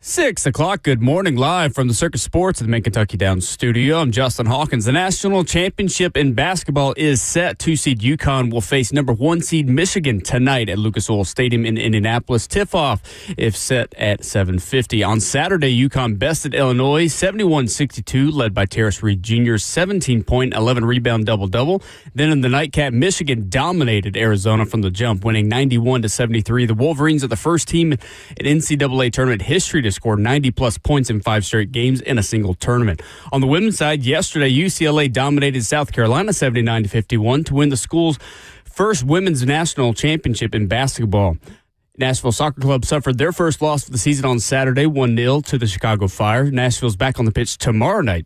6 o'clock. Good morning, live from the Circus Sports at the Mid-Kentucky Downs studio. I'm Justin Hawkins. The national championship in basketball is set. 2-seed Yukon will face number 1 seed Michigan tonight at Lucas Oil Stadium in Indianapolis. Tip-off if set at 7:50. On Saturday, Yukon bested Illinois 71-62, led by Terrace Reed Jr.'s 17-point, 11-rebound double-double. Then in the nightcap, Michigan dominated Arizona from the jump, winning 91-73. The Wolverines are the first team in NCAA tournament history to score 90-plus points in 5 straight games in a single tournament. On the women's side, yesterday, UCLA dominated South Carolina 79-51 to win the school's first women's national championship in basketball. Nashville Soccer Club suffered their first loss of the season on Saturday, 1-0 to the Chicago Fire. Nashville's back on the pitch tomorrow night.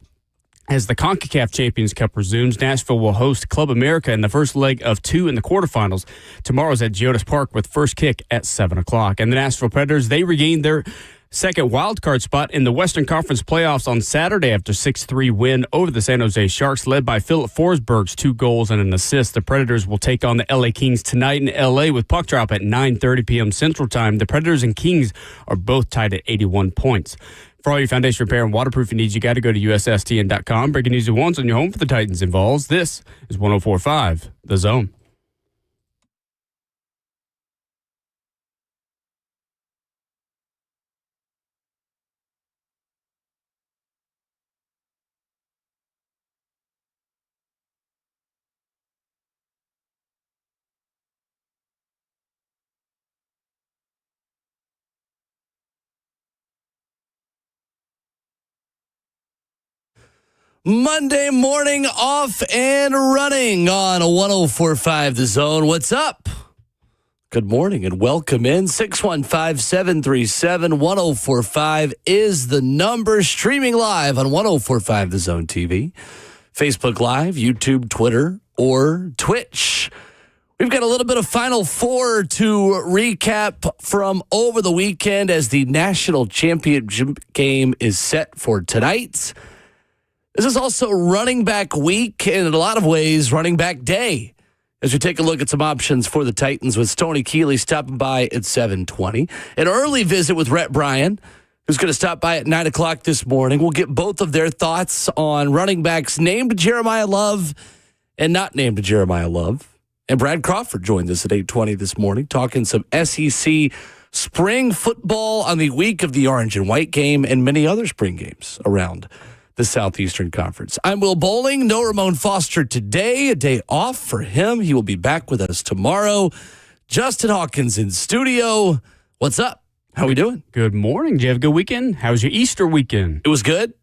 As the CONCACAF Champions Cup resumes, Nashville will host Club America in the first leg of 2 in the quarterfinals. Tomorrow's at Geodis Park with first kick at 7 o'clock. And the Nashville Predators, they regained their second wildcard spot in the Western Conference playoffs on Saturday after 6-3 win over the San Jose Sharks, led by Philip Forsberg's 2 goals and an assist. The Predators will take on the LA Kings tonight in LA with puck drop at 9:30 p.m. Central Time. The Predators and Kings are both tied at 81 points. For all your foundation repair and waterproofing needs, you got to go to USSTN.com. Breaking news at once on your home for the Titans involves. This is 104.5 The Zone. Monday morning, off and running on 104.5 The Zone. What's up? Good morning and welcome in. 615-737-1045 is the number. Streaming live on 104.5 The Zone TV, Facebook Live, YouTube, Twitter, or Twitch. We've got a little bit of Final Four to recap from over the weekend as the national championship game is set for tonight. This is also running back week and in a lot of ways running back day as we take a look at some options for the Titans with Stoney Keeley stopping by at 7:20. An early visit with Rhett Bryan, who's going to stop by at 9 o'clock this morning. We'll get both of their thoughts on running backs named Jeremiah Love and not named Jeremiah Love. And Brad Crawford joined us at 8:20 this morning talking some SEC spring football on the week of the Orange and White game and many other spring games around the Southeastern Conference. I'm Will Bowling. No Ramon Foster today. A day off for him. He will be back with us tomorrow. Justin Hawkins in studio. What's up? How we doing? Good morning. Did you have a good weekend? How was your Easter weekend? It was good.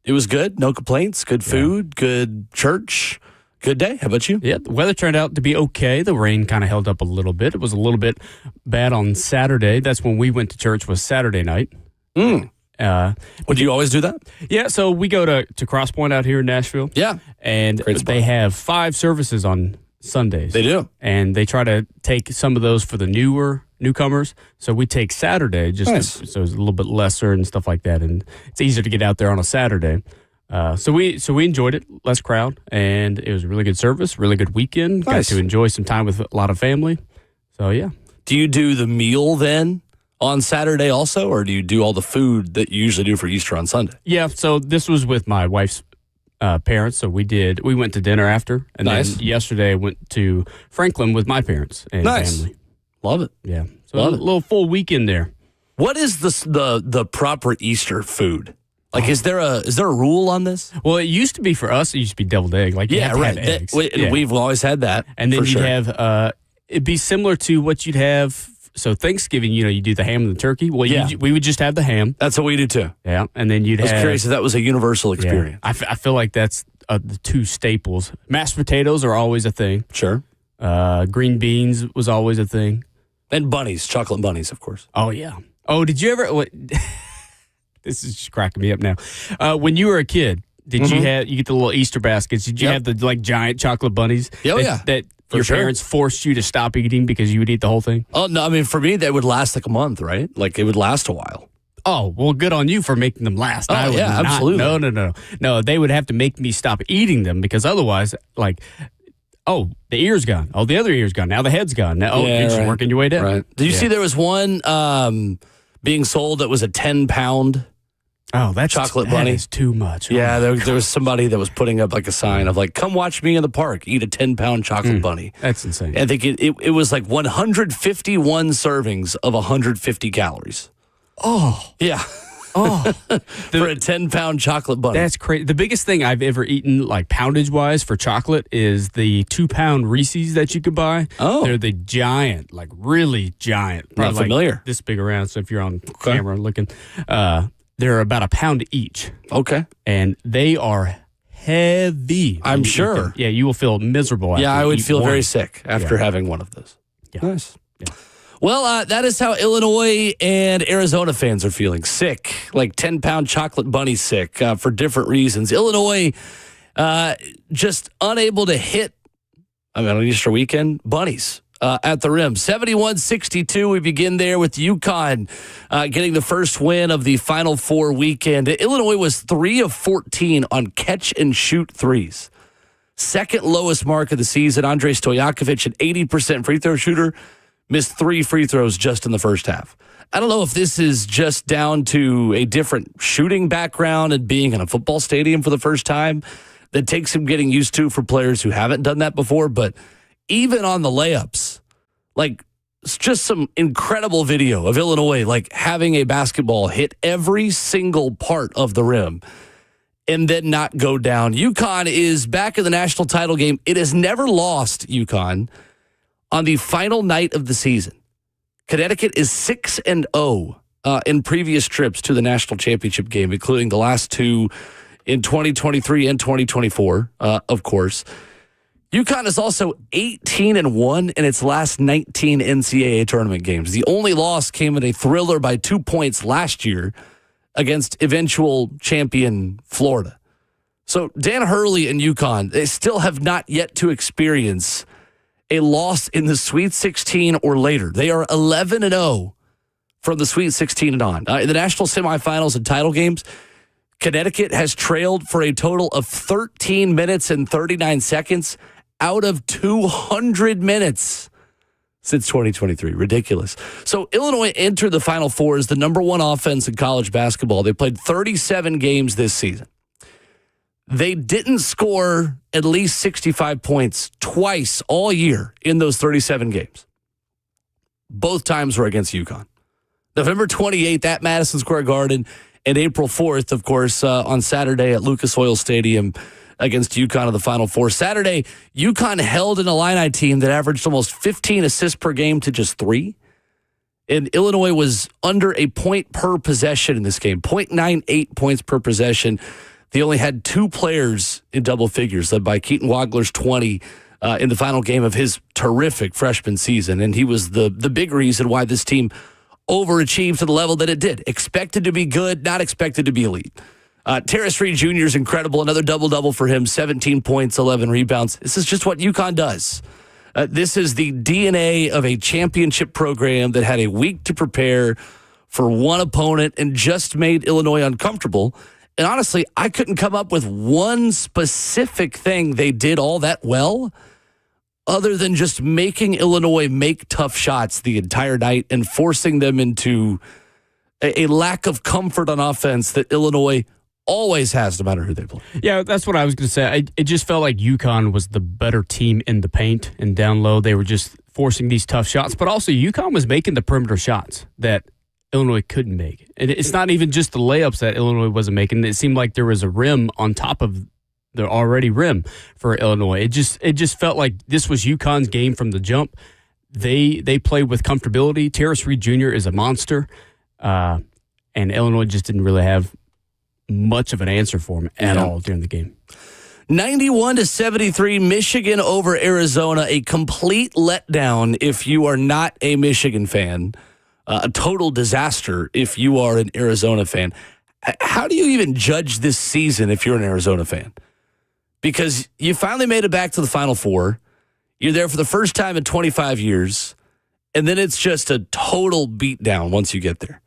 It was good. No complaints. Good food. Good church. Good day. How about you? Yeah, the weather turned out to be okay. The rain kind of held up a little bit. It was a little bit bad on Saturday. That's when we went to church, was Saturday night. Would you always do that? Yeah, so we go to Cross Point out here in Nashville. Yeah. And they have 5 services on Sundays. They do. And they try to take some of those for the newcomers. So we take Saturday, so it's a little bit lesser and stuff like that. And it's easier to get out there on a Saturday. So we enjoyed it, less crowd, and it was a really good service, really good weekend. Nice. Got to enjoy some time with a lot of family. So, yeah. Do you do the meal then on Saturday also, or do you do all the food that you usually do for Easter on Sunday? Yeah, so this was with my wife's parents, so we went to dinner after, and then yesterday I went to Franklin with my parents and family. Love it. Yeah, so a little full weekend there. What is the proper Easter food? Like, is there a rule on this? Well, it used to be for us, it used to be deviled egg. Like, you have to have eggs. We've always had that. And then you'd have, it'd be similar to what you'd have. So Thanksgiving, you do the ham and the turkey. Well, we would just have the ham. That's what we do too. Yeah, and then you'd have. I was curious if that was a universal experience. Yeah. I feel like that's the 2 staples. Mashed potatoes are always a thing. Sure. Green beans was always a thing. And bunnies, chocolate bunnies, of course. Oh, yeah. Oh, did you ever... This is just cracking me up now. When you were a kid, did you get the little Easter baskets? Did you have the giant chocolate bunnies? Oh, yeah. That your parents forced you to stop eating because you would eat the whole thing? Oh, no. I mean, for me, they would last like a month, right? Like, it would last a while. Oh, well, good on you for making them last. Oh, absolutely. No, they would have to make me stop eating them because otherwise, the ear's gone. Oh, the other ear's gone. Now the head's gone. Now, you're just working your way down. Right. Did you see there was one being sold that was a 10-pound that's chocolate bunny. That is too much. Yeah, there was somebody that was putting up like a sign of like, come watch me in the park, eat a 10-pound chocolate bunny. That's insane. I think it was like 151 servings of 150 calories. Oh. Yeah. Oh. For a 10-pound chocolate bunny. That's crazy. The biggest thing I've ever eaten, like poundage-wise for chocolate, is the 2-pound Reese's that you could buy. Oh. They're the giant, like really giant. Not familiar. Like this big around, so if you're on camera looking, they're about a pound each. Okay. And they are heavy. I'm sure. Yeah, you will feel miserable after I would feel one. very sick after having one of those. Yeah. Nice. Yeah. Well, that is how Illinois and Arizona fans are feeling. Sick, like 10-pound chocolate bunny sick for different reasons. Illinois just unable to hit, on Easter weekend, bunnies at the rim. 71-62, we begin there with Yukon getting the first win of the Final Four weekend. Illinois was 3 of 14 on catch-and-shoot threes. Second lowest mark of the season. Andrei Stojakovic, an 80% free throw shooter, missed 3 free throws just in the first half. I don't know if this is just down to a different shooting background and being in a football stadium for the first time that takes some getting used to for players who haven't done that before. But even on the layups, like it's just some incredible video of Illinois like having a basketball hit every single part of the rim and then not go down. Yukon is back in the national title game. It has never lost, Yukon, on the final night of the season. Connecticut is 6-0 in previous trips to the national championship game, including the last 2 in 2023 and 2024, of course. Yukon is also 18-1 in its last 19 NCAA tournament games. The only loss came in a thriller by 2 points last year against eventual champion Florida. So Dan Hurley and Yukon, they still have not yet to experience a loss in the Sweet 16 or later. They are 11-0 from the Sweet 16 and on. In the national semifinals and title games, Connecticut has trailed for a total of 13 minutes and 39 seconds out of 200 minutes since 2023. Ridiculous. So Illinois entered the Final Four as the number 1 offense in college basketball. They played 37 games this season. They didn't score at least 65 points twice all year in those 37 games. Both times were against Yukon. November 28th at Madison Square Garden and April 4th, of course, on Saturday at Lucas Oil Stadium against Yukon in the Final Four. Saturday, Yukon held an Illini team that averaged almost 15 assists per game to just 3. And Illinois was under a point per possession in this game, 0.98 points per possession. They only had 2 players in double figures, led by Keaton Wagler's 20 in the final game of his terrific freshman season. And he was the big reason why this team overachieved to the level that it did. Expected to be good, not expected to be elite. Terrace Reed Jr. is incredible. Another double-double for him, 17 points, 11 rebounds. This is just what Yukon does. This is the DNA of a championship program that had a week to prepare for one opponent and just made Illinois uncomfortable. And honestly, I couldn't come up with one specific thing they did all that well other than just making Illinois make tough shots the entire night and forcing them into a lack of comfort on offense that Illinois always has no matter who they play. Yeah, that's what I was going to say. It just felt like Yukon was the better team in the paint and down low. They were just forcing these tough shots, but also Yukon was making the perimeter shots that Illinois couldn't make. And it's not even just the layups that Illinois wasn't making. It seemed like there was a rim on top of the already rim for Illinois. It just felt like this was Yukon's game from the jump. They played with comfortability. Terrace Reed Jr. is a monster, and Illinois just didn't really have much of an answer for him at all during the game. 91-73, Michigan over Arizona. A complete letdown if you are not a Michigan fan. A total disaster if you are an Arizona fan. How do you even judge this season if you're an Arizona fan? Because you finally made it back to the Final Four. You're there for the first time in 25 years. And then it's just a total beatdown once you get there.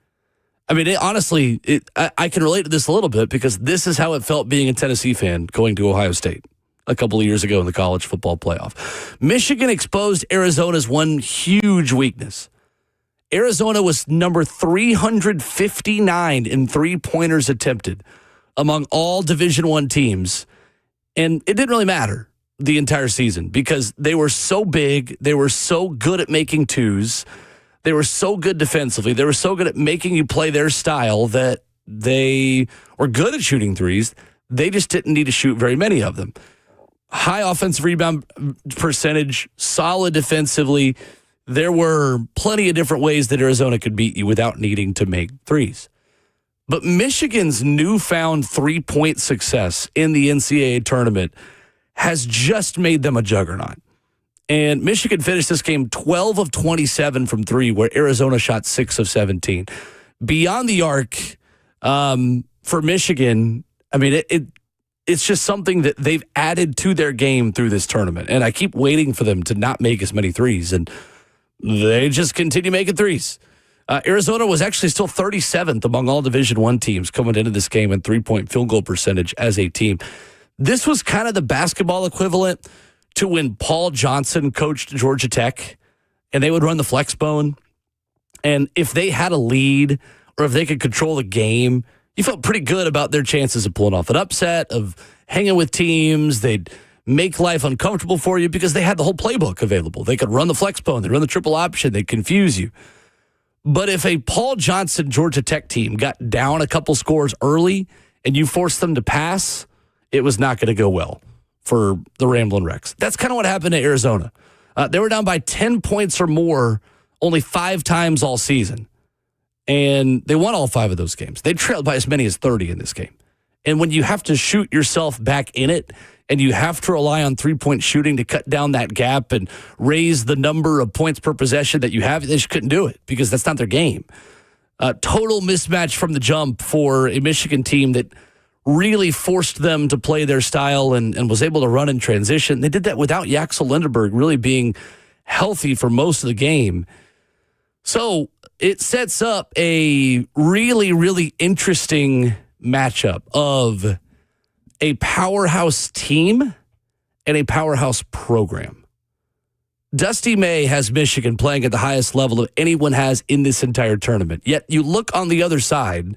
I mean, honestly, I can relate to this a little bit because this is how it felt being a Tennessee fan going to Ohio State a couple of years ago in the college football playoff. Michigan exposed Arizona's one huge weakness. Arizona was number 359 in three-pointers attempted among all Division I teams. And it didn't really matter the entire season because they were so big. They were so good at making twos. They were so good defensively. They were so good at making you play their style that they were good at shooting threes. They just didn't need to shoot very many of them. High offensive rebound percentage, solid defensively. There were plenty of different ways that Arizona could beat you without needing to make threes. But Michigan's newfound three-point success in the NCAA tournament has just made them a juggernaut. And Michigan finished this game 12 of 27 from three, where Arizona shot 6 of 17. Beyond the arc, for Michigan, I mean, it's just something that they've added to their game through this tournament. And I keep waiting for them to not make as many threes, and they just continue making threes. Arizona was actually still 37th among all Division I teams coming into this game in three-point field goal percentage as a team. This was kind of the basketball equivalent to when Paul Johnson coached Georgia Tech, and they would run the flex bone. And if they had a lead or if they could control the game, you felt pretty good about their chances of pulling off an upset, of hanging with teams. They'd make life uncomfortable for you because they had the whole playbook available. They could run the flex bone. They'd run the triple option. They'd confuse you. But if a Paul Johnson Georgia Tech team got down a couple scores early and you forced them to pass, it was not going to go well for the Ramblin' Wrecks. That's kind of what happened to Arizona. They were down by 10 points or more only 5 times all season. And they won all 5 of those games. They trailed by as many as 30 in this game. And when you have to shoot yourself back in it, and you have to rely on three-point shooting to cut down that gap and raise the number of points per possession that you have, they just couldn't do it because that's not their game. Total mismatch from the jump for a Michigan team that really forced them to play their style and was able to run in transition. They did that without Yaxel Lindenberg really being healthy for most of the game. So it sets up a really, really interesting matchup of a powerhouse team and a powerhouse program. Dusty May has Michigan playing at the highest level that anyone has in this entire tournament. Yet you look on the other side,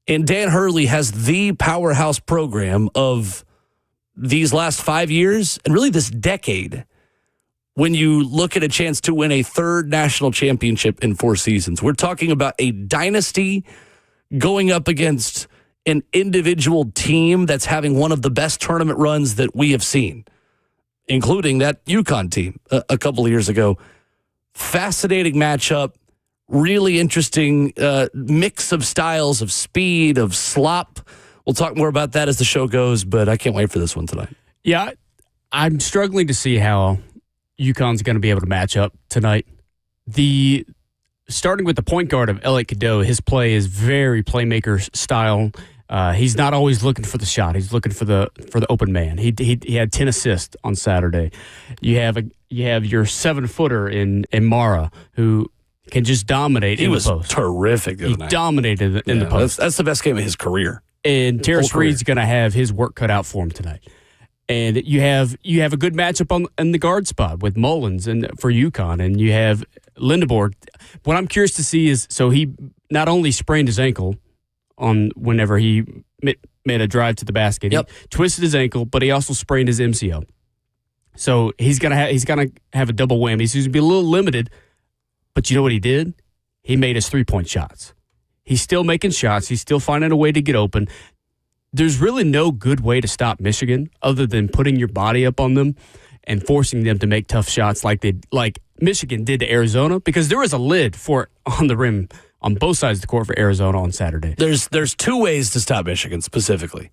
and Dan Hurley has the powerhouse program of these last 5 years and really this decade when you look at a chance to win a third national championship in 4 seasons. We're talking about a dynasty going up against an individual team that's having one of the best tournament runs that we have seen, including that Yukon team a couple of years ago. Fascinating matchup, really interesting mix of styles, of speed, of slop. We'll talk more about that as the show goes, but I can't wait for this one tonight. Yeah, I'm struggling to see how Yukon's going to be able to match up tonight. Starting with the point guard of Elliot Cadeau, his play is very playmaker style. He's not always looking for the shot. He's looking for the open man. He had 10 assists on Saturday. You have your 7-footer in Mara who can just dominate in the post. He was terrific the other night. He dominated in the post. That's the best game of his career. And Terrence Reed's going to have his work cut out for him tonight. And you have a good matchup in the guard spot with Mullins and for Yukon, and you have Lindeborg. What I'm curious to see is, so he not only sprained his ankle on whenever he made a drive to the basket, yep. He twisted his ankle, but he also sprained his MCL. So he's gonna have a double whammy. He's gonna be a little limited, but you know what he did? He made his 3-point shots. He's still making shots. He's still finding a way to get open. There's really no good way to stop Michigan other than putting your body up on them and forcing them to make tough shots like Michigan did to Arizona, because there was a lid for on the rim on both sides of the court for Arizona on Saturday. There's 2 ways to stop Michigan specifically.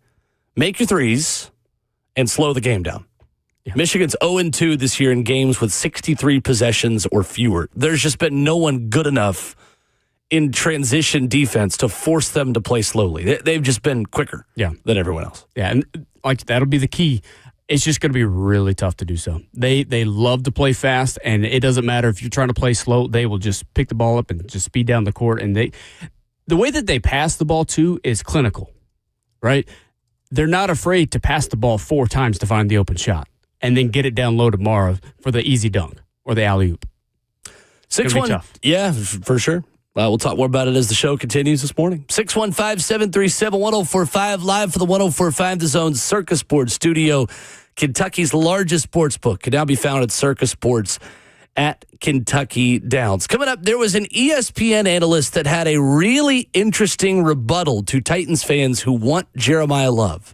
Make your threes and slow the game down. Yeah. Michigan's 0-2 this year in games with 63 possessions or fewer. There's just been no one good enough in transition defense to force them to play slowly. They've just been quicker than everyone else. Yeah, and that'll be the key. It's just going to be really tough to do so. They love to play fast, and it doesn't matter if you're trying to play slow. They will just pick the ball up and just speed down the court. And the way that they pass the ball, too, is clinical, right? They're not afraid to pass the ball 4 times to find the open shot and then get it down low tomorrow for the easy dunk or the alley-oop. Six Gonna be one, tough. yeah, for sure. We'll talk more about it as the show continues this morning. 615-737-1045, live for the 1045 The Zone Circus Sports Studio. Kentucky's largest sports book can now be found at Circus Sports at Kentucky Downs. Coming up, there was an ESPN analyst that had a really interesting rebuttal to Titans fans who want Jeremiah Love.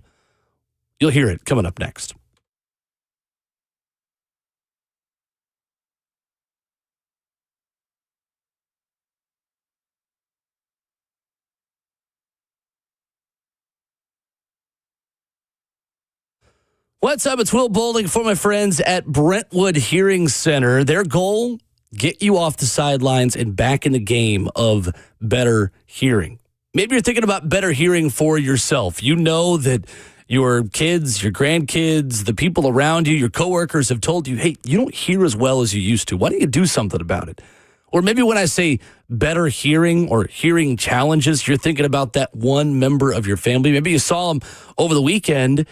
You'll hear it coming up next. What's up? It's Will Bowling for my friends at Brentwood Hearing Center. Their goal, get you off the sidelines and back in the game of better hearing. Maybe you're thinking about better hearing for yourself. You know that your kids, your grandkids, the people around you, your coworkers have told you, hey, you don't hear as well as you used to. Why don't you do something about it? Or maybe when I say better hearing or hearing challenges, you're thinking about that one member of your family. Maybe you saw them over the weekend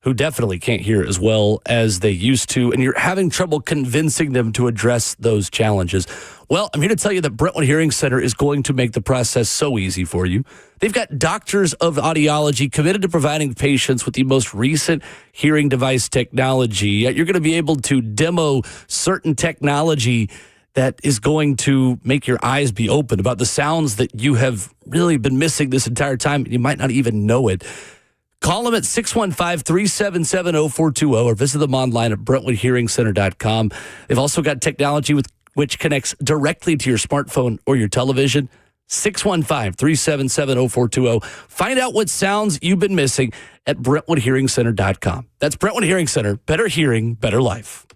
who definitely can't hear as well as they used to, and you're having trouble convincing them to address those challenges. Well, I'm here to tell you that Brentwood Hearing Center is going to make the process so easy for you. They've got doctors of audiology committed to providing patients with the most recent hearing device technology. You're going to be able to demo certain technology that is going to make your eyes be open about the sounds that you have really been missing this entire time. You might not even know it. Call them at 615-377-0420 or visit them online at BrentwoodHearingCenter.com. They've also got technology which connects directly to your smartphone or your television. 615-377-0420. Find out what sounds you've been missing at BrentwoodHearingCenter.com. That's Brentwood Hearing Center. Better hearing, better life.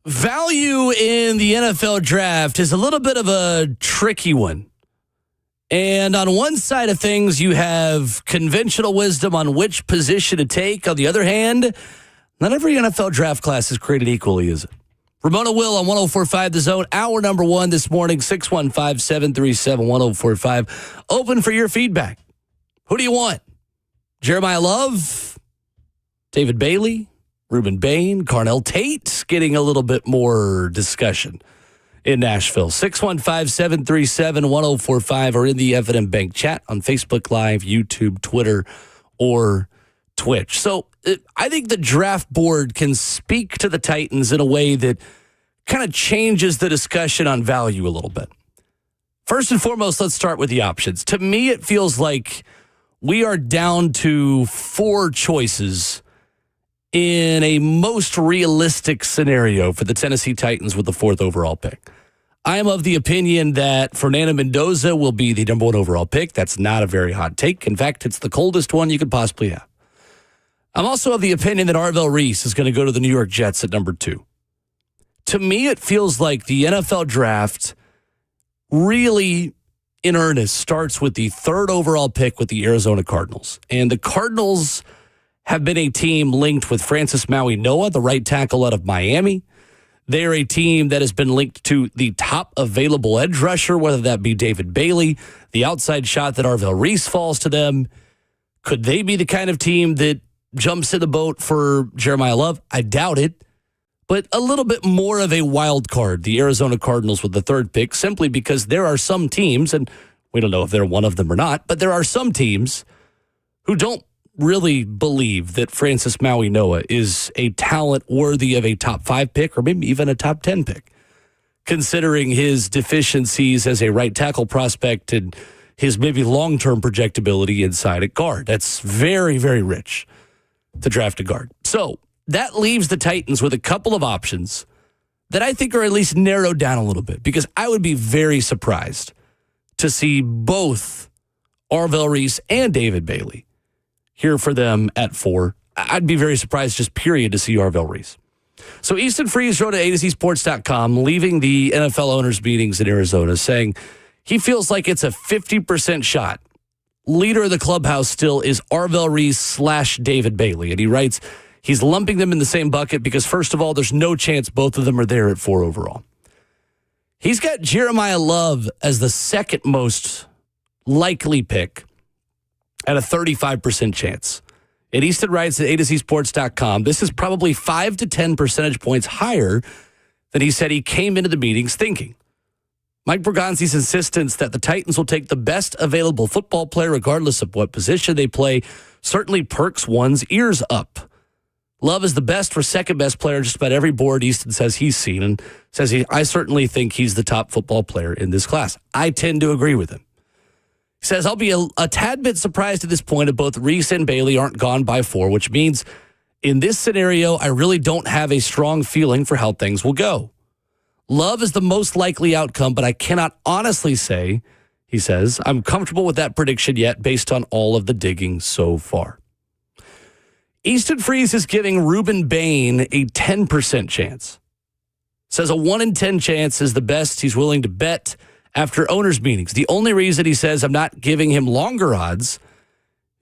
Value in the NFL draft is a little bit of a tricky one. And on one side of things, you have conventional wisdom on which position to take. On the other hand, not every NFL draft class is created equally, is it? Ramon Will on 104.5 The Zone. Hour number one this morning, 615-737-1045. Open for your feedback. Who do you want? Jeremiah Love? David Bailey? Ruben Bain? Carnell Tate? Getting a little bit more discussion in Nashville. 615-737-1045 or in the Evident Bank chat on Facebook Live, YouTube, Twitter, or Twitch. So I think the draft board can speak to the Titans in a way that kind of changes the discussion on value a little bit. First and foremost, let's start with the options. To me, it feels like we are down to 4 choices in a most realistic scenario for the Tennessee Titans with the 4th overall pick. I am of the opinion that Fernando Mendoza will be the number 1 overall pick. That's not a very hot take. In fact, it's the coldest one you could possibly have. I'm also of the opinion that Arvell Reese is going to go to the New York Jets at number 2. To me, it feels like the NFL draft really, in earnest, starts with the 3rd overall pick with the Arizona Cardinals. And the Cardinals have been a team linked with Francis Maui Noah, the right tackle out of Miami. They are a team that has been linked to the top available edge rusher, whether that be David Bailey, the outside shot that Arvell Reese falls to them. Could they be the kind of team that jumps in the boat for Jeremiah Love? I doubt it. But a little bit more of a wild card, the Arizona Cardinals with the 3rd pick, simply because there are some teams, and we don't know if they're one of them or not, but there are some teams who don't really believe that Francis Maui Noah is a talent worthy of a top 5 pick or maybe even a top 10 pick, considering his deficiencies as a right tackle prospect and his maybe long-term projectability inside at guard. That's very, very rich to draft a guard. So that leaves the Titans with a couple of options that I think are at least narrowed down a little bit, because I would be very surprised to see both Arvell Reese and David Bailey here for them at 4. I'd be very surprised, just period, to see Arvell Reese. So Easton Freeze wrote at A2Zsports.com, leaving the NFL owners' meetings in Arizona, saying he feels like it's a 50% shot. Leader of the clubhouse still is Arvell Reese / David Bailey. And he writes, he's lumping them in the same bucket because, first of all, there's no chance both of them are there at 4 overall. He's got Jeremiah Love as the 2nd most likely pick at a 35% chance. And Easton writes at A2Zsports.com, this is probably 5 to 10 percentage points higher than he said he came into the meetings thinking. Mike Bergonzi's insistence that the Titans will take the best available football player regardless of what position they play certainly perks one's ears up. Love is the best or 2nd best player just about every board Easton says he's seen, and says I certainly think he's the top football player in this class. I tend to agree with him. He says, I'll be a tad bit surprised at this point if both Reese and Bailey aren't gone by 4, which means in this scenario, I really don't have a strong feeling for how things will go. Love is the most likely outcome, but I cannot honestly say, he says, I'm comfortable with that prediction yet based on all of the digging so far. Easton Freeze is giving Ruben Bain a 10% chance. Says a 1 in 10 chance is the best he's willing to bet after owners' meetings. The only reason he says I'm not giving him longer odds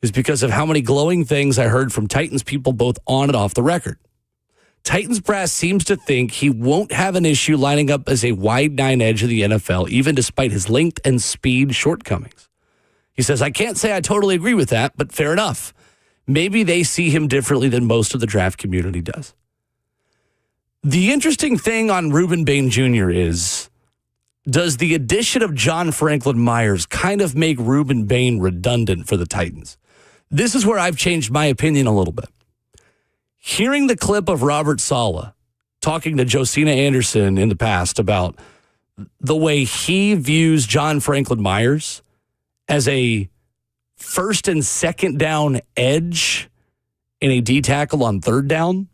is because of how many glowing things I heard from Titans people both on and off the record. Titans brass seems to think he won't have an issue lining up as a wide 9 edge of the NFL, even despite his length and speed shortcomings. He says, I can't say I totally agree with that, but fair enough. Maybe they see him differently than most of the draft community does. The interesting thing on Ruben Bain Jr. is, does the addition of John Franklin Myers kind of make Ruben Bain redundant for the Titans? This is where I've changed my opinion a little bit. Hearing the clip of Robert Saleh talking to Josina Anderson in the past about the way he views John Franklin Myers as a 1st and 2nd down edge and a D tackle on 3rd down,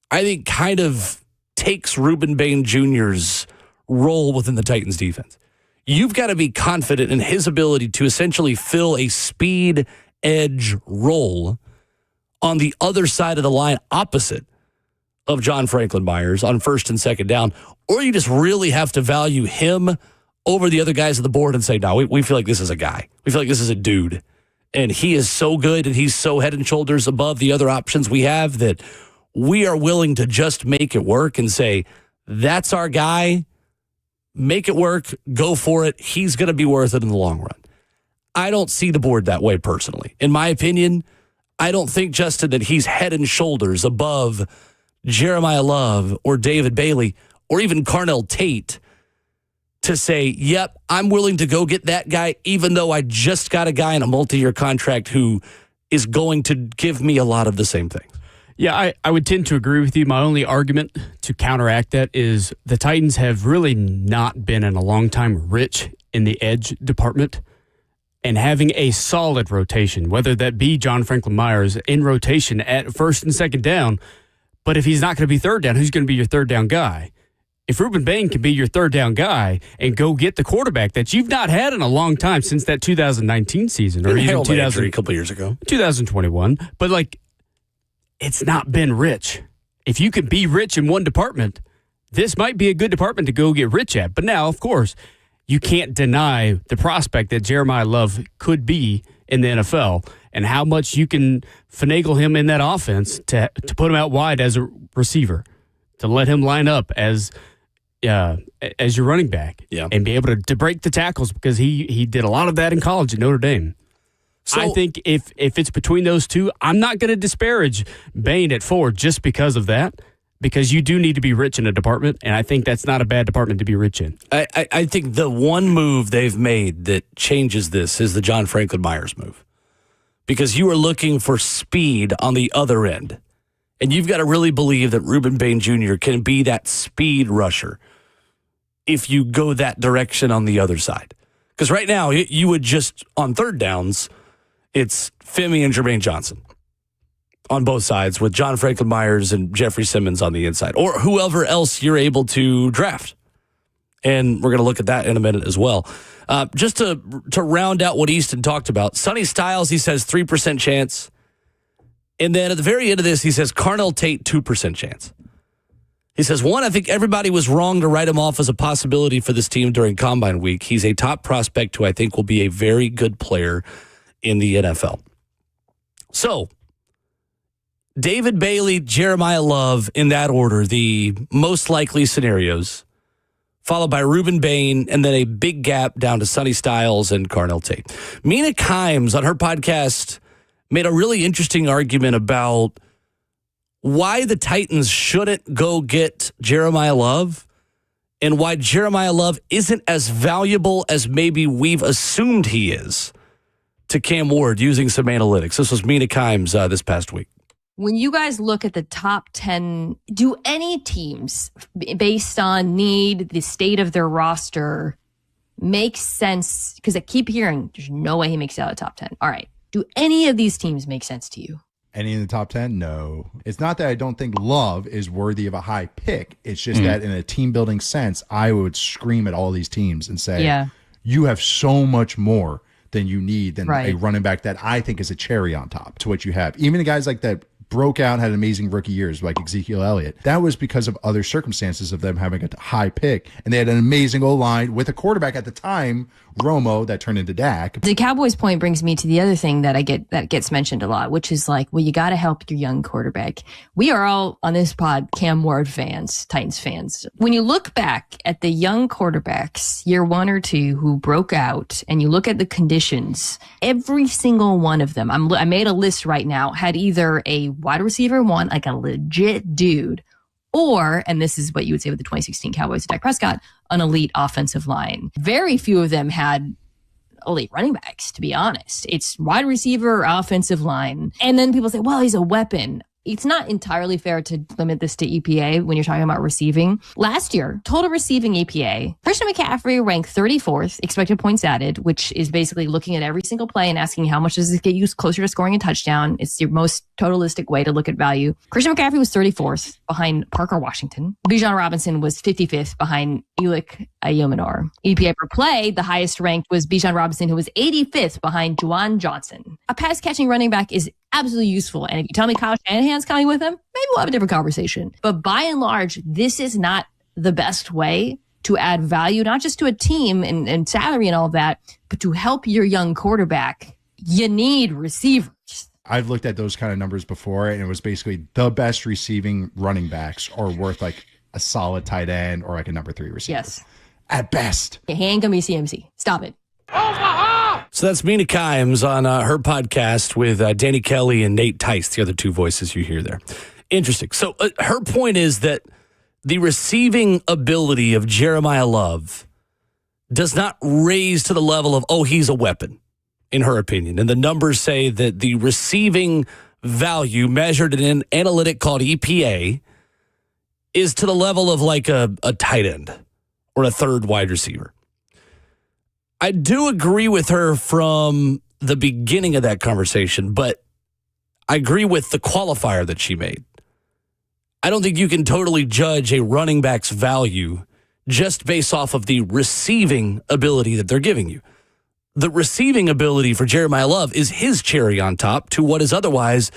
I think kind of takes Ruben Bain Jr.'s role within the Titans defense. You've got to be confident in his ability to essentially fill a speed edge role on the other side of the line opposite of John Franklin Myers on first and second down, or you just really have to value him over the other guys on the board and say, no, we feel like this is a guy. We feel like this is a dude. And he is so good and he's so head and shoulders above the other options we have that we are willing to just make it work and say, that's our guy. Make it work. Go for it. He's going to be worth it in the long run. I don't see the board that way personally. In my opinion, I don't think, Justin, that he's head and shoulders above Jeremiah Love or David Bailey or even Carnell Tate to say, yep, I'm willing to go get that guy, even though I just got a guy in a multi-year contract who is going to give me a lot of the same things. Yeah, I would tend to agree with you. My only argument to counteract that is the Titans have really not been in a long time rich in the edge department, and having a solid rotation, whether that be John Franklin Myers in rotation at first and second down, but if he's not going to be third down, who's going to be your third down guy? If Ruben Bain can be your third down guy and go get the quarterback that you've not had in a long time since that 2019 season, or even 2000 a couple years ago, 2021, but like it's not been rich. If you can be rich in one department, this might be a good department to go get rich at. But now, of course, you can't deny the prospect that Jeremiah Love could be in the NFL and how much you can finagle him in that offense to put him out wide as a receiver, to let him line up as your running back, and be able to break the tackles, because he did a lot of that in college at Notre Dame. So, I think if it's between those two, I'm not going to disparage Bain at 4 just because of that, because you do need to be rich in a department, and I think that's not a bad department to be rich in. I think the one move they've made that changes this is the John Franklin Myers move, because you are looking for speed on the other end, and you've got to really believe that Ruben Bain Jr. can be that speed rusher if you go that direction on the other side. Because right now, you would just, on third downs, it's Femi and Jermaine Johnson on both sides, with John Franklin Myers and Jeffrey Simmons on the inside, or whoever else you're able to draft. And we're going to look at that in a minute as well. Just to round out what Easton talked about, Sonny Styles, he says 3% chance. And then at the very end of this, he says Carnell Tate, 2% chance. He says, one, I think everybody was wrong to write him off as a possibility for this team during Combine Week. He's a top prospect who I think will be a very good player in the NFL. So, David Bailey, Jeremiah Love, in that order, the most likely scenarios, followed by Ruben Bain, and then a big gap down to Sonny Styles and Carnell Tate. Mina Kimes on her podcast made a really interesting argument about why the Titans shouldn't go get Jeremiah Love and why Jeremiah Love isn't as valuable as maybe we've assumed he is to Cam Ward using some analytics. This was Mina Kimes this past week. When you guys look at the top 10, do any teams, based on need, the state of their roster, make sense? Because I keep hearing there's no way he makes it out of the top 10. All right. Do any of these teams make sense to you? Any in the top 10? No. It's not that I don't think Love is worthy of a high pick. It's just that in a team building sense, I would scream at all these teams and say, you have so much more than you need than a running back that I think is a cherry on top to what you have. Even the guys like that broke out, had amazing rookie years like Ezekiel Elliott. That was because of other circumstances of them having a high pick. And they had an amazing O-line with a quarterback at the time, Romo, that turned into Dak. The Cowboys point brings me to the other thing that that gets mentioned a lot, which is like, well, you got to help your young quarterback. We are all on this pod Cam Ward fans, Titans fans. When you look back at the young quarterbacks, year 1 or 2, who broke out, and you look at the conditions, every single one of them, I made a list right now, had either a wide receiver 1, like a legit dude, or, and this is what you would say with the 2016 Cowboys, Dak Prescott, an elite offensive line. Very few of them had elite running backs, to be honest. It's wide receiver or offensive line. And then people say, well, he's a weapon. It's not entirely fair to limit this to EPA when you're talking about receiving. Last year, total receiving EPA, Christian McCaffrey ranked 34th, expected points added, which is basically looking at every single play and asking how much does this get you closer to scoring a touchdown. It's your most totalistic way to look at value. Christian McCaffrey was 34th behind Parker Washington. Bijan Robinson was 55th behind Ulick Ayominor. EPA per play, the highest ranked was Bijan Robinson, who was 85th behind Juwan Johnson. A pass-catching running back is absolutely useful. And if you tell me Kyle Shanahan's coming with him, maybe we'll have a different conversation. But by and large, this is not the best way to add value, not just to a team and salary and all of that, but to help your young quarterback. You need receivers. I've looked at those kind of numbers before, and it was basically the best receiving running backs are worth like a solid tight end or like a number 3 receiver. Yes. At best. He ain't gonna be CMC. Stop it. So that's Mina Kimes on her podcast with Danny Kelly and Nate Tice, the other two voices you hear there. Interesting. So her point is that the receiving ability of Jeremiah Love does not raise to the level of, oh, he's a weapon, in her opinion. And the numbers say that the receiving value measured in an analytic called EPA is to the level of like a tight end or a third wide receiver. I do agree with her from the beginning of that conversation, but I agree with the qualifier that she made. I don't think you can totally judge a running back's value just based off of the receiving ability that they're giving you. The receiving ability for Jeremiah Love is his cherry on top to what is otherwise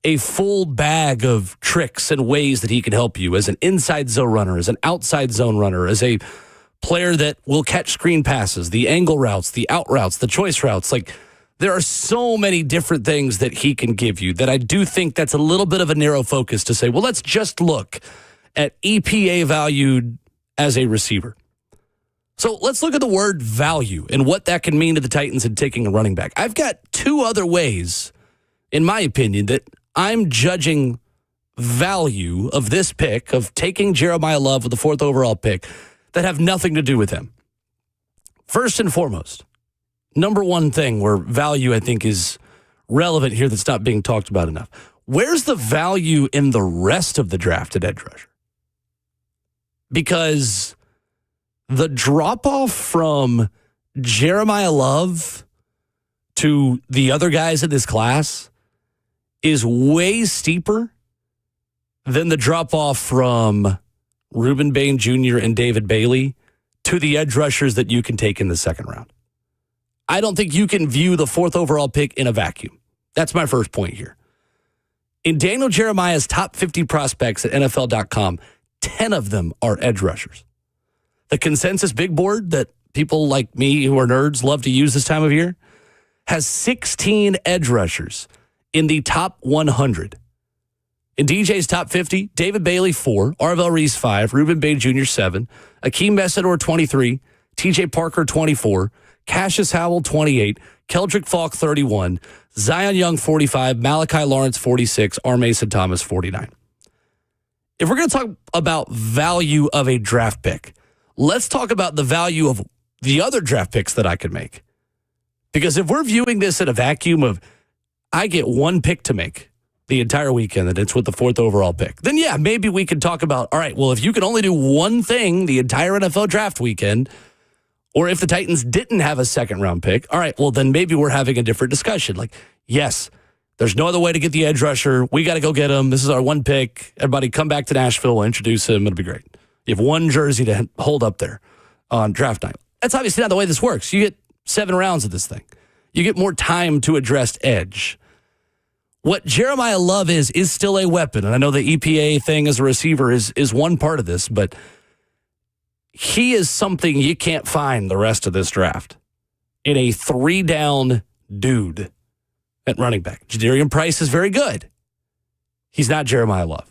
a full bag of tricks and ways that he can help you as an inside zone runner, as an outside zone runner, as a player that will catch screen passes, the angle routes, the out routes, the choice routes. Like, there are so many different things that he can give you that I do think that's a little bit of a narrow focus to say, well, let's just look at EPA valued as a receiver. So let's look at the word value and what that can mean to the Titans in taking a running back. I've got two other ways, in my opinion, that I'm judging value of this pick, of taking Jeremiah Love with the 4th overall pick, that have nothing to do with him. First and foremost, number one thing where value, I think, is relevant here that's not being talked about enough. Where's the value in the rest of the drafted edge rusher? Because the drop-off from Jeremiah Love to the other guys in this class is way steeper than the drop-off from Reuben Bain Jr. and David Bailey to the edge rushers that you can take in the second round. I don't think you can view the 4th overall pick in a vacuum. That's my first point here. In Daniel Jeremiah's top 50 prospects at NFL.com, 10 of them are edge rushers. The consensus big board that people like me who are nerds love to use this time of year has 16 edge rushers in the top 100. In DJ's top 50, David Bailey 4, Arvell Reese 5, Reuben Bain Jr. 7, Akeem Messidor 23, TJ Parker 24, Cassius Howell 28, Keldrick Falk 31, Zion Young 45, Malachi Lawrence 46, R. Mason Thomas 49. If we're going to talk about value of a draft pick, let's talk about the value of the other draft picks that I could make. Because if we're viewing this in a vacuum of, I get one pick to make the entire weekend, and it's with the 4th overall pick, then yeah, maybe we could talk about, all right, well, if you can only do one thing the entire NFL draft weekend, or if the Titans didn't have a second round pick, all right, well, then maybe we're having a different discussion. Like, yes, there's no other way to get the edge rusher. We got to go get him. This is our one pick. Everybody come back to Nashville. We'll introduce him. It'll be great. You have one jersey to hold up there on draft night. That's obviously not the way this works. You get 7 rounds of this thing. You get more time to address edge. What Jeremiah Love is still a weapon. And I know the EPA thing as a receiver is one part of this, but he is something you can't find the rest of this draft in a 3-down dude at running back. Jadarian Price is very good. He's not Jeremiah Love.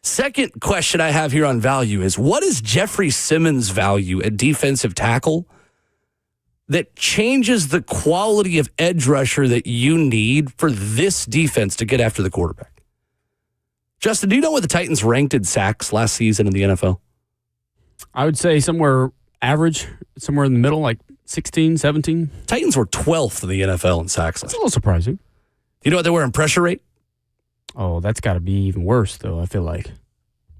Second question I have here on value is, what is Jeffrey Simmons' value at defensive tackle that changes the quality of edge rusher that you need for this defense to get after the quarterback? Justin, do you know what the Titans ranked in sacks last season in the NFL? I would say somewhere average, somewhere in the middle, like 16, 17. Titans were 12th in the NFL in sacks. That's a little surprising. You know what they were in pressure rate? Oh, that's got to be even worse, though, I feel like.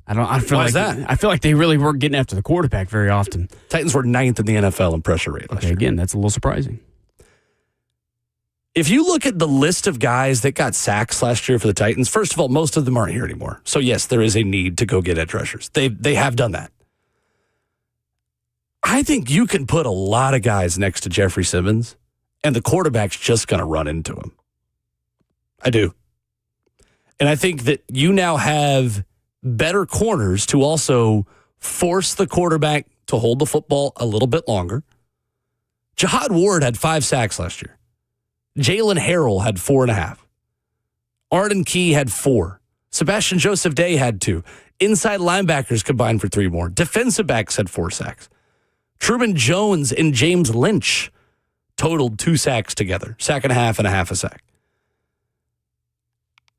Why is that? I feel like they really weren't getting after the quarterback very often. Titans were 9th in the NFL in pressure rate last year. Again, that's a little surprising. If you look at the list of guys that got sacks last year for the Titans, first of all, most of them aren't here anymore. So, yes, there is a need to go get edge rushers. They have done that. I think you can put a lot of guys next to Jeffrey Simmons, and the quarterback's just going to run into him. I do. And I think that you now have better corners to also force the quarterback to hold the football a little bit longer. Jihad Ward had 5 sacks last year. Jalen Harrell had 4.5. Arden Key had 4. Sebastian Joseph Day had 2. Inside linebackers combined for 3 more. Defensive backs had 4 sacks. Truman Jones and James Lynch totaled 2 sacks together. Sack and a half a sack.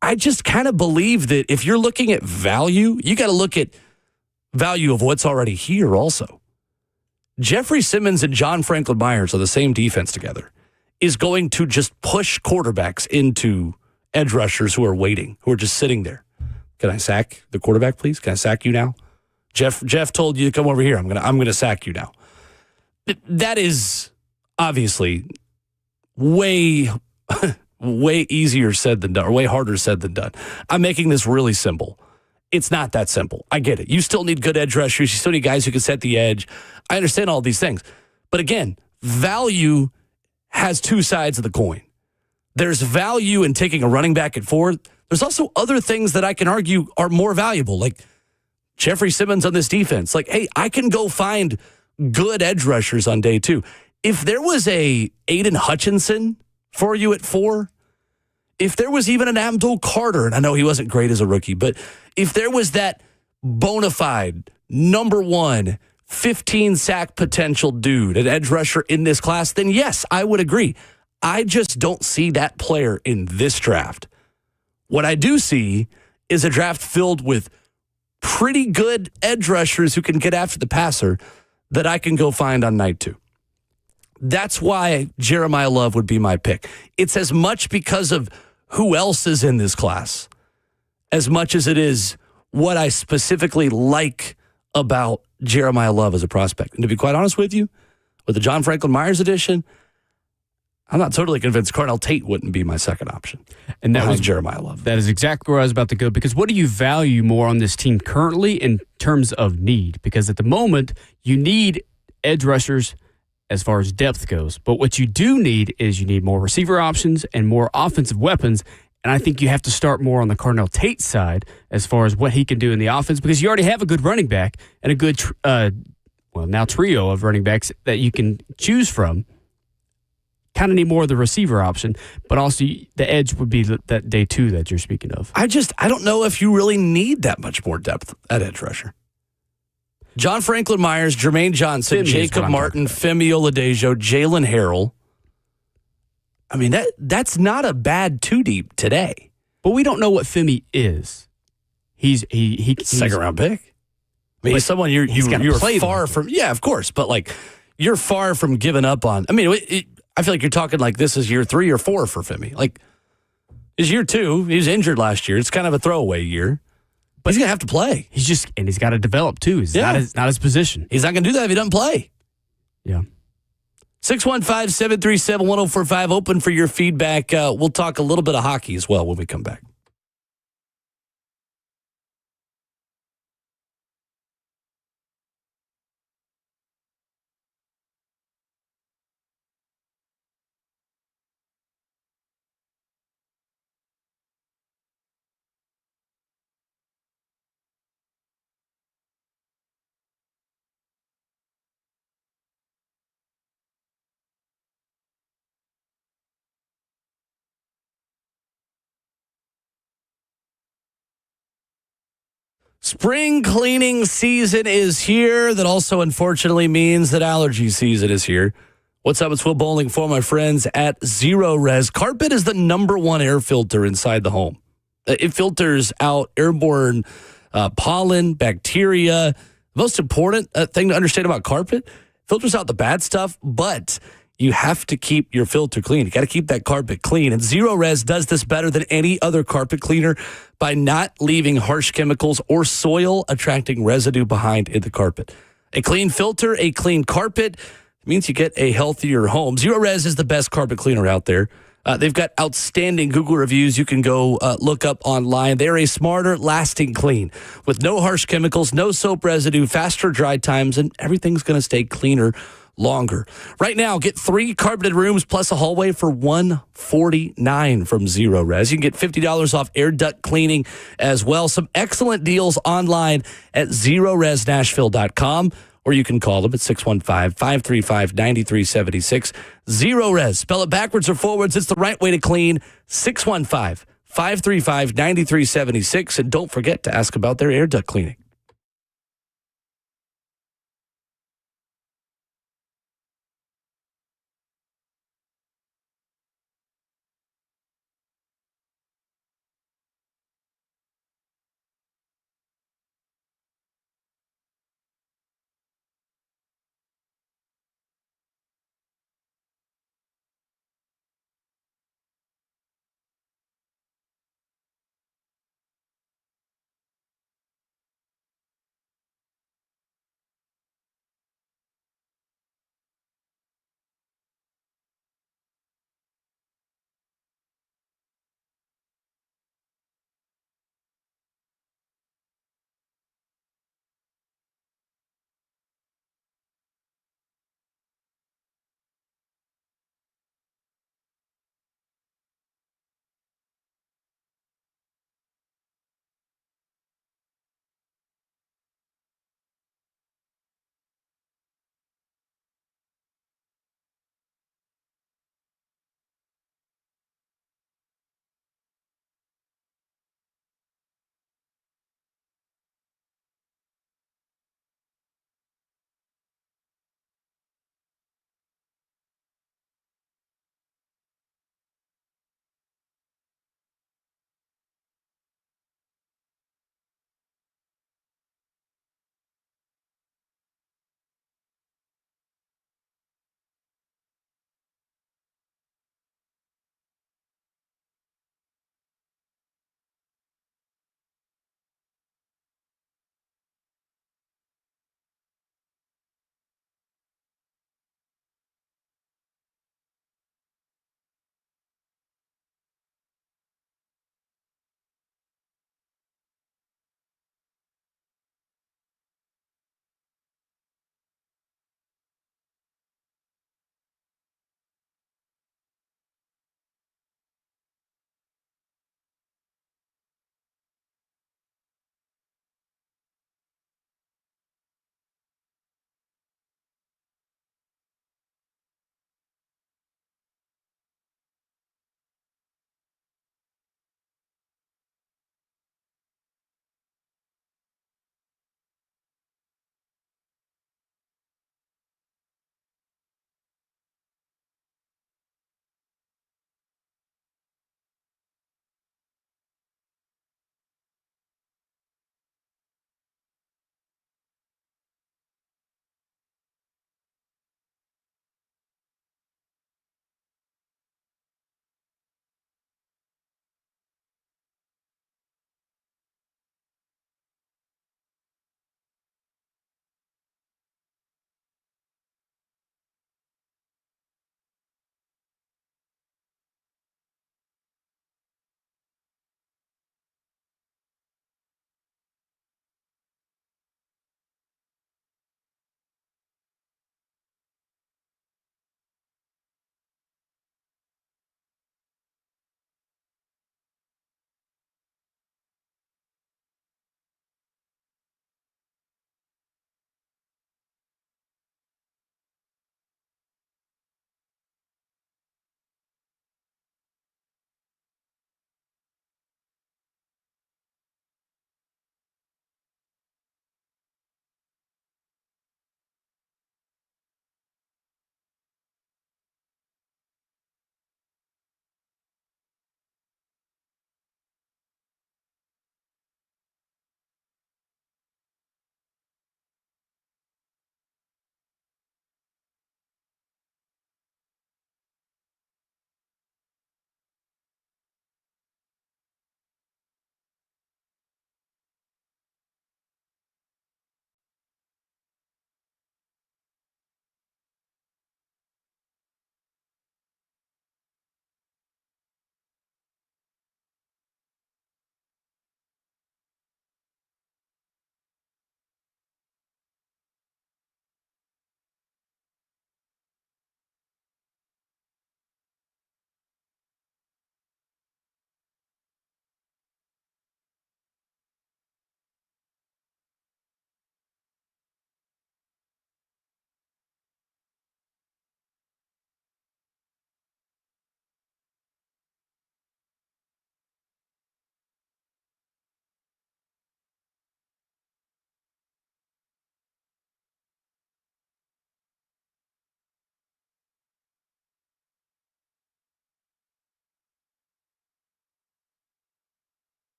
I just kind of believe that if you're looking at value, you got to look at value of what's already here also. Jeffrey Simmons and John Franklin Myers on the same defense together is going to just push quarterbacks into edge rushers who are waiting, who are just sitting there. Can I sack the quarterback, please? Can I sack you now? Jeff told you to come over here. I'm gonna sack you now. That is obviously way easier said than done, or way harder said than done. I'm making this really simple. It's not that simple. I get it. You still need good edge rushers. You still need guys who can set the edge. I understand all these things. But again, value has 2 sides of the coin. There's value in taking a running back at 4. There's also other things that I can argue are more valuable, like Jeffrey Simmons on this defense. Like, hey, I can go find good edge rushers on day 2. If there was a Aiden Hutchinson for you at 4, if there was even an Abdul Carter, and I know he wasn't great as a rookie, but if there was that bona fide number 1 15 sack potential dude, an edge rusher in this class, then yes, I would agree. I just don't see that player in this draft. What I do see is a draft filled with pretty good edge rushers who can get after the passer that I can go find on night 2. That's why Jeremiah Love would be my pick. It's as much because of who else is in this class as much as it is what I specifically like about Jeremiah Love as a prospect. And to be quite honest with you, with the John Franklin Myers edition, I'm not totally convinced Carnell Tate wouldn't be my second option. And that was Jeremiah Love. That is exactly where I was about to go, because what do you value more on this team currently in terms of need? Because at the moment, you need edge rushers as far as depth goes. But what you do need is you need more receiver options and more offensive weapons. And I think you have to start more on the Carnell Tate side as far as what he can do in the offense, because you already have a good running back and a good, now trio of running backs that you can choose from. Kind of need more of the receiver option, but also the edge would be that day 2 that you're speaking of. I don't know if you really need that much more depth at edge rusher. John Franklin Myers, Jermaine Johnson, Jacob Martin, Femi Oladejo, Jalen Harrell. I mean, that's not a bad 2 deep today. But we don't know what Femi is. He's second round pick. I mean, he's someone you're far from. Yeah, of course, but like you're far from giving up on. I mean, I feel like you're talking like this is year 3 or 4 for Femi. Like, it's year 2. He was injured last year. It's kind of a throwaway year. But he's going to have to play. He's got to develop too. It's not his position. He's not going to do that if he doesn't play. Yeah. 615-737-1045, open for your feedback. We'll talk a little bit of hockey as well when we come back. Spring cleaning season is here. That also, unfortunately, means that allergy season is here. What's up? It's Will Bowling for my friends at Zero Res. Carpet is the number 1 air filter inside the home. It filters out airborne pollen, bacteria. The most important thing to understand about carpet, filters out the bad stuff, but you have to keep your filter clean. You got to keep that carpet clean. And Zero Res does this better than any other carpet cleaner by not leaving harsh chemicals or soil attracting residue behind in the carpet. A clean filter, a clean carpet means you get a healthier home. Zero Res is the best carpet cleaner out there. They've got outstanding Google reviews you can go look up online. They're a smarter, lasting clean with no harsh chemicals, no soap residue, faster dry times, and everything's going to stay cleaner longer. Right now, get 3 carpeted rooms plus a hallway for $149 from Zero Res. You can get $50 off air duct cleaning as well. Some excellent deals online at ZeroResNashville.com, or you can call them at 615-535-9376. Zero Res. Spell it backwards or forwards. It's the right way to clean. 615-535-9376. And don't forget to ask about their air duct cleaning.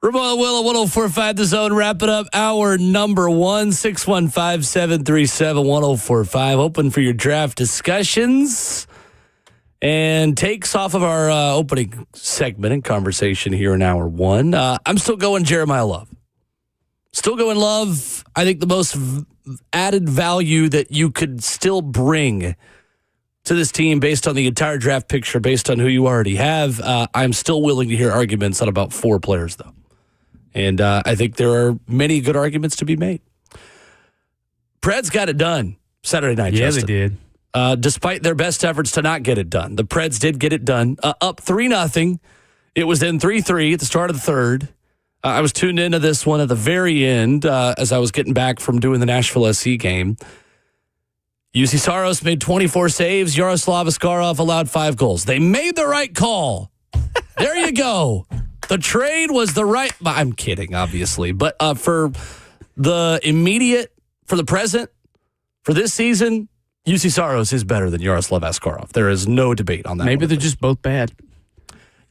Ramon Will at 1045 The Zone. Wrap it up. Hour number 1, 615-737-1045. Open for your draft discussions and takes off of our opening segment and conversation here in hour 1. I'm still going Jeremiah Love. Still going Love. I think the most added value that you could still bring to this team based on the entire draft picture, based on who you already have. I'm still willing to hear arguments on about 4 players, though. And I think there are many good arguments to be made. Preds got it done Saturday night, Justin. They did. Despite their best efforts to not get it done. The Preds did get it done. Up 3-0. It was then 3-3 at the start of the third. I was tuned into this one at the very end as I was getting back from doing the Nashville SC game. UC Saros made 24 saves. Yaroslav Askarov allowed 5 goals. They made the right call. There you go. The trade was the right... I'm kidding, obviously. But for the immediate, for the present, for this season, UC Saros is better than Yaroslav Askarov. There is no debate on that. Maybe they're just both bad.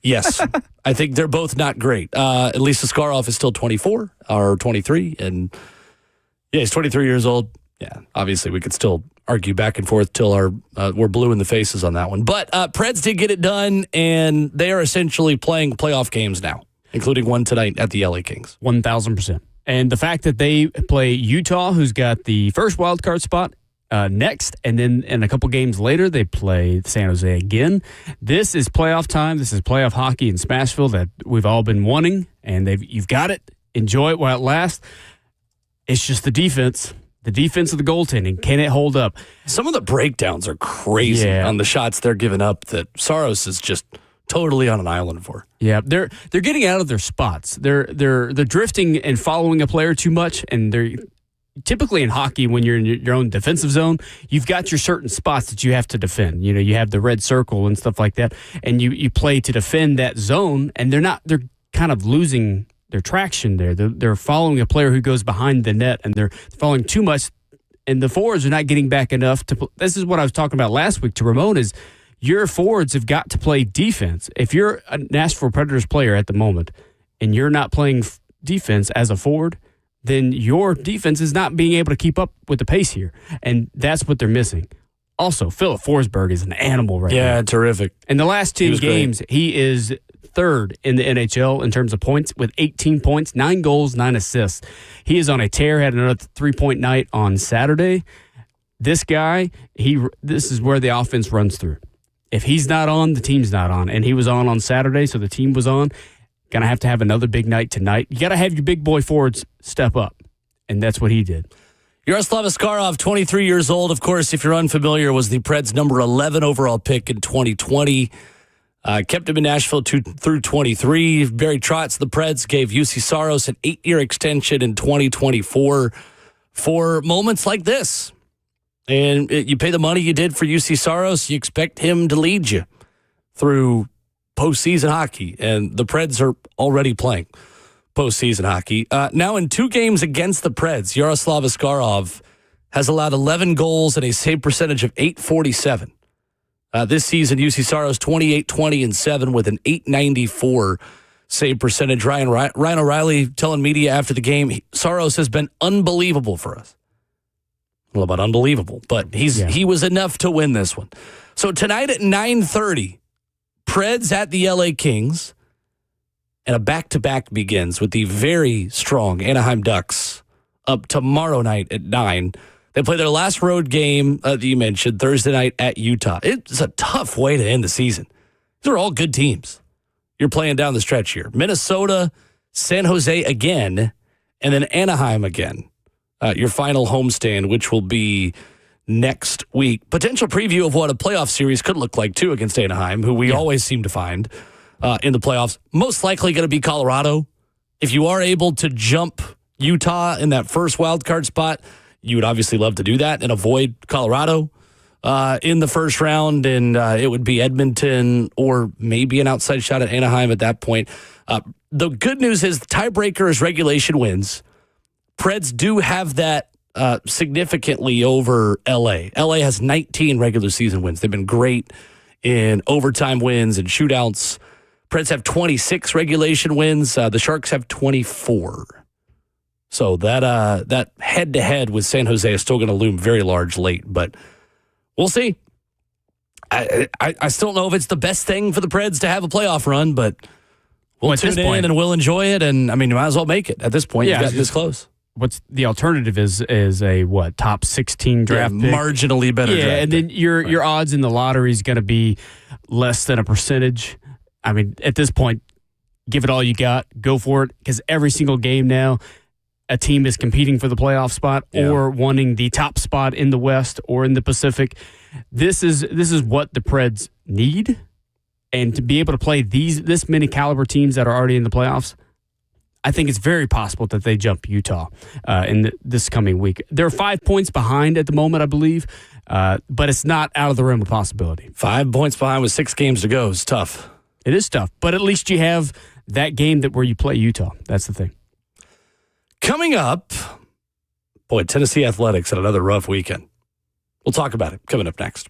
Yes. I think they're both not great. At least Askarov is still 24 or 23. And yeah, he's 23 years old. Yeah, obviously we could still argue back and forth till we're blue in the faces on that one. But Preds did get it done, and they are essentially playing playoff games now, including one tonight at the LA Kings. 1,000%. And the fact that they play Utah, who's got the first wild card spot, next, and then in a couple games later, they play San Jose again. This is playoff time. This is playoff hockey in Smashville that we've all been wanting, and you've got it. Enjoy it while it lasts. It's just the defense. The defense of the goaltending. Can it hold up? Some of the breakdowns are crazy on the shots they're giving up that Saros is just totally on an island for. Yeah, they're getting out of their spots. They're drifting and following a player too much, and they're typically in hockey, when you're in your own defensive zone, you've got your certain spots that you have to defend. You know, you have the red circle and stuff like that, and you play to defend that zone, and they're kind of losing their traction there. They're following a player who goes behind the net, and they're following too much, and the forwards are not getting back enough to. This is what I was talking about last week to Ramon, is your forwards have got to play defense. If you're a Nashville Predators player at the moment, and you're not playing defense as a forward, then your defense is not being able to keep up with the pace here. And that's what they're missing. Also, Philip Forsberg is an animal right now. Yeah, terrific. In the last 10 games, he is third in the NHL in terms of points with 18 points, 9 goals, 9 assists. He is on a tear, had another 3-point night on Saturday. This guy, this is where the offense runs through. If he's not on, the team's not on. And he was on Saturday, so the team was on. Going to have another big night tonight. You got to have your big boy forwards step up, and that's what he did. Yaroslav Askarov, 23 years old. Of course, if you're unfamiliar, was the Preds' number 11 overall pick in 2020. Kept him in Nashville through 23. Barry Trotz, the Preds, gave UC Saros an 8-year extension in 2024 for moments like this. And you pay the money you did for UC Saros, you expect him to lead you through postseason hockey, and the Preds are already playing postseason hockey. Now, in 2 games against the Preds, Yaroslav Askarov has allowed 11 goals and a save percentage of .847. This season, UC Saros 28-20-7 with an .894 save percentage. Ryan O'Reilly telling media after the game, Saros has been unbelievable for us. I don't know about unbelievable, but he was enough to win this one. So tonight at 9:30, Preds at the LA Kings, and a back-to-back begins with the very strong Anaheim Ducks up tomorrow night at 9. They play their last road game that you mentioned Thursday night at Utah. It's a tough way to end the season. These are all good teams you're playing down the stretch here. Minnesota, San Jose again, and then Anaheim again. Your final homestand, which will be next week. Potential preview of what a playoff series could look like, too, against Anaheim, who we always seem to find in the playoffs. Most likely going to be Colorado. If you are able to jump Utah in that first wild card spot, you would obviously love to do that and avoid Colorado in the first round, and it would be Edmonton or maybe an outside shot at Anaheim at that point. The good news is the tiebreaker is regulation wins. Preds do have that significantly over LA. LA has 19 regular season wins. They've been great in overtime wins and shootouts. Preds have 26 regulation wins. The Sharks have 24. So that head-to-head with San Jose is still going to loom very large late, but we'll see. I still don't know if it's the best thing for the Preds to have a playoff run, but we'll tune in and we'll enjoy it. And, I mean, you might as well make it at this point. Yeah, you've got this close. What's the alternative is a top 16 draft pick? Marginally better draft and then your odds in the lottery is going to be less than a percentage. I mean, at this point, give it all you got. Go for it, because every single game now, a team is competing for the playoff spot or wanting the top spot in the West or in the Pacific. This is what the Preds need, and to be able to play this many caliber teams that are already in the playoffs, I think it's very possible that they jump Utah in this coming week. They're 5 points behind at the moment, I believe, but it's not out of the realm of possibility. 5 points behind with 6 games to go is tough. It is tough, but at least you have that game where you play Utah. That's the thing. Coming up, Tennessee Athletics had another rough weekend. We'll talk about it coming up next.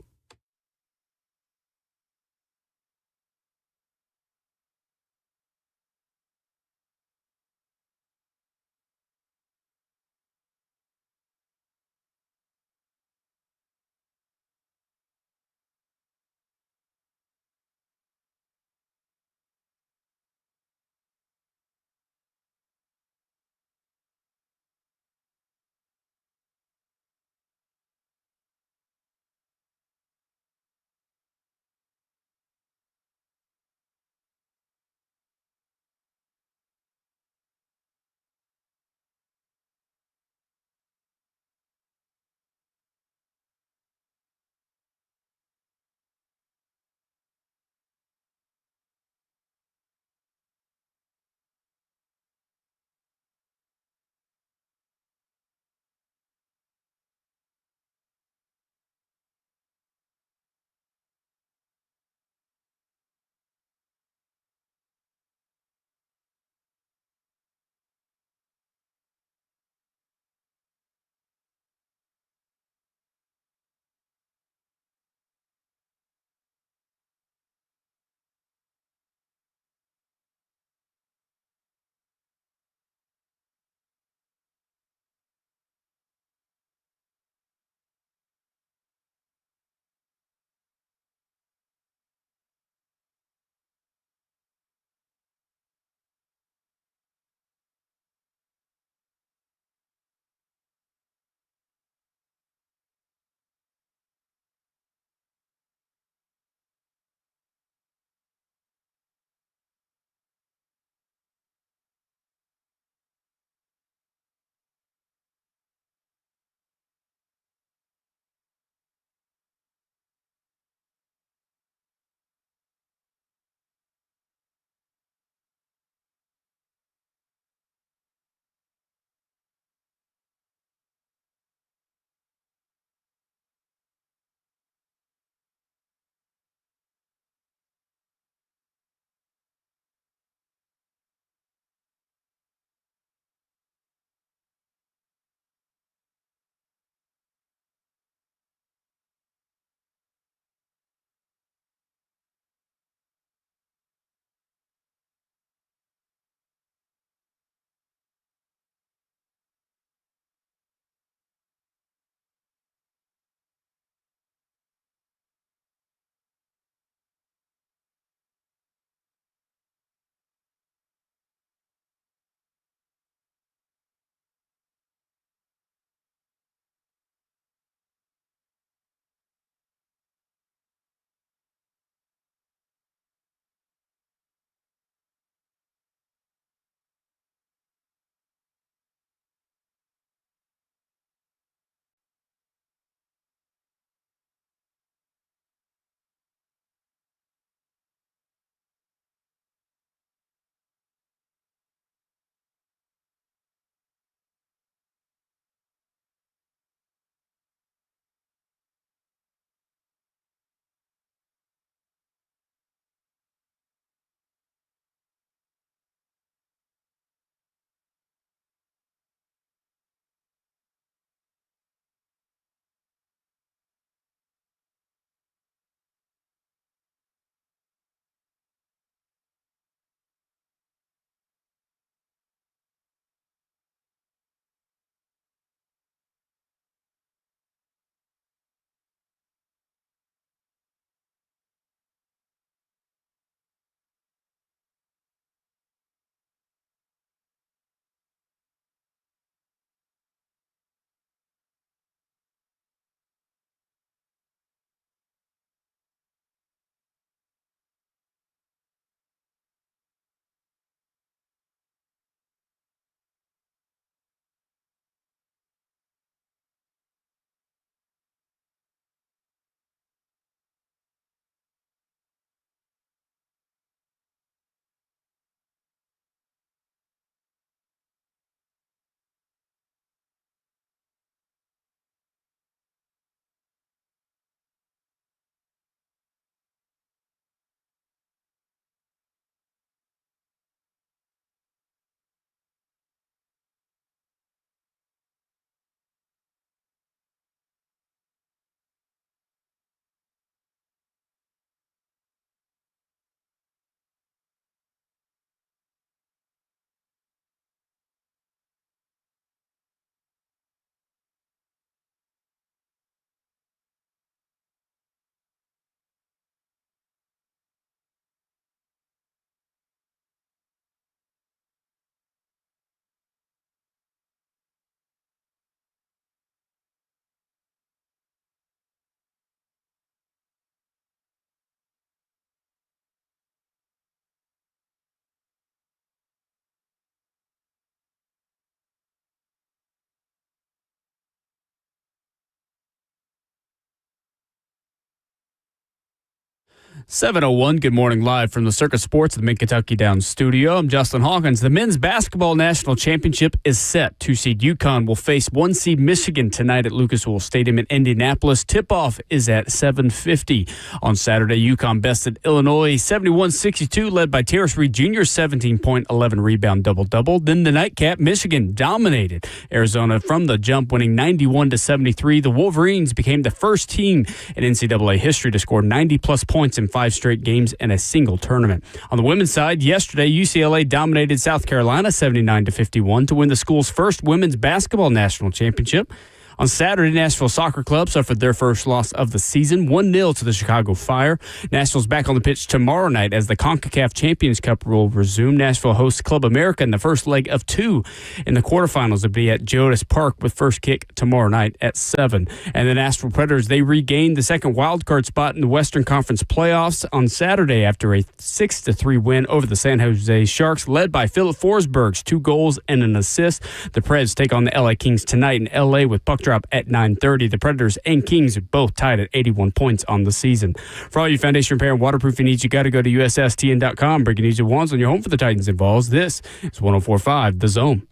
7:01, good morning, live from the Circus Sports at the Mid-Kentucky Downs studio. I'm Justin Hawkins. The men's basketball national championship is set. 2-seed Yukon will face 1-seed Michigan tonight at Lucas Oil Stadium in Indianapolis. Tip-off is at 7:50. On Saturday, Yukon bested Illinois 71-62, led by Terrace Reed Jr.'s 17-point, 11-rebound double-double. Then the nightcap, Michigan dominated Arizona from the jump, winning 91-73. The Wolverines became the first team in NCAA history to score 90-plus points in 5 straight games in a single tournament. On the women's side, yesterday, UCLA dominated South Carolina 79-51 to win the school's first women's basketball national championship. On Saturday, Nashville Soccer Club suffered their first loss of the season, 1-0 to the Chicago Fire. Nashville's back on the pitch tomorrow night as the CONCACAF Champions Cup will resume. Nashville hosts Club America in the first leg of 2 in the quarterfinals. It'll be at Geodis Park with first kick tomorrow night at 7. And the Nashville Predators, they regained the second wildcard spot in the Western Conference playoffs on Saturday after a 6-3 win over the San Jose Sharks, led by Philip Forsberg's 2 goals and an assist. The Preds take on the LA Kings tonight in LA with puck drop at 9:30. The Predators and Kings are both tied at 81 points on the season. For all your foundation repair and waterproofing needs, you got to go to USSTN.com. Breaking news at once on your home for the Titans and Vols. This is 104.5 The Zone.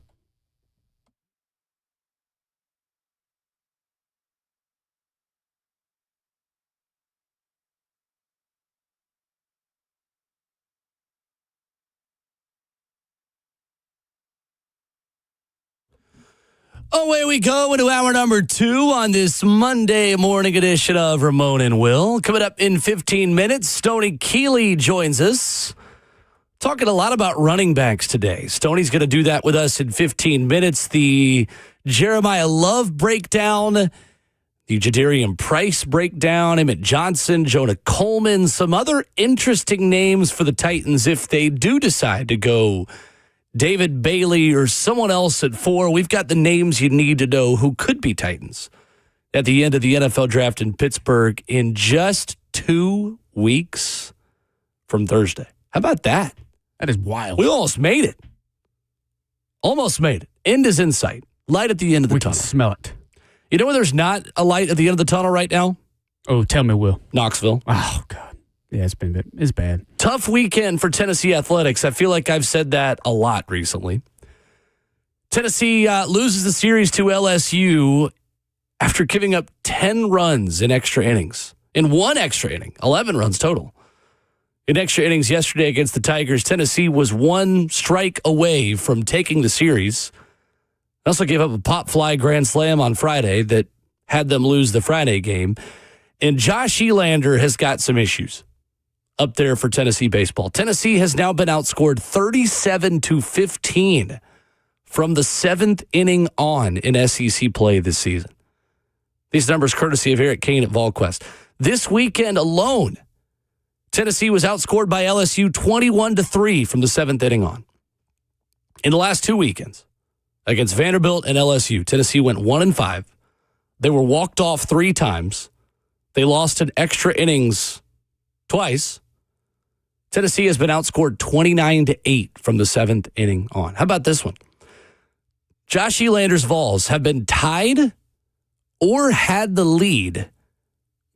Away we go into hour number 2 on this Monday morning edition of Ramon and Will. Coming up in 15 minutes, Stoney Keeley joins us. Talking a lot about running backs today. Stoney's going to do that with us in 15 minutes. The Jeremiah Love breakdown, the Jadarian Price breakdown, Emmett Johnson, Jonah Coleman, some other interesting names for the Titans if they do decide to go David Bailey or someone else at 4. We've got the names you need to know who could be Titans at the end of the NFL draft in Pittsburgh in just 2 weeks from Thursday. How about that? That is wild. We almost made it. Almost made it. End is in sight. Light at the end of the tunnel. We can smell it. You know where there's not a light at the end of the tunnel right now? Oh, tell me, Will. Knoxville. Oh, God. Yeah, it's bad. Tough weekend for Tennessee athletics. I feel like I've said that a lot recently. Tennessee loses the series to LSU after giving up 10 runs in extra innings. In one extra inning, 11 runs total. In extra innings yesterday against the Tigers, Tennessee was 1 strike away from taking the series. They also gave up a pop fly grand slam on Friday that had them lose the Friday game. And Josh Elander has got some issues up there for Tennessee baseball. Tennessee has now been outscored 37-15 from the 7th inning on in SEC play this season. These numbers courtesy of Eric Kane at VolQuest. This weekend alone, Tennessee was outscored by LSU 21-3 from the 7th inning on. In the last 2 weekends, against Vanderbilt and LSU, Tennessee went 1-5. They were walked off 3 times. They lost in extra innings twice. Tennessee has been outscored 29-8 from the 7th inning on. How about this one? Josh Elander's Vols have been tied or had the lead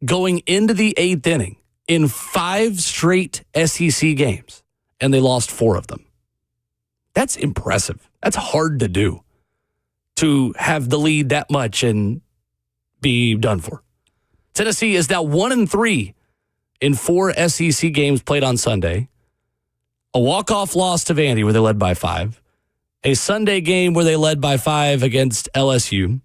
going into the 8th inning in 5 straight SEC games, and they lost 4 of them. That's impressive. That's hard to do, to have the lead that much and be done for. Tennessee is now 1-3 in 4 SEC games played on Sunday. A walk-off loss to Vandy where they led by 5. A Sunday game where they led by 5 against LSU.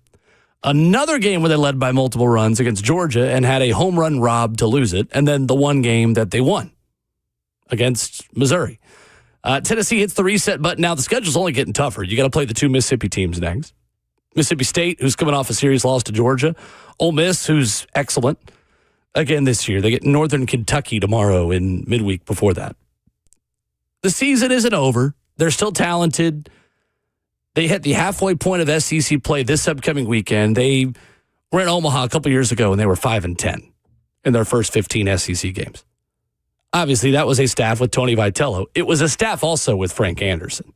Another game where they led by multiple runs against Georgia and had a home run robbed to lose it. And then the one game that they won against Missouri. Tennessee hits the reset button. Now the schedule's only getting tougher. You got to play the 2 Mississippi teams next. Mississippi State, who's coming off a series loss to Georgia. Ole Miss, who's excellent again this year. They get Northern Kentucky tomorrow in midweek before that. The season isn't over. They're still talented. They hit the halfway point of SEC play this upcoming weekend. They were in Omaha a couple years ago, and they were 5-10 in their first 15 SEC games. Obviously, that was a staff with Tony Vitello. It was a staff also with Frank Anderson.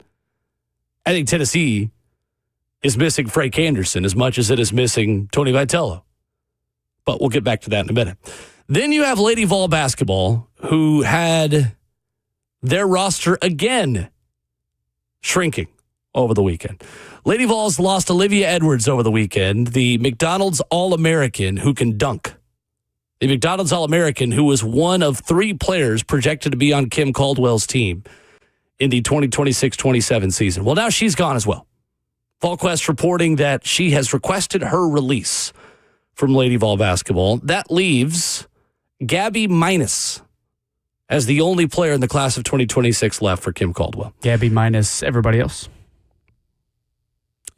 I think Tennessee is missing Frank Anderson as much as it is missing Tony Vitello. But we'll get back to that in a minute. Then you have Lady Vol basketball, who had their roster again shrinking over the weekend. Lady Vols lost Olivia Edwards over the weekend, the McDonald's All-American who can dunk. The McDonald's All-American who was one of 3 players projected to be on Kim Caldwell's team in the 2026-27 season. Well, now she's gone as well. VolQuest reporting that she has requested her release from Lady Vol basketball. That leaves Gabby Minus as the only player in the class of 2026 left for Kim Caldwell. Gabby minus everybody else?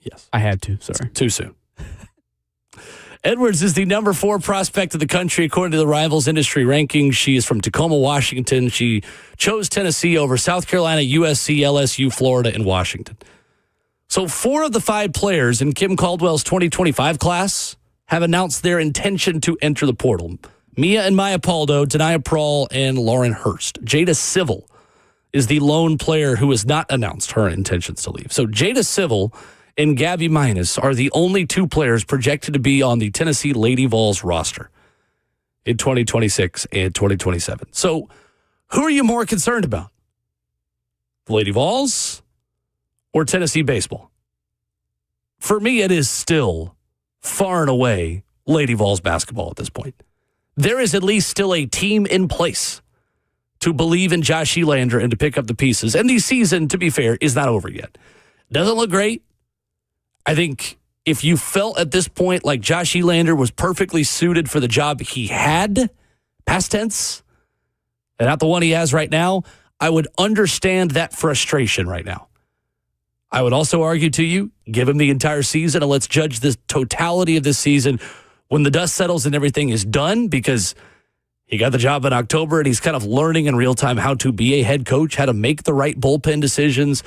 Yes. I had to, sorry. Too soon. Edwards is the number 4 prospect of the country according to the Rivals industry rankings. She is from Tacoma, Washington. She chose Tennessee over South Carolina, USC, LSU, Florida, and Washington. So 4 of the 5 players in Kim Caldwell's 2025 class have announced their intention to enter the portal. Mia and Maya Paldo, Denia Prawl, and Lauren Hurst. Jada Civil is the lone player who has not announced her intentions to leave. So Jada Civil and Gabby Minus are the only 2 players projected to be on the Tennessee Lady Vols roster in 2026 and 2027. So who are you more concerned about? The Lady Vols or Tennessee baseball? For me, it is still far and away Lady Vols basketball at this point. There is at least still a team in place to believe in Josh Elander and to pick up the pieces. And the season, to be fair, is not over yet. Doesn't look great. I think if you felt at this point like Josh Elander was perfectly suited for the job he had, past tense, and not the one he has right now, I would understand that frustration right now. I would also argue to you, give him the entire season and let's judge the totality of this season when the dust settles and everything is done, because he got the job in October and he's kind of learning in real time how to be a head coach, how to make the right bullpen decisions,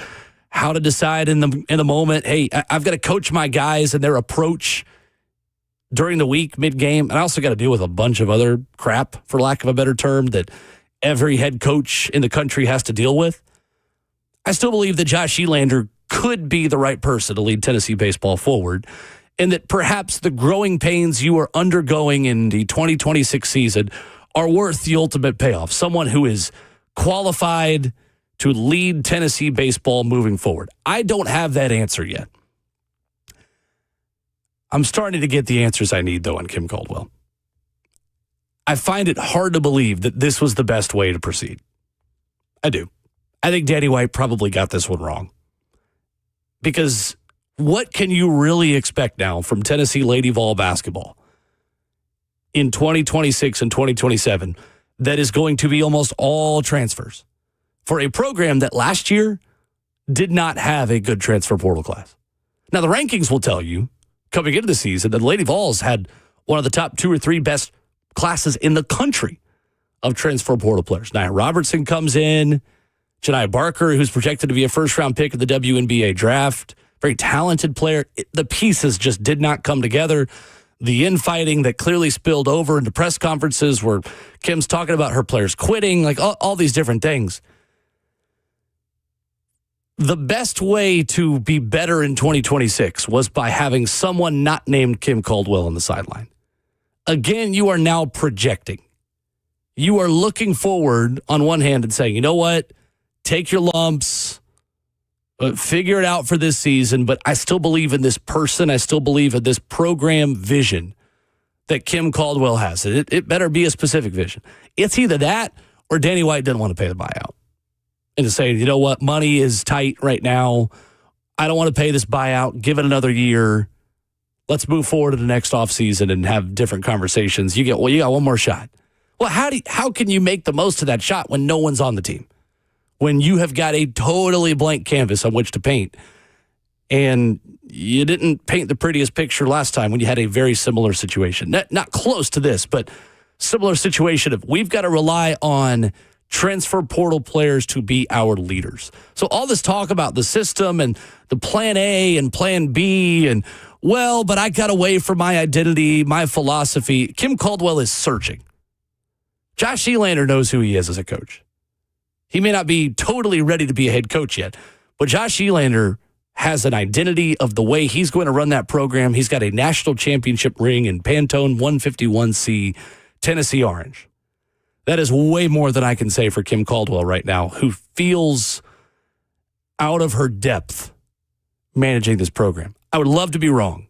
how to decide in the moment, hey, I've got to coach my guys and their approach during the week, mid-game. And I also got to deal with a bunch of other crap, for lack of a better term, that every head coach in the country has to deal with. I still believe that Josh Elander could be the right person to lead Tennessee baseball forward, and that perhaps the growing pains you are undergoing in the 2026 season are worth the ultimate payoff. Someone who is qualified to lead Tennessee baseball moving forward. I don't have that answer yet. I'm starting to get the answers I need, though, on Kim Caldwell. I find it hard to believe that this was the best way to proceed. I do. I think Danny White probably got this one wrong. Because what can you really expect now from Tennessee Lady Vol basketball in 2026 and 2027 that is going to be almost all transfers for a program that last year did not have a good transfer portal class? Now, the rankings will tell you coming into the season that Lady Vols had one of the top 2 or 3 best classes in the country of transfer portal players. Nia Robertson comes in, Janiah Barker, who's projected to be a first-round pick of the WNBA draft, very talented player. The pieces just did not come together. The infighting that clearly spilled over into press conferences where Kim's talking about her players quitting, like all these different things. The best way to be better in 2026 was by having someone not named Kim Caldwell on the sideline. Again, you are now projecting. You are looking forward on one hand and saying, you know what? Take your lumps, figure it out for this season, but I still believe in this person. I still believe in this program vision that Kim Caldwell has. It better be a specific vision. It's either that or Danny White didn't want to pay the buyout. And to say, you know what, money is tight right now. I don't want to pay this buyout. Give it another year. Let's move forward to the next offseason and have different conversations. You got one more shot. Well, how can you make the most of that shot when no one's on the team? When you have got a totally blank canvas on which to paint, and you didn't paint the prettiest picture last time when you had a very similar situation. Not close to this, but similar situation of we've got to rely on transfer portal players to be our leaders. So all this talk about the system and the plan A and plan B and, well, but I got away from my identity, my philosophy. Kim Caldwell is searching. Josh Elander knows who he is as a coach. He may not be totally ready to be a head coach yet, but Josh Elander has an identity of the way he's going to run that program. He's got a national championship ring in Pantone 151C Tennessee Orange. That is way more than I can say for Kim Caldwell right now, who feels out of her depth managing this program. I would love to be wrong.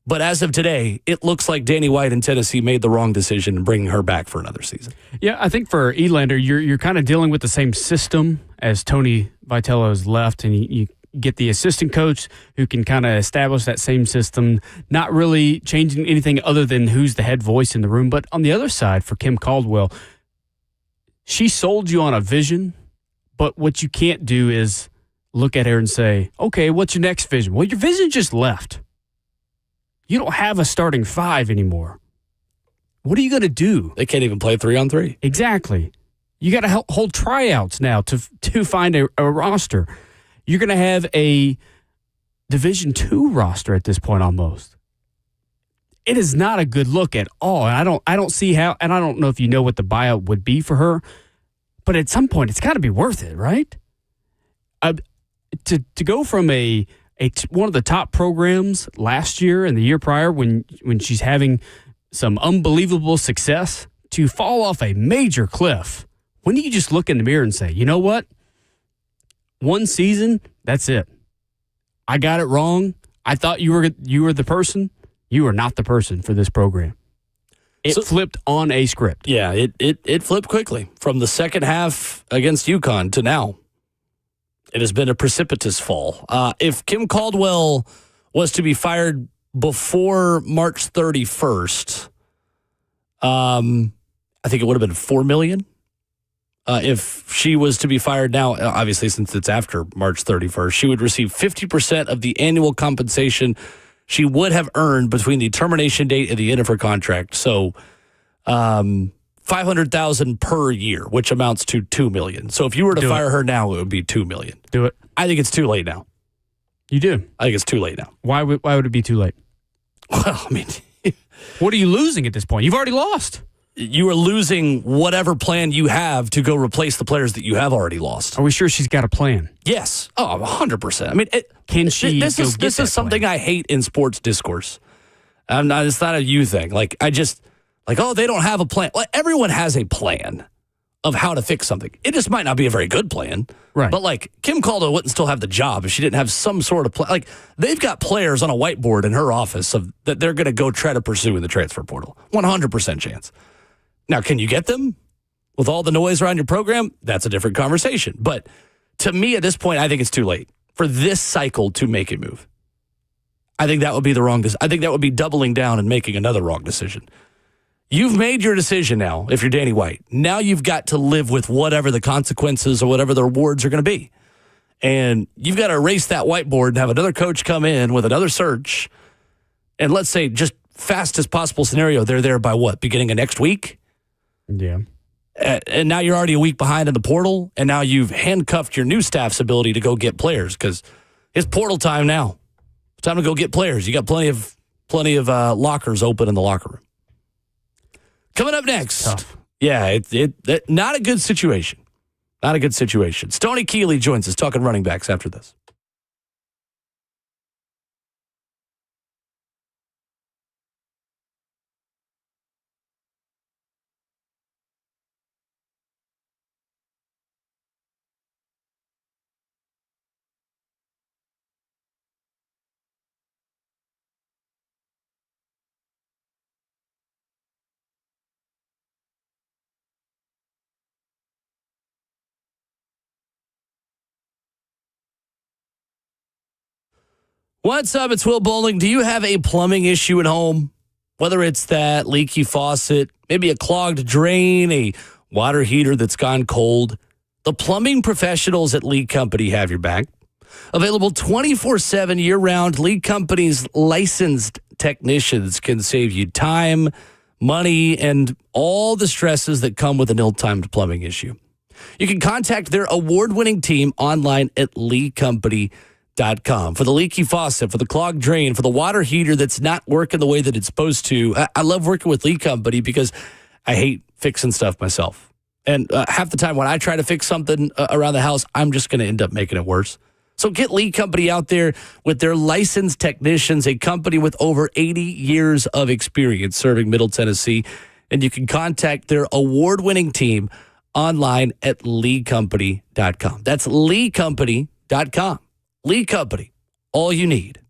But as of today, it looks like Danny White and Tennessee made the wrong decision in bringing her back for another season. Yeah, I think for Elander, you're kind of dealing with the same system as Tony Vitello has left, and you get the assistant coach who can kind of establish that same system, not really changing anything other than who's the head voice in the room. But on the other side, for Kim Caldwell, she sold you on a vision, but what you can't do is look at her and say, okay, what's your next vision? Well, your vision just left. You don't have a starting five anymore. What are you going to do? They can't even play 3-on-3. Exactly. You got to hold tryouts now to find a roster. You're going to have a Division II roster at this point almost. It is not a good look at all. And I don't see how, and I don't know if you know what the buyout would be for her, but at some point it's got to be worth it, right? To go from one of the top programs last year and the year prior when she's having some unbelievable success to fall off a major cliff. When do you just look in the mirror and say, you know what? One season, that's it. I got it wrong. I thought you were the person. You are not the person for this program. It flipped on a script. Yeah, it flipped quickly from the second half against Yukon to now. It has been a precipitous fall. If Kim Caldwell was to be fired before March 31st, I think it would have been $4 million. If she was to be fired now, obviously since it's after March 31st, she would receive 50% of the annual compensation she would have earned between the termination date and the end of her contract. So, $500,000 per year, which amounts to $2 million. So if you were to fire her now, it would be $2 million. Do it. I think it's too late now. You do? I think it's too late now. Why would it be too late? Well, I mean, what are you losing at this point? You've already lost. You are losing whatever plan you have to go replace the players that you have already lost. Are we sure she's got a plan? Yes. Oh, 100%. I mean, can she? This is something I hate in sports discourse. It's not a you thing. They don't have a plan. Like, everyone has a plan of how to fix something. It just might not be a very good plan. Right. But Kim Caldwell wouldn't still have the job if she didn't have some sort of plan. They've got players on a whiteboard in her office that they're going to go try to pursue in the transfer portal. 100% chance. Now, can you get them with all the noise around your program? That's a different conversation. But to me, at this point, I think it's too late for this cycle to make a move. I think that would be the wrong decision. I think that would be doubling down and making another wrong decision. You've made your decision now, if you're Danny White. Now you've got to live with whatever the consequences or whatever the rewards are going to be. And you've got to erase that whiteboard and have another coach come in with another search. And let's say, just fastest possible scenario, they're there by what? Beginning of next week? Yeah. And now you're already a week behind in the portal, and now you've handcuffed your new staff's ability to go get players because it's portal time now. It's time to go get players. You got plenty of lockers open in the locker room. Coming up next. Tough. Yeah, it not a good situation. Not a good situation. Stoney Keeley joins us talking running backs after this. What's up? It's Will Bowling. Do you have a plumbing issue at home? Whether it's that leaky faucet, maybe a clogged drain, a water heater that's gone cold, the plumbing professionals at League Company have your back. Available 24/7 year-round, League Company's licensed technicians can save you time, money, and all the stresses that come with an ill-timed plumbing issue. You can contact their award-winning team online at leaguecompany.com. For the leaky faucet, for the clogged drain, for the water heater that's not working the way that it's supposed to. I love working with League Company because I hate fixing stuff myself. And half the time when I try to fix something around the house, I'm just going to end up making it worse. So get League Company out there with their licensed technicians, a company with over 80 years of experience serving Middle Tennessee. And you can contact their award-winning team online at leecompany.com. That's leecompany.com. Lee Company, all you need.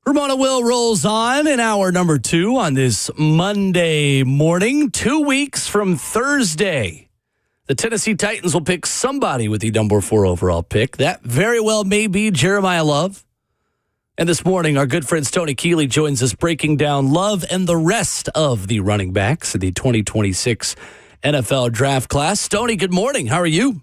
Ramon Will rolls on in hour number 2 on this Monday morning, 2 weeks from Thursday. The Tennessee Titans will pick somebody with the number 4 overall pick. That very well may be Jeremiah Love. And this morning, our good friend Stoney Keeley joins us breaking down Love and the rest of the running backs in the 2026 NFL draft class. Stoney, good morning. How are you?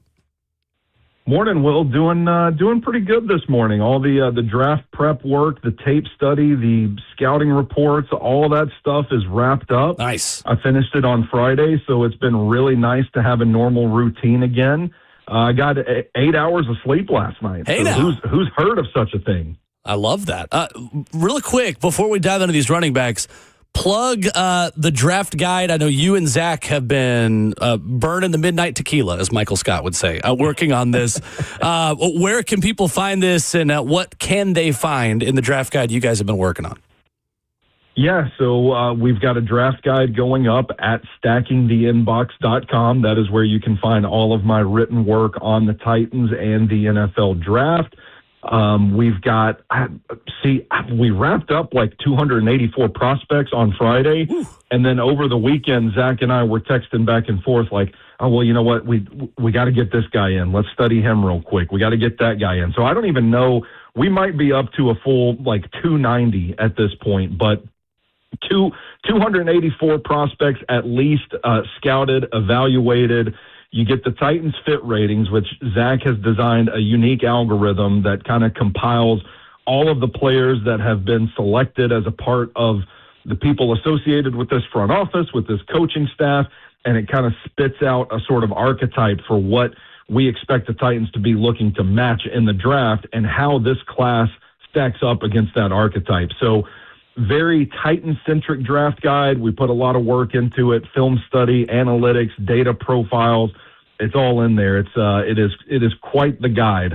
Morning, Will. Doing pretty good this morning. All the draft prep work, the tape study, the scouting reports, all that stuff is wrapped up. Nice. I finished it on Friday, so it's been really nice to have a normal routine again. I got 8 hours of sleep last night. Hey, so now. Who's heard of such a thing? I love that. Real quick, before we dive into these running backs, plug the draft guide. I know you and Zach have been burning the midnight tequila, as Michael Scott would say, working on this. Where can people find this, and what can they find in the draft guide you guys have been working on? Yeah, so we've got a draft guide going up at stackingtheinbox.com. That is where you can find all of my written work on the Titans and the NFL draft. We've got, we wrapped up like 284 prospects on Friday. Ooh. And then over the weekend, Zach and I were texting back and forth like, oh, well, you know what? We got to get this guy in. Let's study him real quick. We got to get that guy in. So I don't even know. We might be up to a full like 290 at this point, but 284 prospects at least scouted, evaluated. You get the Titans fit ratings, which Zach has designed a unique algorithm that kind of compiles all of the players that have been selected as a part of the people associated with this front office, with this coaching staff, and it kind of spits out a sort of archetype for what we expect the Titans to be looking to match in the draft and how this class stacks up against that archetype. So very Titan-centric draft guide. We put a lot of work into it, film study, analytics, data profiles. It's all in there. It is quite the guide.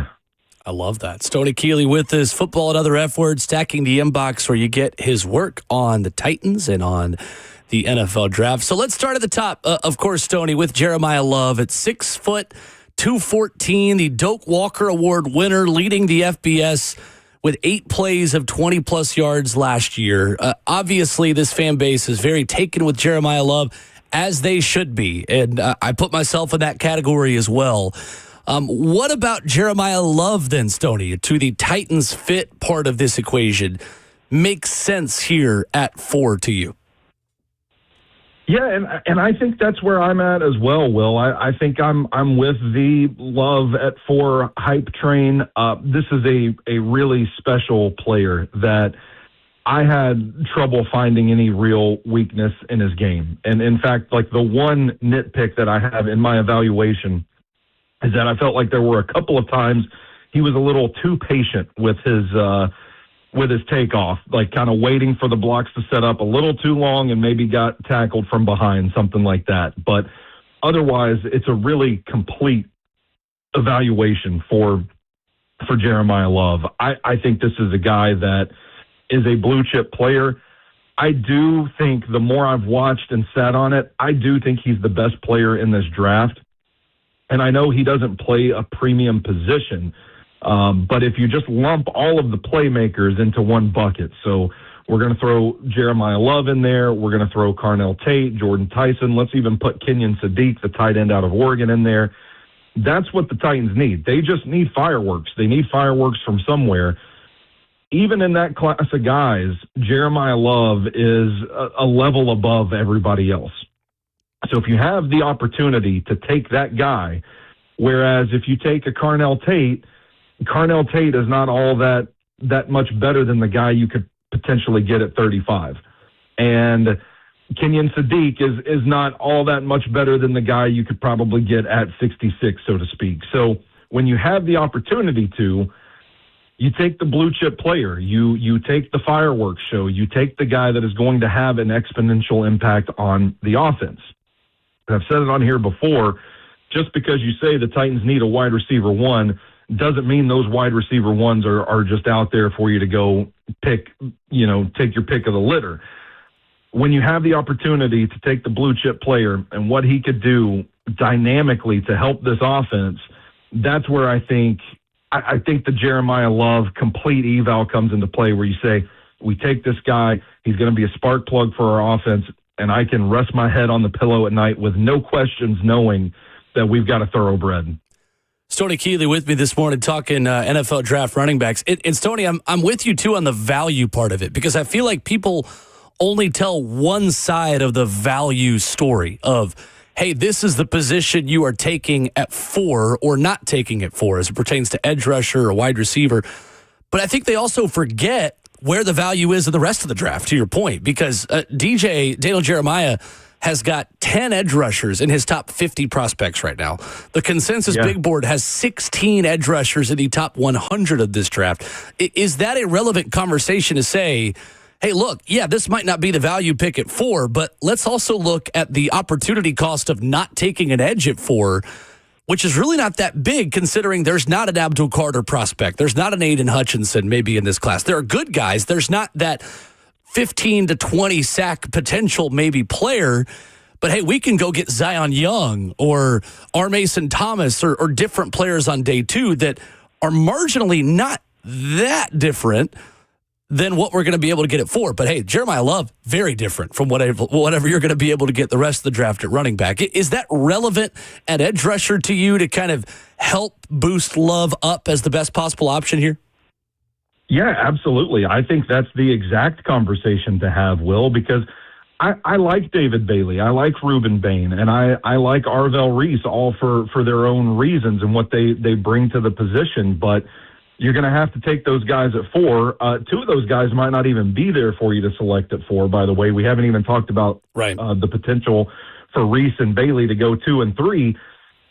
I love that. Stoney Keeley with us, Football and Other F Words, Stacking the Inbox, where you get his work on the Titans and on the NFL draft. So let's start at the top, of course, Stoney, with Jeremiah Love at 6 foot, 214, the Doak Walker Award winner, leading the FBS with 8 plays of 20-plus yards last year. Obviously, this fan base is very taken with Jeremiah Love, as they should be, and I put myself in that category as well. What about Jeremiah Love then, Stoney, to the Titans fit part of this equation makes sense here at 4 to you? Yeah, and I think that's where I'm at as well, Will. I think I'm with the Love at 4 hype train. This is a really special player that I had trouble finding any real weakness in his game. And in fact, like the one nitpick that I have in my evaluation is that I felt like there were a couple of times he was a little too patient with his takeoff, like kind of waiting for the blocks to set up a little too long and maybe got tackled from behind, something like that. But otherwise, it's a really complete evaluation for Jeremiah Love. I think this is a guy that is a blue chip player. I do think the more I've watched and sat on it, I do think he's the best player in this draft. And I know he doesn't play a premium position, but if you just lump all of the playmakers into one bucket, so we're going to throw Jeremiah Love in there, we're going to throw Carnell Tate, Jordan Tyson, let's even put Kenyon Sadiq, the tight end out of Oregon, in there. That's what the Titans need. They just need fireworks. They need fireworks from somewhere. Even in that class of guys, Jeremiah Love is a level above everybody else. So if you have the opportunity to take that guy, whereas if you take a Carnell Tate is not all that much better than the guy you could potentially get at 35. And Kenyon Sadiq is not all that much better than the guy you could probably get at 66, so to speak. So when you have the opportunity to, you take the blue chip player, you take the fireworks show, you take the guy that is going to have an exponential impact on the offense. And I've said it on here before, just because you say the Titans need a wide receiver 1 doesn't mean those wide receiver 1s are just out there for you to go pick, take your pick of the litter. When you have the opportunity to take the blue chip player and what he could do dynamically to help this offense, that's where I think the Jeremiah Love complete eval comes into play, where you say, We take this guy. He's going to be a spark plug for our offense, and I can rest my head on the pillow at night with no questions knowing that we've got a thoroughbred. Stoney Keeley with me this morning talking NFL draft running backs. And Stoney, I'm with you, too, on the value part of it, because I feel like people only tell one side of the value story of, hey, this is the position you are taking at 4 or not taking at 4 as it pertains to edge rusher or wide receiver. But I think they also forget where the value is of the rest of the draft, to your point, because Daniel Jeremiah has got 10 edge rushers in his top 50 prospects right now. The consensus big board has 16 edge rushers in the top 100 of this draft. Is that a relevant conversation to say, hey, look, yeah, this might not be the value pick at 4, but let's also look at the opportunity cost of not taking an edge at 4, which is really not that big considering there's not an Abdul Carter prospect. There's not an Aiden Hutchinson maybe in this class. There are good guys. There's not that 15 to 20 sack potential maybe player, but hey, we can go get Zion Young or R. Mason Thomas or different players on day 2 that are marginally not that different than what we're going to be able to get at 4. But hey, Jeremiah Love, very different from whatever you're going to be able to get the rest of the draft at running back. Is that relevant at edge rusher to you to kind of help boost Love up as the best possible option here? Yeah, absolutely. I think that's the exact conversation to have, Will, because I like David Bailey. I like Reuben Bain, and I like Arvell Reese, all for their own reasons and what they bring to the position. But you're going to have to take those guys at 4. 2 of those guys might not even be there for you to select at 4, by the way. We haven't even talked about the potential for Reese and Bailey to go 2 and 3.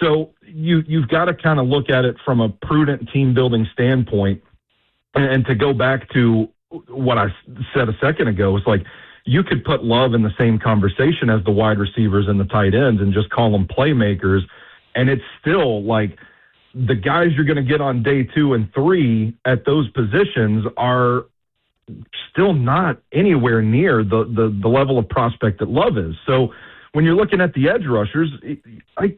So you've got to kind of look at it from a prudent team-building standpoint. And to go back to what I said a second ago, it's like you could put Love in the same conversation as the wide receivers and the tight ends and just call them playmakers. And it's still like the guys you're going to get on day 2 and 3 at those positions are still not anywhere near the level of prospect that Love is. So when you're looking at the edge rushers,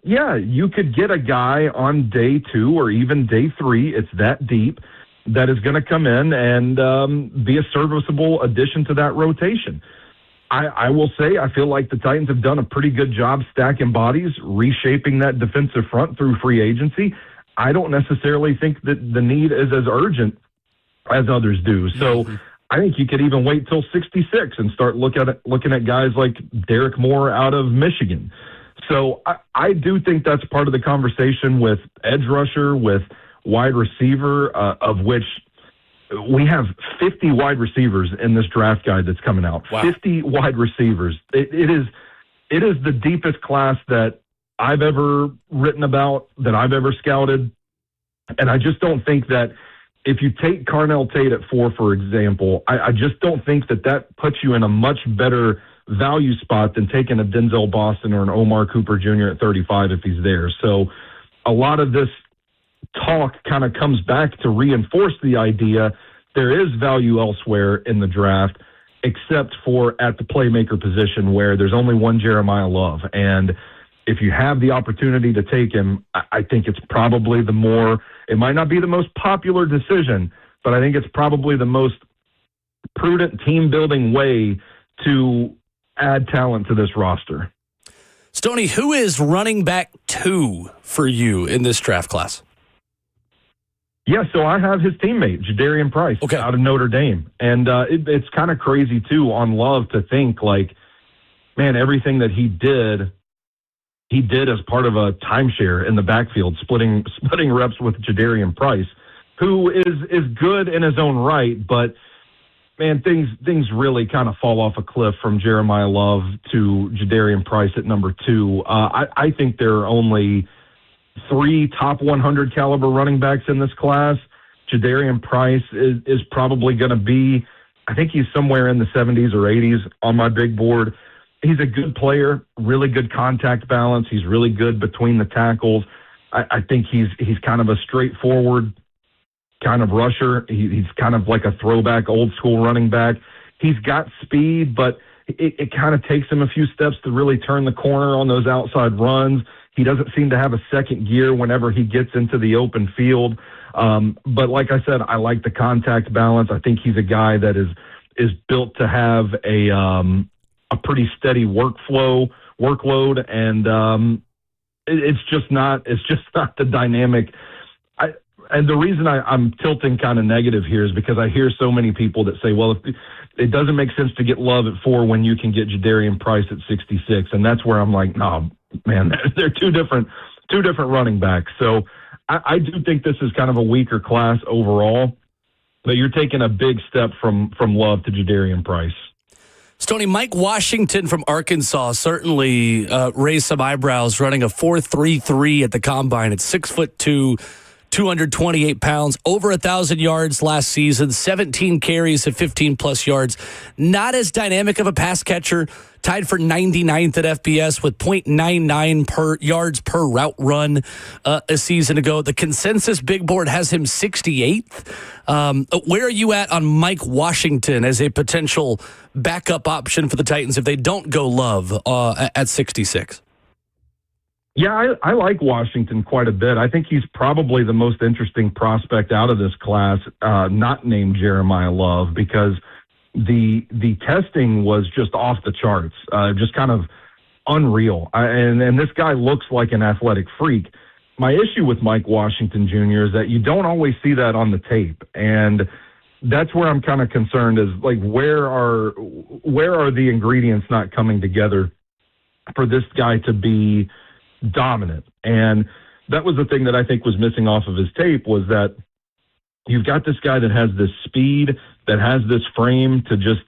you could get a guy on day 2 or even day 3. It's that deep. That is going to come in and be a serviceable addition to that rotation. I will say I feel like the Titans have done a pretty good job stacking bodies, reshaping that defensive front through free agency. I don't necessarily think that the need is as urgent as others do. So I think you could even wait till 66 and start looking at guys like Derek Moore out of Michigan. So I do think that's part of the conversation with edge rusher, with wide receiver, of which we have 50 wide receivers in this draft guide that's coming out. Wow. 50 wide receivers. It is the deepest class that I've ever written about, that I've ever scouted. And I just don't think that if you take Carnell Tate at 4, for example, I just don't think that puts you in a much better value spot than taking a Denzel Boston or an Omar Cooper Jr. at 35 if he's there. So a lot of this talk kind of comes back to reinforce the idea there is value elsewhere in the draft, except for at the playmaker position where there's only one Jeremiah Love. And if you have the opportunity to take him, I think it's probably it might not be the most popular decision, but I think it's probably the most prudent team-building way to add talent to this roster. Stoney, who is running back 2 for you in this draft class? Yeah, so I have his teammate, Jadarian Price, out of Notre Dame. And it's kind of crazy, too, on Love to think, like, man, everything that he did as part of a timeshare in the backfield, splitting reps with Jadarian Price, who is good in his own right, but, man, things really kind of fall off a cliff from Jeremiah Love to Jadarian Price at number 2. I think there are only 3 top 100 caliber running backs in this class. Jadarian Price is probably going to be, I think he's somewhere in the 70s or 80s on my big board. He's a good player, really good contact balance. He's really good between the tackles. I think he's kind of a straightforward kind of rusher. He's kind of like a throwback old school running back. He's got speed, but it kind of takes him a few steps to really turn the corner on those outside runs. He doesn't seem to have a second gear whenever he gets into the open field. But like I said, I like the contact balance. I think he's a guy that is is built to have a pretty steady workload, and it's just not the dynamic. And the reason I'm tilting kind of negative here is because I hear so many people that say, well, if it doesn't make sense to get Love at 4 when you can get Jadarian Price at 66. And that's where I'm like, no, man, they're two different running backs. So I do think this is kind of a weaker class overall, but you're taking a big step from Love to Jadarian Price. Stoney, Mike Washington from Arkansas certainly raised some eyebrows running a 4.33 at the combine at 6'2", 228 pounds, over 1,000 yards last season, 17 carries of 15-plus yards. Not as dynamic of a pass catcher, tied for 99th at FBS with .99 yards per route run a season ago. The consensus big board has him 68th. Where are you at on Mike Washington as a potential backup option for the Titans if they don't go Love at 66? Yeah, I like Washington quite a bit. I think he's probably the most interesting prospect out of this class, not named Jeremiah Love, because the testing was just off the charts, just kind of unreal. And this guy looks like an athletic freak. My issue with Mike Washington Jr. is that you don't always see that on the tape. And that's where I'm kind of concerned is, like, where are the ingredients not coming together for this guy to be dominant? And that was the thing that I think was missing off of his tape, was that you've got this guy that has this speed, that has this frame to just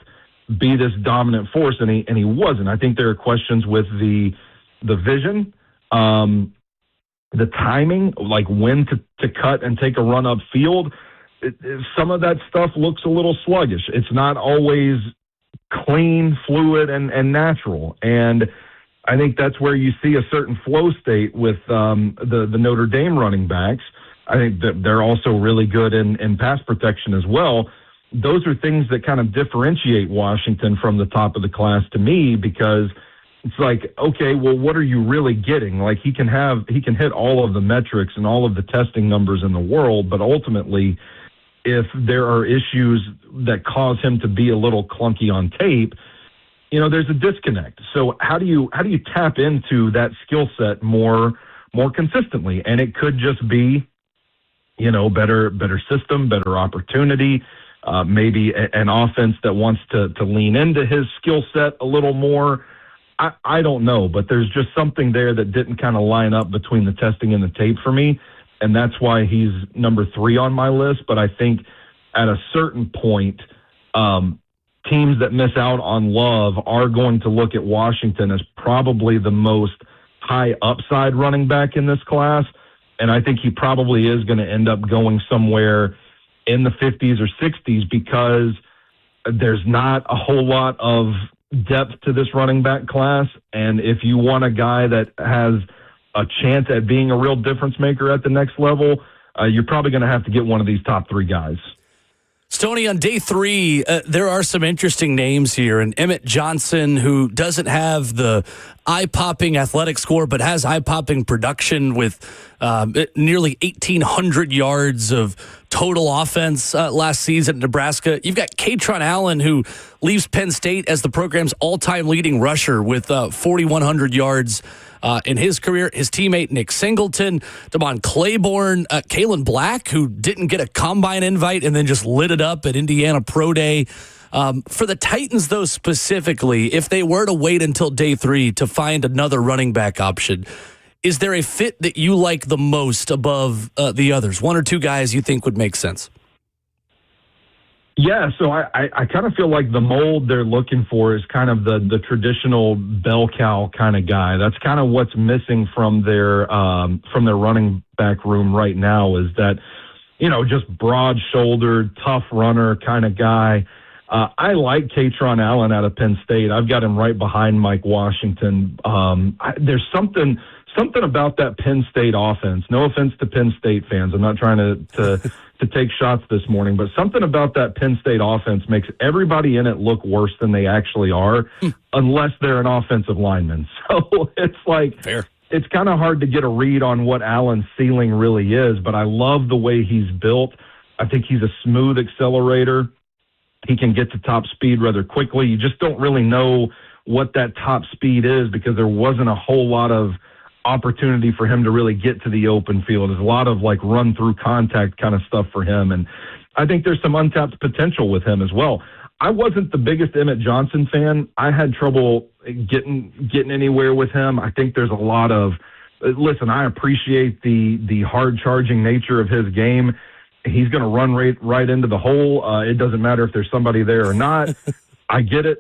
be this dominant force, and he wasn't. I think there are questions with the vision, the timing, like when to cut and take a run upfield. Some of that stuff looks a little sluggish. It's not always clean, fluid, and natural. And I think that's where you see a certain flow state with the Notre Dame running backs. I think that they're also really good in pass protection as well. Those are things that kind of differentiate Washington from the top of the class to me, because it's like, okay, well, what are you really getting? Like, he can hit all of the metrics and all of the testing numbers in the world, but ultimately, if there are issues that cause him to be a little clunky on tape, there's a disconnect. So how do you tap into that skill set more consistently? And it could just be, better system, better opportunity, maybe an offense that wants to lean into his skill set a little more. I don't know, but there's just something there that didn't kind of line up between the testing and the tape for me, and that's why he's number 3 on my list. But I think at a certain point, teams that miss out on Love are going to look at Washington as probably the most high upside running back in this class, and I think he probably is going to end up going somewhere in the 50s or 60s, because there's not a whole lot of depth to this running back class. And if you want a guy that has a chance at being a real difference maker at the next level, you're probably going to have to get one of these top 3 guys. Stoney, on day 3, there are some interesting names here. And Emmett Johnson, who doesn't have the eye-popping athletic score, but has eye-popping production with nearly 1,800 yards of total offense last season at Nebraska. You've got Katron Allen, who leaves Penn State as the program's all-time leading rusher with 4,100 yards in his career. His teammate Nick Singleton, Damon Claiborne, Kalen Black, who didn't get a combine invite and then just lit it up at Indiana Pro Day. For the Titans, though, specifically, if they were to wait until day 3 to find another running back option, is there a fit that you like the most above the others? One or two guys you think would make sense? Yeah, so I kind of feel like the mold they're looking for is kind of the traditional bell cow kind of guy. That's kind of what's missing from their running back room right now, is that, just broad-shouldered, tough runner kind of guy. I like Katron Allen out of Penn State. I've got him right behind Mike Washington. There's something about that Penn State offense. No offense to Penn State fans. I'm not trying to take shots this morning, but something about that Penn State offense makes everybody in it look worse than they actually are, unless they're an offensive lineman. So it's like, fair. It's kind of hard to get a read on what Allen's ceiling really is, but I love the way he's built. I think he's a smooth accelerator. He can get to top speed rather quickly. You just don't really know what that top speed is because there wasn't a whole lot of opportunity for him to really get to the open field. There's a lot of like run through contact kind of stuff for him. And I think there's some untapped potential with him as well. I wasn't the biggest Emmett Johnson fan. I had trouble getting anywhere with him. I think there's a lot of, listen, I appreciate the hard charging nature of his game. He's going to run right into the hole. It doesn't matter if there's somebody there or not. I get it.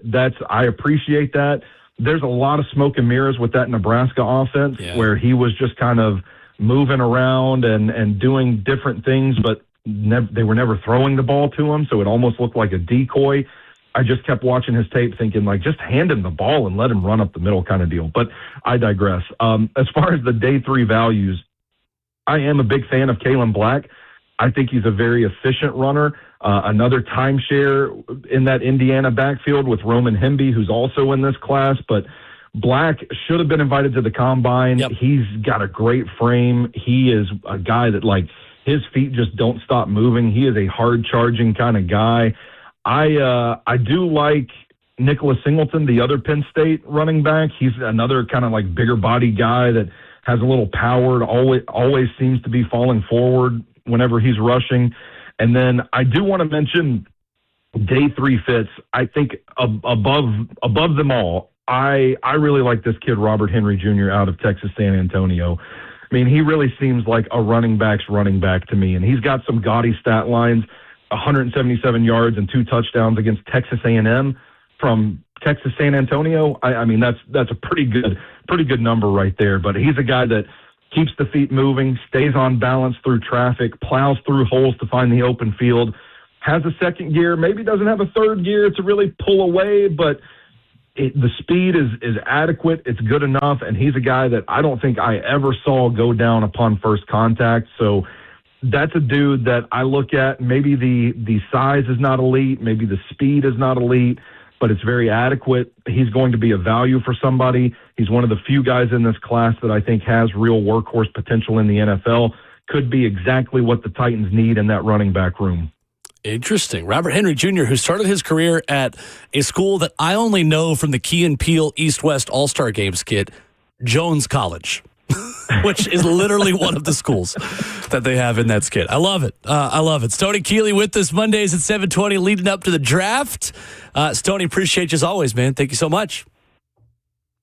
I appreciate that. There's a lot of smoke and mirrors with that Nebraska offense where he was just kind of moving around and doing different things, but they were never throwing the ball to him, so it almost looked like a decoy. I just kept watching his tape thinking, like, just hand him the ball and let him run up the middle kind of deal. But I digress. As far as the day 3 values, I am a big fan of Kalen Black. I think he's a very efficient runner. Another timeshare in that Indiana backfield with Roman Hemby, who's also in this class. But Black should have been invited to the combine. Yep. He's got a great frame. He is a guy that, like, his feet just don't stop moving. He is a hard-charging kind of guy. I do like Nicholas Singleton, the other Penn State running back. He's another kind of like bigger body guy that has a little power, always seems to be falling forward whenever he's rushing. And then I do want to mention day 3 fits. I think above them all, I really like this kid, Robert Henry Jr. out of Texas San Antonio. I mean, he really seems like a running back's running back to me, and he's got some gaudy stat lines, 177 yards and 2 touchdowns against Texas A&M from Texas San Antonio. I mean, that's a pretty good number right there, but he's a guy that keeps the feet moving, stays on balance through traffic, plows through holes to find the open field, has a second gear, maybe doesn't have a third gear to really pull away, but the speed is adequate. It's good enough, and he's a guy that I don't think I ever saw go down upon first contact. So that's a dude that I look at. Maybe the size is not elite, maybe the speed is not elite, but it's very adequate. He's going to be a value for somebody. He's one of the few guys in this class that I think has real workhorse potential in the NFL. Could be exactly what the Titans need in that running back room. Interesting. Robert Henry Jr., who started his career at a school that I only know from the Key and Peele East-West All-Star Games kit, Jones College, which is literally one of the schools that they have in that skit. I love it. I love it. Stoney Keeley with us Mondays at 7:20 leading up to the draft. Stoney, appreciate you as always, man. Thank you so much.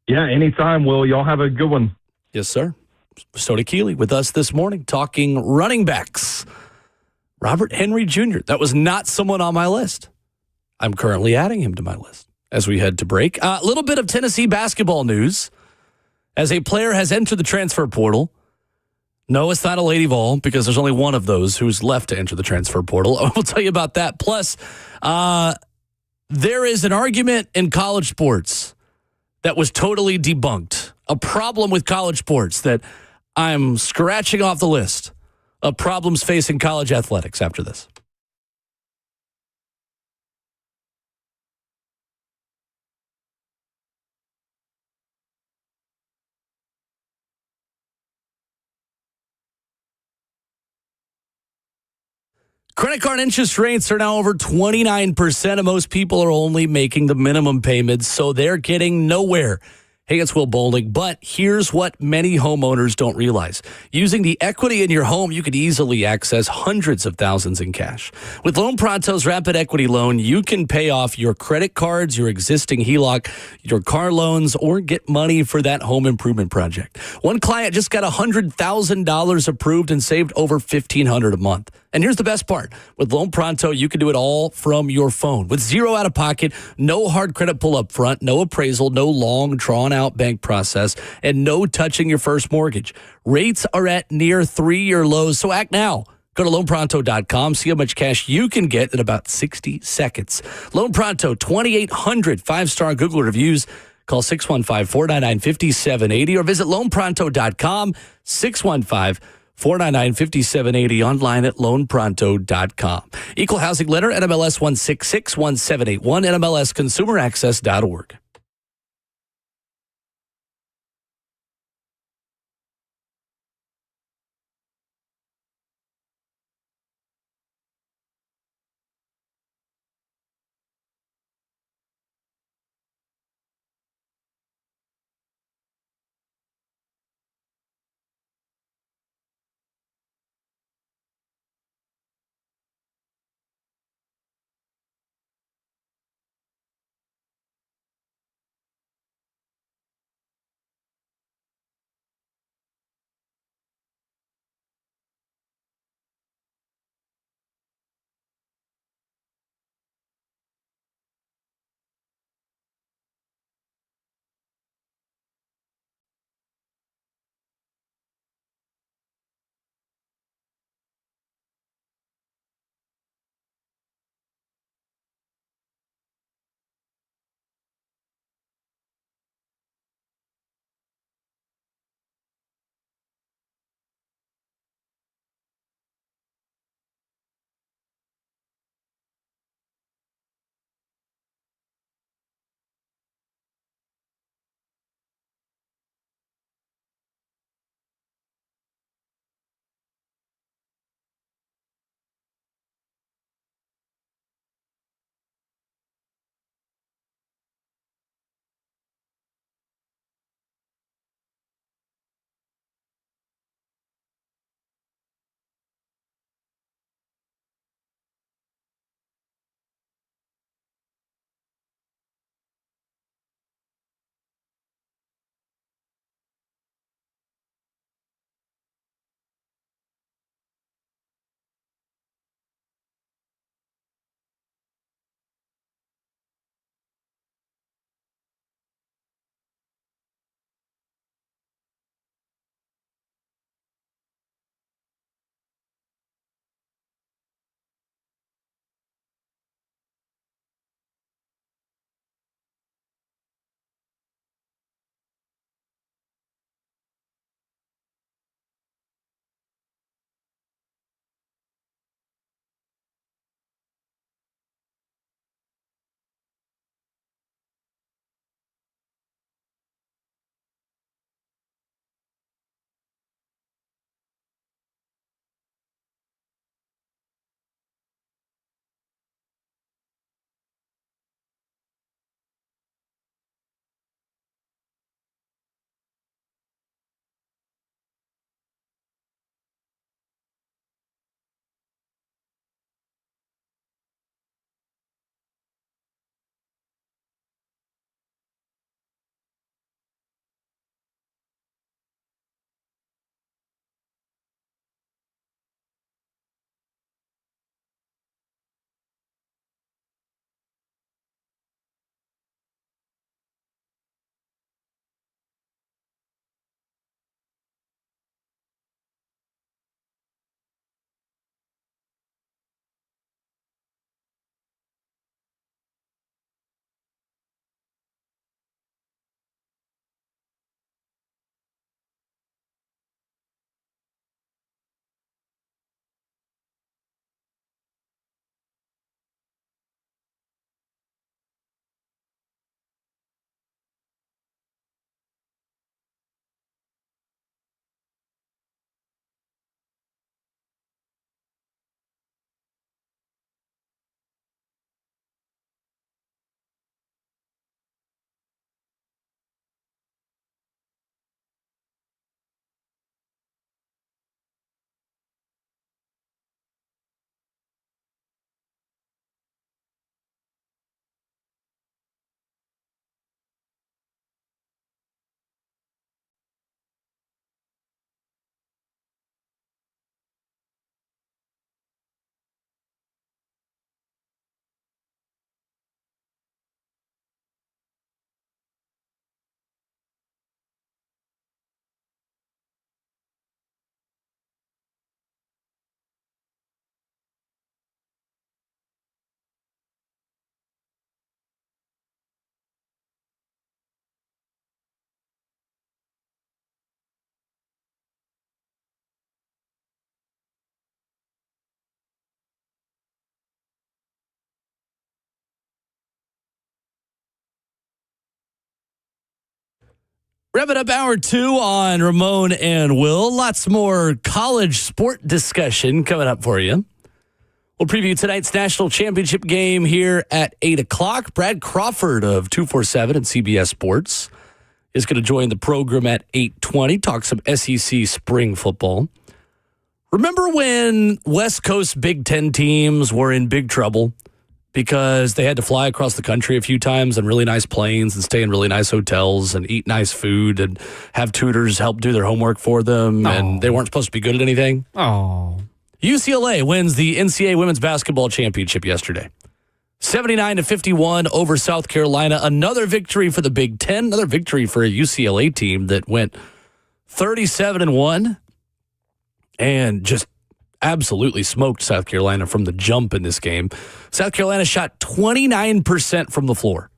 Yeah, anytime, Will. Y'all have a good one. Yes, sir. Stoney Keeley with us this morning talking running backs. Robert Henry Jr. That was not someone on my list. I'm currently adding him to my list as we head to break. A little bit of Tennessee basketball news as a player has entered the transfer portal. No, it's not a Lady Vol because there's only one of those who's left to enter the transfer portal. I will tell you about that. Plus, there is an argument in college sports that was totally debunked. A problem with college sports that I'm scratching off the list of problems facing college athletics after this. Credit card interest rates are now over 29%, and most people are only making the minimum payments, so they're getting nowhere. Hey, it's Will Bowling, but here's what many homeowners don't realize. Using the equity in your home, you could easily access hundreds of thousands in cash. With Loan Pronto's Rapid Equity Loan, you can pay off your credit cards, your existing HELOC, your car loans, or get money for that home improvement project. One client just got $100,000 approved and saved over $1,500 a month. And here's the best part. With Loan Pronto, you can do it all from your phone. With zero out of pocket, no hard credit pull up front, no appraisal, no long drawn out bank process, and no touching your first mortgage. Rates are at near 3-year lows, so act now. Go to loanpronto.com, see how much cash you can get in about 60 seconds. Loan Pronto, 2,800 5-star Google reviews. Call 615-499-5780 or visit loanpronto.com, 615-499-5780, online at loanpronto.com. Equal housing lender, NMLS 1661781, NMLSconsumeraccess.org. Wrapping up hour 2 on Ramon and Will. Lots more college sport discussion coming up for you. We'll preview tonight's national championship game here at 8 o'clock. Brad Crawford of 247 and CBS Sports is going to join the program at 8:20. Talk some SEC spring football. Remember when West Coast Big Ten teams were in big trouble because they had to fly across the country a few times on really nice planes and stay in really nice hotels and eat nice food and have tutors help do their homework for them, and they weren't supposed to be good at anything? Oh. UCLA wins the NCAA Women's Basketball Championship yesterday. 79-51 over South Carolina. Another victory for the Big Ten. Another victory for a UCLA team that went 37-1 and just absolutely smoked South Carolina from the jump in this game. South Carolina shot 29% from the floor,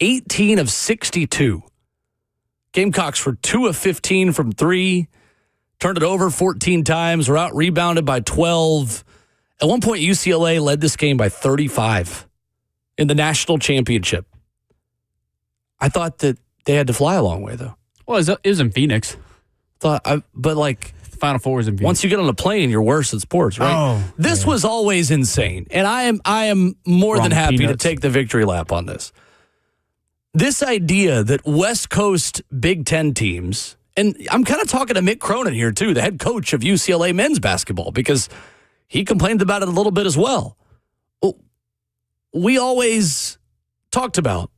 18 of 62. Gamecocks were 2 of 15 from 3, turned it over 14 times, were out rebounded by 12. At one point, UCLA led this game by 35 in the national championship. I thought that they had to fly a long way, though. Well, it was in Phoenix. Final Four was in Phoenix. Once you get on a plane, you're worse at sports, right? This was always insane, and I am more than happy to take the victory lap on this. This idea that West Coast Big Ten teams, and I'm kind of talking to Mick Cronin here too, the head coach of UCLA men's basketball, because he complained about it a little bit as well. We always talked about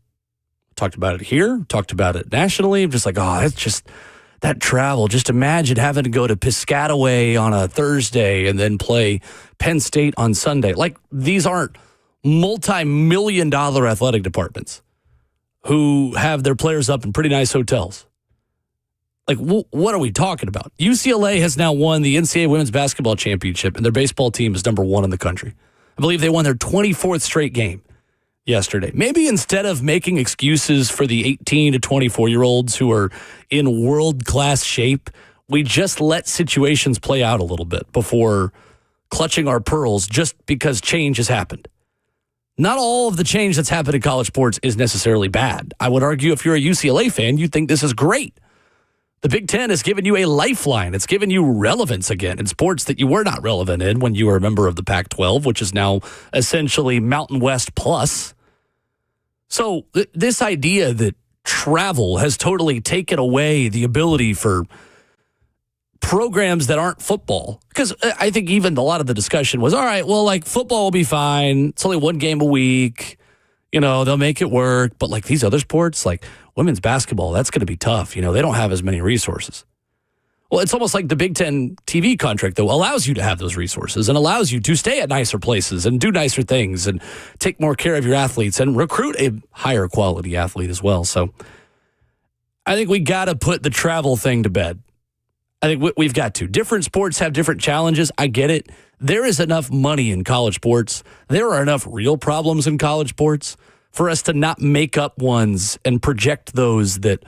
it here, talked about it nationally. I'm just like, it's just that travel. Just imagine having to go to Piscataway on a Thursday and then play Penn State on Sunday. Like, these aren't multi-million-dollar athletic departments who have their players up in pretty nice hotels. Like, what are we talking about? UCLA has now won the NCAA Women's Basketball Championship, and their baseball team is number 1 in the country. I believe they won their 24th straight game yesterday. Maybe instead of making excuses for the 18 to 24-year-olds who are in world-class shape, we just let situations play out a little bit before clutching our pearls just because change has happened. Not all of the change that's happened in college sports is necessarily bad. I would argue if you're a UCLA fan, you think this is great. The Big Ten has given you a lifeline. It's given you relevance again in sports that you were not relevant in when you were a member of the Pac-12, which is now essentially Mountain West Plus. So this idea that travel has totally taken away the ability for programs that aren't football, because I think even a lot of the discussion was, all right, well, like, football will be fine. It's only 1 game a week. They'll make it work. But like these other sports, like women's basketball, that's going to be tough. They don't have as many resources. Well, it's almost like the Big Ten TV contract, though, allows you to have those resources and allows you to stay at nicer places and do nicer things and take more care of your athletes and recruit a higher quality athlete as well. So I think we got to put the travel thing to bed. I think we've got to. Different sports have different challenges. I get it. There is enough money in college sports. There are enough real problems in college sports for us to not make up ones and project those that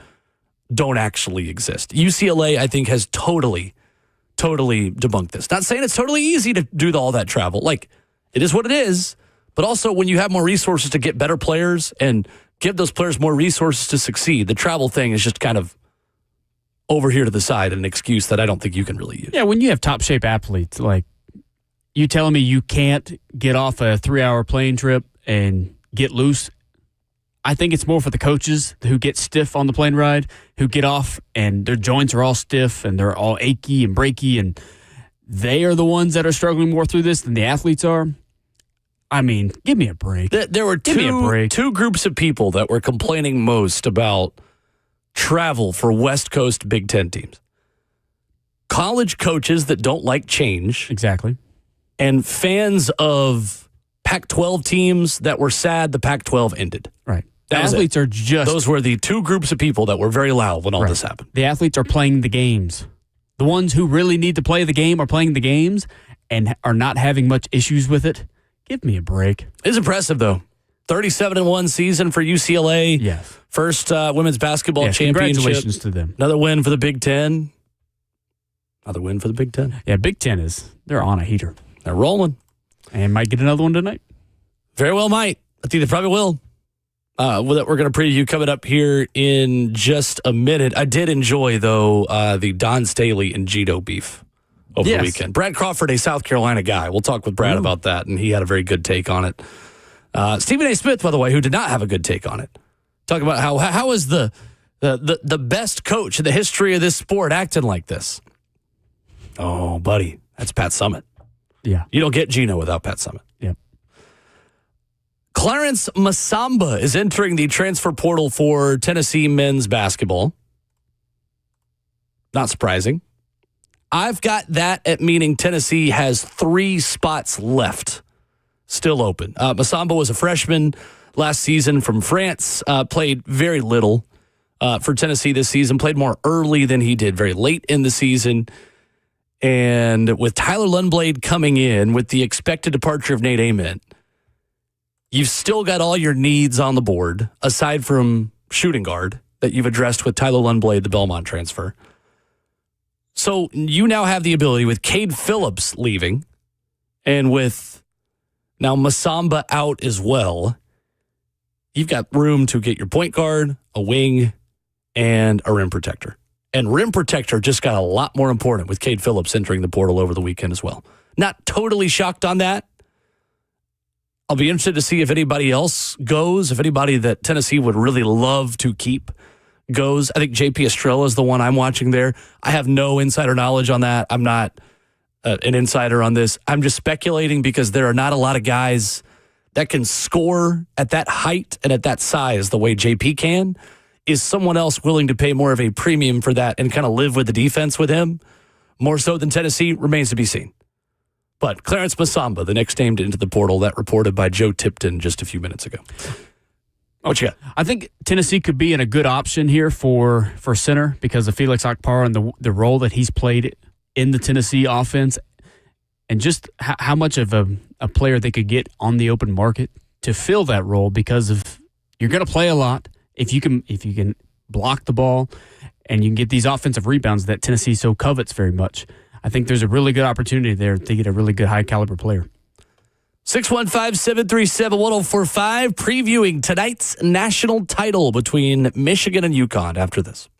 don't actually exist. UCLA, I think, has totally debunked this. Not saying it's totally easy to do all that travel. Like, it is what it is. But also, when you have more resources to get better players and give those players more resources to succeed, the travel thing is just kind of over here to the side, an excuse that I don't think you can really use. Yeah, when you have top shape athletes, like, you telling me you can't get off a 3-hour plane trip and get loose? I think it's more for the coaches who get stiff on the plane ride, who get off and their joints are all stiff and they're all achy and breaky, and they are the ones that are struggling more through this than the athletes are. I mean, give me a break. There were two groups of people that were complaining most about travel for West Coast Big Ten teams. College coaches that don't like change. Exactly. And fans of Pac-12 teams that were sad the Pac-12 ended. Right. The athletes are just... Those were the two groups of people that were very loud when all this happened. The athletes are playing the games. The ones who really need to play the game are playing the games and are not having much issues with it. Give me a break. It's impressive, though. 37-1 season for UCLA. Yes. First women's basketball championship. Congratulations to them. Another win for the Big Ten. Another win for the Big Ten. Yeah, Big Ten they're on a heater. They're rolling. And might get another one tonight. Very well might. I think they probably will. that we're going to preview coming up here in just a minute. I did enjoy, though, the Don Staley and Gito beef over the weekend. Brad Crawford, a South Carolina guy. We'll talk with Brad about that, and he had a very good take on it. Stephen A. Smith, by the way, who did not have a good take on it. Talking about how is the best coach in the history of this sport acting like this? Oh, buddy, that's Pat Summitt. Yeah. You don't get Gino without Pat Summitt. Yep. Clarence Masamba is entering the transfer portal for Tennessee men's basketball. Not surprising. I've got that at meaning Tennessee has 3 spots left still open. Masamba was a freshman last season from France, played very little for Tennessee this season, played more early than he did very late in the season. And with Tyler Lundblade coming in, with the expected departure of Nate Ament, you've still got all your needs on the board, aside from shooting guard that you've addressed with Tyler Lundblade, the Belmont transfer. So you now have the ability with Cade Phillips leaving and with now Masamba out as well. You've got room to get your point guard, a wing, and a rim protector. And rim protector just got a lot more important with Cade Phillips entering the portal over the weekend as well. Not totally shocked on that. I'll be interested to see if anybody else goes, if anybody that Tennessee would really love to keep goes. I think JP Estrella is the one I'm watching there. I have no insider knowledge on that. I'm not an insider on this. I'm just speculating because there are not a lot of guys that can score at that height and at that size the way JP can. Is someone else willing to pay more of a premium for that and kind of live with the defense with him? More so than Tennessee remains to be seen. But Clarence Masamba, the next named into the portal, that reported by Joe Tipton just a few minutes ago. What you got? I think Tennessee could be in a good option here for center because of Felix Akpar and the role that he's played in the Tennessee offense and just how much of a player they could get on the open market to fill that role because of you're going to play a lot. If you can block the ball and you can get these offensive rebounds that Tennessee so covets very much, I think there's a really good opportunity there to get a really good high-caliber player. 615-737-1045, previewing tonight's national title between Michigan and Yukon after this.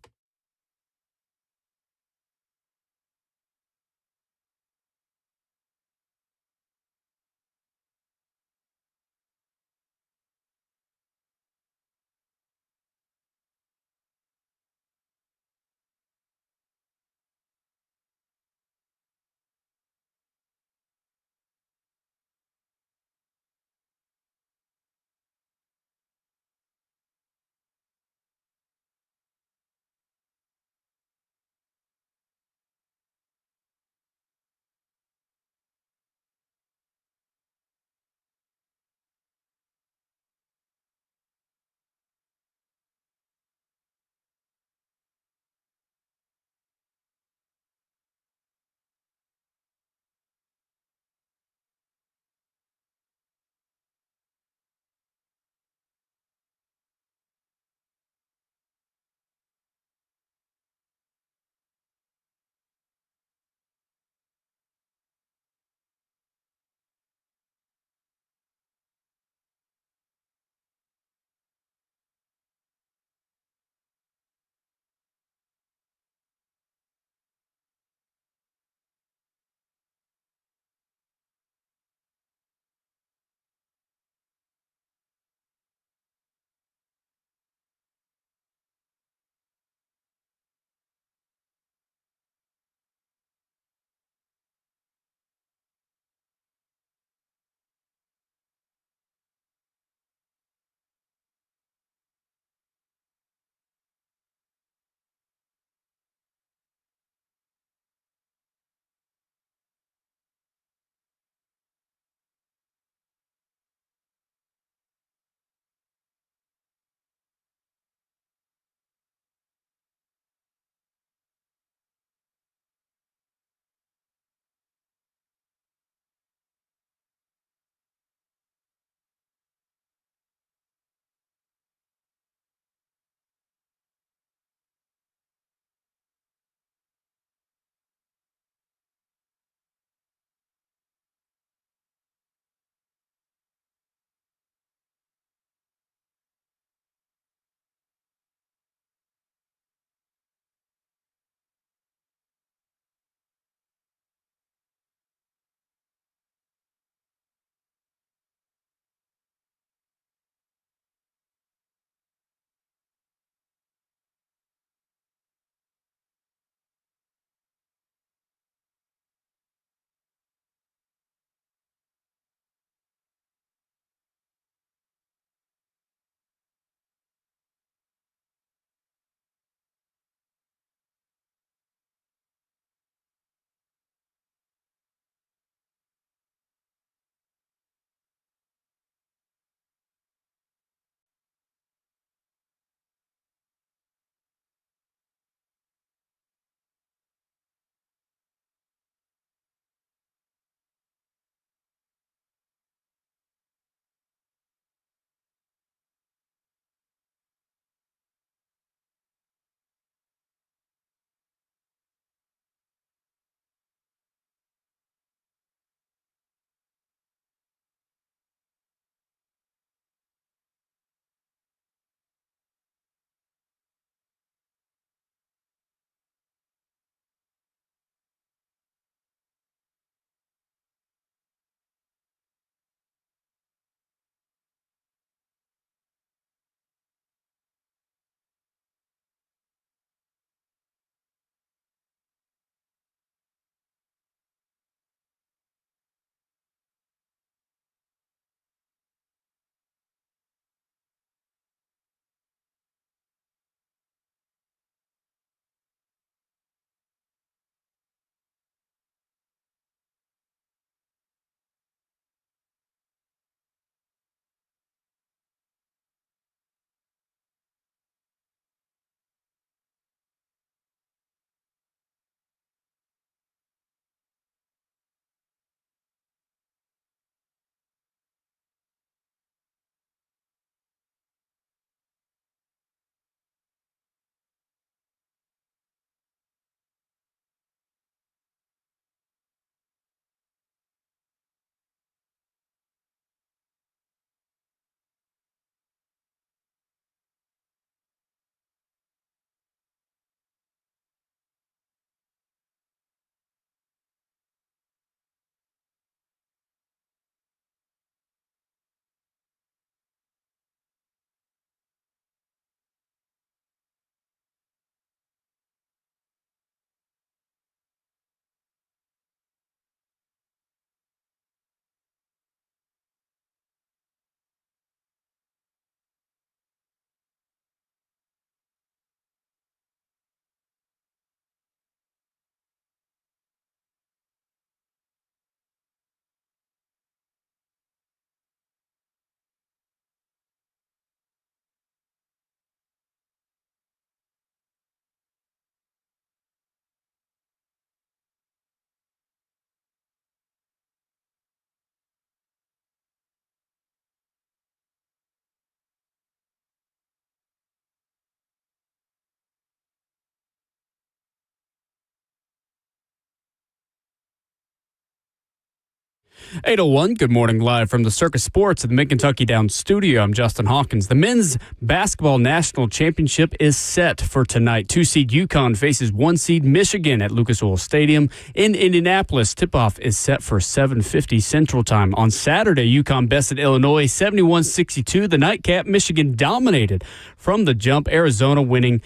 8:01, good morning, live from the Circus Sports at the Mid-Kentucky Downs studio. I'm Justin Hawkins. The men's basketball national championship is set for tonight. 2-seed Yukon faces 1-seed Michigan at Lucas Oil Stadium in Indianapolis. Tip-off is set for 7:50 Central Time. On Saturday, Yukon bested Illinois 71-62. The nightcap, Michigan dominated from the jump, Arizona winning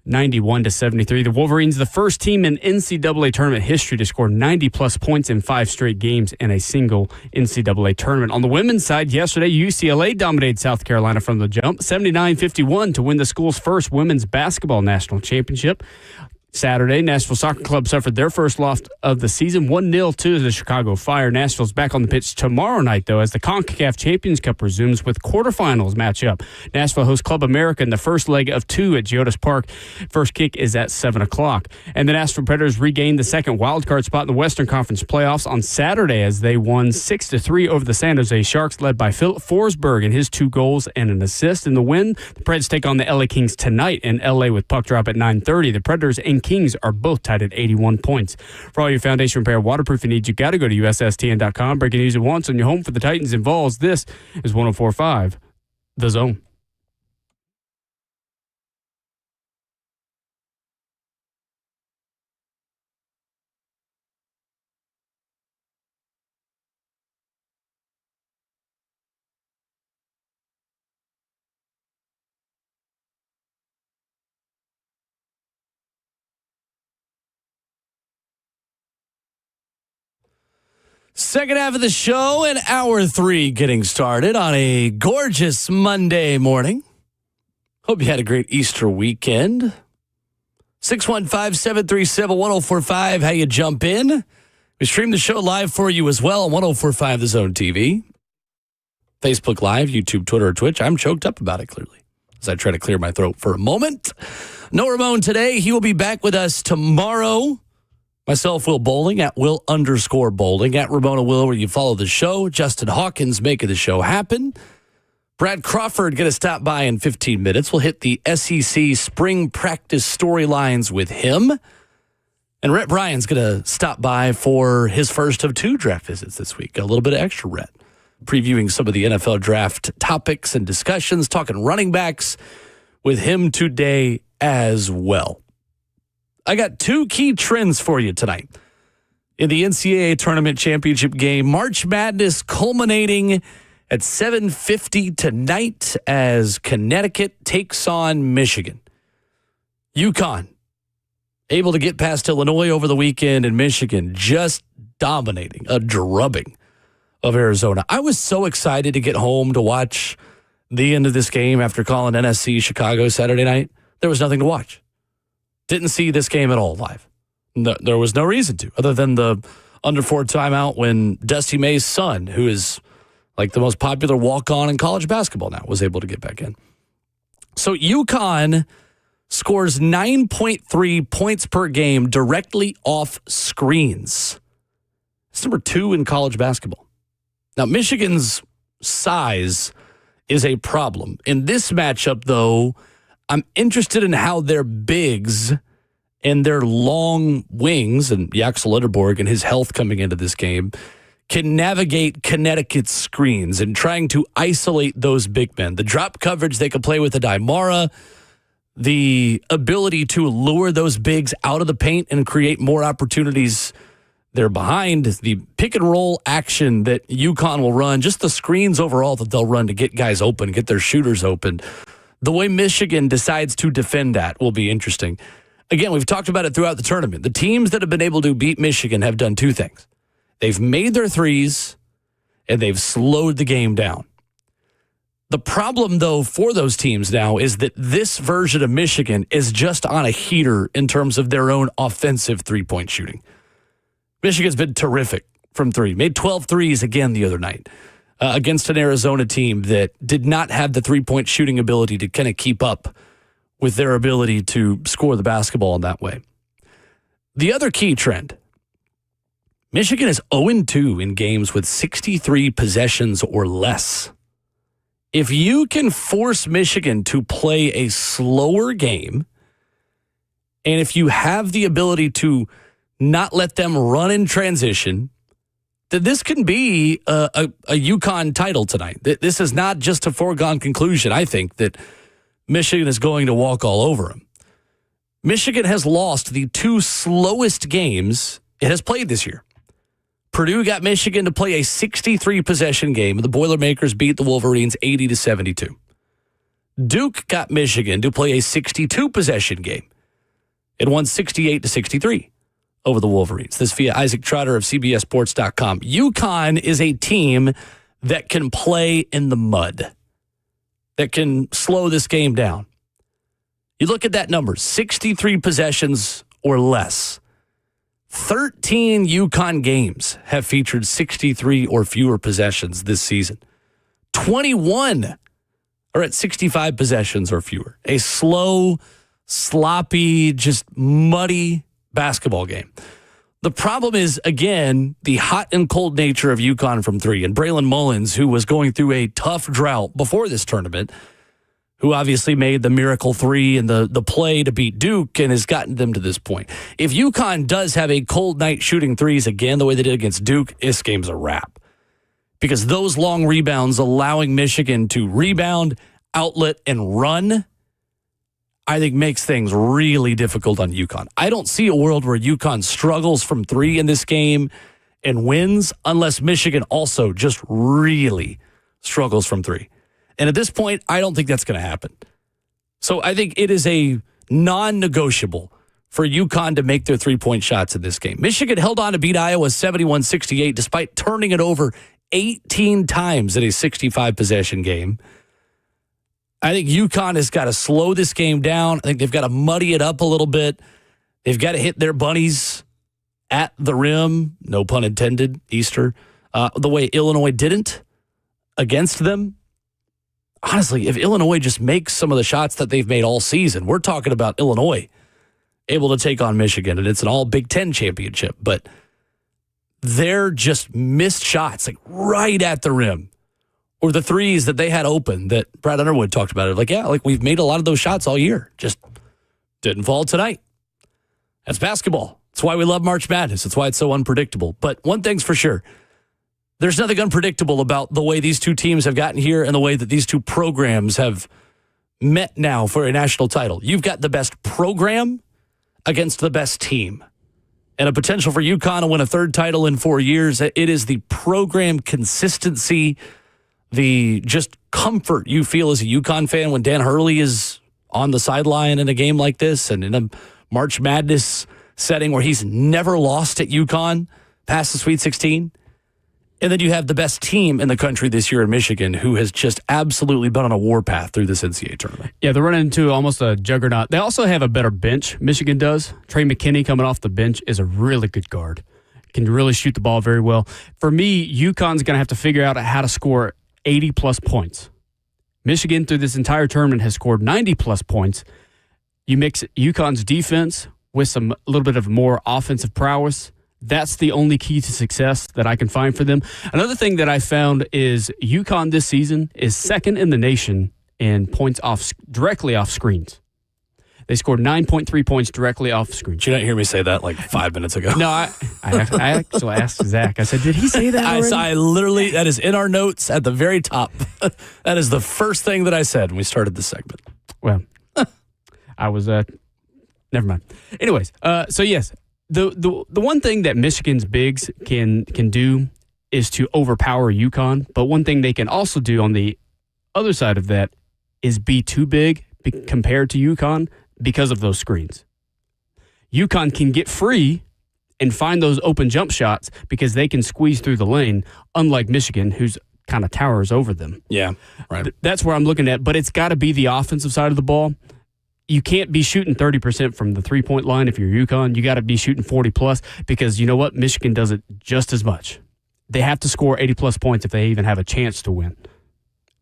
91-73. The Wolverines, the first team in NCAA tournament history to score 90-plus points in 5 straight games in a single NCAA tournament. On the women's side, yesterday, UCLA dominated South Carolina from the jump, 79-51 to win the school's first women's basketball national championship. Saturday, Nashville Soccer Club suffered their first loss of the season, 1-0 to the Chicago Fire. Nashville's back on the pitch tomorrow night, though, as the CONCACAF Champions Cup resumes with quarterfinals matchup. Nashville hosts Club America in the first leg of 2 at Geodis Park. First kick is at 7 o'clock. And the Nashville Predators regained the second wildcard spot in the Western Conference playoffs on Saturday as they won 6-3 over the San Jose Sharks, led by Philip Forsberg and his 2 goals and an assist. In the win, the Preds take on the LA Kings tonight in LA with puck drop at 9:30. The Predators and Kings are both tied at 81 points. For all your foundation repair waterproofing needs, you got to go to USSTN.com. Breaking news at once on your home for the Titans and Vols. This is 104.5 The Zone. Second half of the show and hour 3 getting started on a gorgeous Monday morning. Hope you had a great Easter weekend. 615-737-1045, how you jump in. We stream the show live for you as well on 1045 The Zone TV. Facebook Live, YouTube, Twitter, or Twitch. I'm choked up about it, clearly, as I try to clear my throat for a moment. No Ramon today. He will be back with us tomorrow. Myself, Will Bowling, at Will_Bowling, at Ramon Will, where you follow the show. Justin Hawkins making the show happen. Brad Crawford going to stop by in 15 minutes. We'll hit the SEC spring practice storylines with him. And Rhett Bryan's going to stop by for his first of 2 draft visits this week. Got a little bit of extra Rhett, previewing some of the NFL draft topics and discussions, talking running backs with him today as well. I got 2 key trends for you tonight. In the NCAA tournament championship game, March Madness culminating at 7:50 tonight as Connecticut takes on Michigan. Yukon able to get past Illinois over the weekend, and Michigan just dominating, a drubbing of Arizona. I was so excited to get home to watch the end of this game after calling NSC Chicago Saturday night. There was nothing to watch. Didn't see this game at all live. No, there was no reason to, other than the under 4 timeout when Dusty May's son, who is like the most popular walk-on in college basketball now, was able to get back in. So Yukon scores 9.3 points per game directly off screens. It's number 2 in college basketball. Now, Michigan's size is a problem. In this matchup, though, I'm interested in how their bigs and their long wings, and Yaxel Litterborg and his health coming into this game, can navigate Connecticut's screens and trying to isolate those big men. The drop coverage they could play with the Daimara, the ability to lure those bigs out of the paint and create more opportunities there behind, the pick and roll action that Yukon will run, just the screens overall that they'll run to get guys open, get their shooters open. The way Michigan decides to defend that will be interesting. Again, we've talked about it throughout the tournament. The teams that have been able to beat Michigan have done 2 things. They've made their threes, and they've slowed the game down. The problem, though, for those teams now is that this version of Michigan is just on a heater in terms of their own offensive three-point shooting. Michigan's been terrific from 3. Made 12 threes again the other night against an Arizona team that did not have the three-point shooting ability to kind of keep up with their ability to score the basketball in that way. The other key trend, Michigan is 0-2 in games with 63 possessions or less. If you can force Michigan to play a slower game, and if you have the ability to not let them run in transition, that this can be a Yukon title tonight. This is not just a foregone conclusion, I think, that Michigan is going to walk all over them. Michigan has lost the 2 slowest games it has played this year. Purdue got Michigan to play a 63-possession game, and the Boilermakers beat the Wolverines 80-72. Duke got Michigan to play a 62-possession game. It won 68-63 over the Wolverines. This via Isaac Trotter of CBSSports.com. Yukon is a team that can play in the mud, that can slow this game down. You look at that number, 63 possessions or less. 13 Yukon games have featured 63 or fewer possessions this season. 21 are at 65 possessions or fewer. A slow, sloppy, just muddy basketball game. The problem is, again, the hot and cold nature of Yukon from 3. And Braylon Mullins, who was going through a tough drought before this tournament, who obviously made the miracle 3 and the play to beat Duke and has gotten them to this point. If Yukon does have a cold night shooting threes again, the way they did against Duke, this game's a wrap. Because those long rebounds allowing Michigan to rebound, outlet, and run, I think makes things really difficult on Yukon. I don't see a world where Yukon struggles from 3 in this game and wins unless Michigan also just really struggles from 3. And at this point, I don't think that's going to happen. So I think it is a non-negotiable for Yukon to make their 3-point shots in this game. Michigan held on to beat Iowa 71-68 despite turning it over 18 times in a 65-possession game. I think Yukon has got to slow this game down. I think they've got to muddy it up a little bit. They've got to hit their bunnies at the rim, no pun intended, Easter, the way Illinois didn't against them. Honestly, if Illinois just makes some of the shots that they've made all season, we're talking about Illinois able to take on Michigan, and it's an all Big Ten championship. But they're just missed shots, like right at the rim. Or the threes that they had open that Brad Underwood talked about. Like, yeah, like we've made a lot of those shots all year. Just didn't fall tonight. That's basketball. That's why we love March Madness. That's why it's so unpredictable. But one thing's for sure. There's nothing unpredictable about the way these two teams have gotten here and the way that these two programs have met now for a national title. You've got the best program against the best team. And a potential for Yukon to win a 3rd title in 4 years. It is the program consistency, the just comfort you feel as a Yukon fan when Dan Hurley is on the sideline in a game like this and in a March Madness setting where he's never lost at Yukon past the Sweet 16. And then you have the best team in the country this year in Michigan who has just absolutely been on a warpath through this NCAA tournament. Yeah, they're running into almost a juggernaut. They also have a better bench, Michigan does. Trey McKinney coming off the bench is a really good guard. Can really shoot the ball very well. For me, UConn's going to have to figure out how to score 80-plus points. Michigan, through this entire tournament, has scored 90-plus points. You mix UConn's defense with a little bit of more offensive prowess. That's the only key to success that I can find for them. Another thing that I found is Yukon this season is 2nd in the nation in points directly off screens. They scored 9.3 points directly off screens. Did you not hear me say that like 5 minutes ago? No, I actually asked Zach. I said, did he say that already? I literally, that is in our notes at the very top. That is the first thing that I said when we started this segment. Well, I was, never mind. Anyways, so yes. The one thing that Michigan's bigs can do is to overpower Yukon, but one thing they can also do on the other side of that is be too big compared to Yukon because of those screens. Yukon can get free and find those open jump shots because they can squeeze through the lane, unlike Michigan, who's kind of towers over them. Yeah, right. That's where I'm looking at, but it's got to be the offensive side of the ball. You can't be shooting 30% from the 3-point line if you're Yukon. You got to be shooting 40-plus because you know what? Michigan does it just as much. They have to score 80-plus points if they even have a chance to win.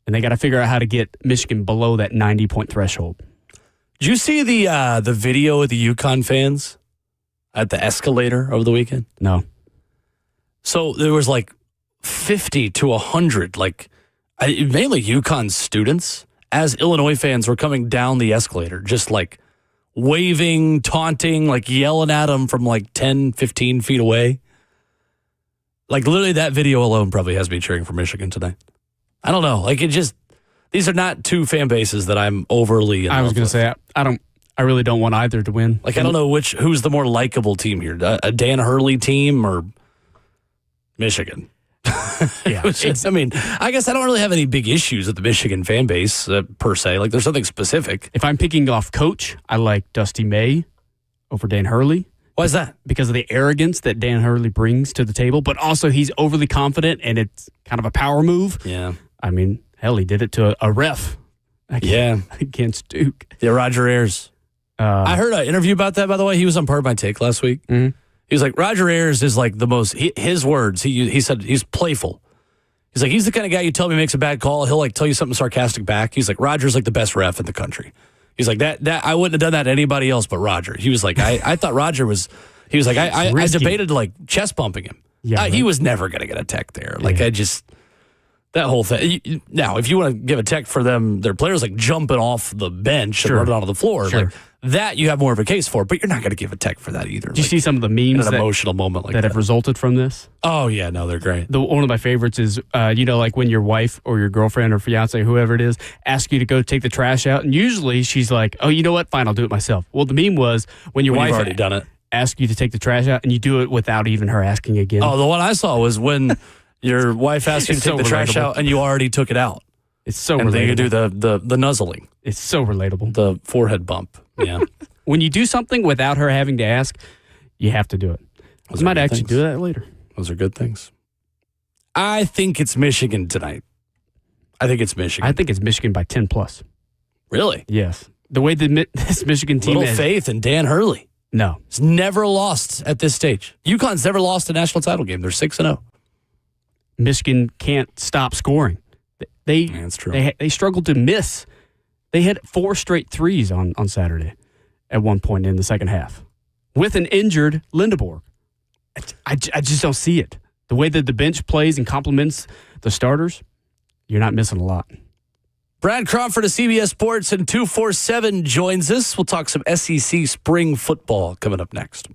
And they got to figure out how to get Michigan below that 90-point threshold. Did you see the video of the Yukon fans at the escalator over the weekend? No. So there was like 50 to 100, mainly Yukon students, as Illinois fans were coming down the escalator, just like waving, taunting, like yelling at them from like 10, 15 feet away. Like, literally, that video alone probably has me cheering for Michigan tonight. I don't know. Like, these are not two fan bases that I'm overly in I was love going to with. say, I really don't want either to win. Like, I don't know who's the more likable team here, a Dan Hurley team or Michigan. Yeah. I mean, I guess I don't really have any big issues with the Michigan fan base per se. Like, there's nothing specific. If I'm picking off coach, I like Dusty May over Dan Hurley. Why is that? Because of the arrogance that Dan Hurley brings to the table, but also he's overly confident, and it's kind of a power move. Yeah. I mean, hell, he did it to a ref. Against Duke. Yeah, Roger Ayers. I heard an interview about that, by the way. He was on Part of My Take last week. Mm-hmm. He was like, Roger Ayers is like the most, his words, he said he's playful. He's like, he's the kind of guy you tell me makes a bad call, he'll like tell you something sarcastic back. He's like, Roger's like the best ref in the country. He's like, that I wouldn't have done that to anybody else but Roger. He was like, I thought Roger was, he was like, I debated like chest bumping him. Yeah, He was never going to get a tech there. Like, that whole thing. Now, if you want to give a tech for them, their players like jumping off the bench and running onto the floor, like that you have more of a case for, but you're not going to give a tech for that either. Do you see some of the memes in an emotional moment like that have resulted from this? Oh, yeah, no, they're great. One of my favorites is, like when your wife or your girlfriend or fiance, whoever it is, asks you to go take the trash out, and usually she's like, oh, you know what? Fine, I'll do it myself. Well, the meme was when your wife you've already done it. Asks you to take the trash out, and you do it without even her asking again. Oh, the one I saw was when your wife asked you to take the trash out, and you already took it out. It's so and relatable. then you do the nuzzling. It's so relatable. The forehead bump. Yeah. When you do something without her having to ask, you have to do it. I might actually do that later. Those are good things. I think it's Michigan tonight. I think it's Michigan. I think it's Michigan by 10 plus. Really? Yes. The way this Michigan team Little faith in Dan Hurley. No. It's never lost at this stage. Yukon's never lost a national title game. They're 6-0. Michigan can't stop scoring. That's true. They struggled to miss. They hit 4 straight threes on Saturday at one point in the second half with an injured Lindeborg. I just don't see it. The way that the bench plays and complements the starters, you're not missing a lot. Brad Crawford of CBS Sports and 247 joins us. We'll talk some SEC spring football coming up next.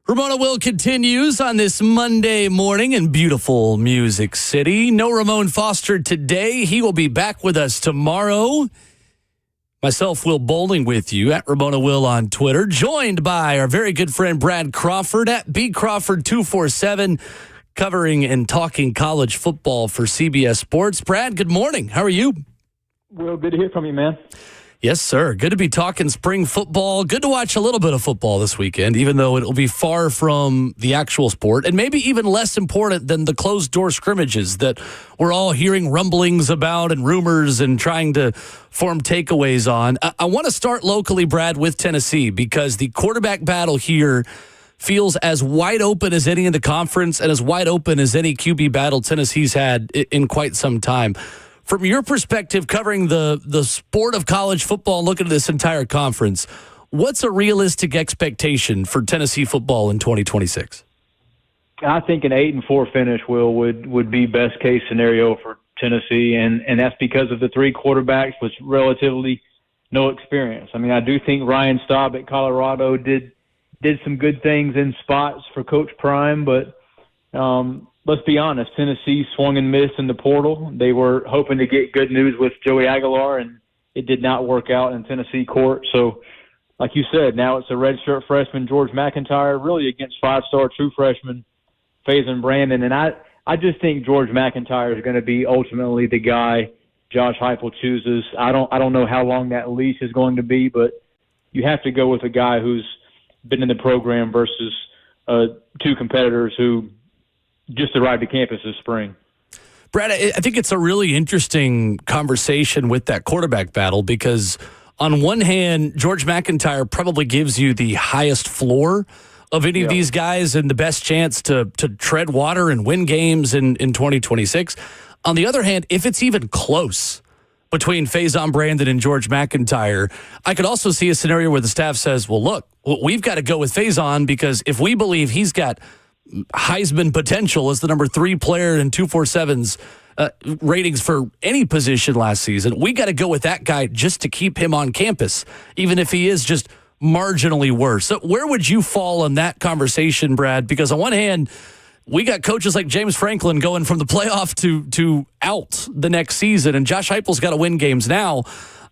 Ramon Will continues on this Monday morning in beautiful Music City. No Ramon Foster today. He will be back with us tomorrow. Myself, Will Bowling, with you at Ramona Will on Twitter, joined by our very good friend Brad Crawford at BCrawford247, covering and talking college football for CBS Sports. Brad, good morning. How are you? Will, good to hear from you, man. Yes, sir. Good to be talking spring football. Good to watch a little bit of football this weekend, even though it'll be far from the actual sport and maybe even less important than the closed-door scrimmages that we're all hearing rumblings about and rumors and trying to form takeaways on. I want to start locally, Brad, with Tennessee because the quarterback battle here feels as wide open as any in the conference and as wide open as any QB battle Tennessee's had in quite some time. From your perspective, covering the sport of college football and looking at this entire conference, what's a realistic expectation for Tennessee football in 2026? I think an 8-4 finish, Will, would be best case scenario for Tennessee, and that's because of the three quarterbacks with relatively no experience. I mean, I do think Ryan Staub at Colorado did some good things in spots for Coach Prime, but let's be honest, Tennessee swung and missed in the portal. They were hoping to get good news with Joey Aguilar, and it did not work out in Tennessee court. So, like you said, now it's a redshirt freshman, George McIntyre, really against five-star true freshman Faison Brandon. And I just think George McIntyre is going to be ultimately the guy Josh Heupel chooses. I don't know how long that leash is going to be, but you have to go with a guy who's been in the program versus two competitors who just arrived to campus this spring. Brad, I think it's a really interesting conversation with that quarterback battle because on one hand, George McIntyre probably gives you the highest floor of any of these guys and the best chance to tread water and win games in 2026. On the other hand, if it's even close between Faison Brandon and George McIntyre, I could also see a scenario where the staff says, well, look, we've got to go with Faison because if we believe he's got Heisman potential as the number 3 player in 247's ratings for any position last season, we got to go with that guy just to keep him on campus, even if he is just marginally worse. So where would you fall on that conversation, Brad? Because on one hand, we got coaches like James Franklin going from the playoff to out the next season, and Josh Heupel's got to win games now.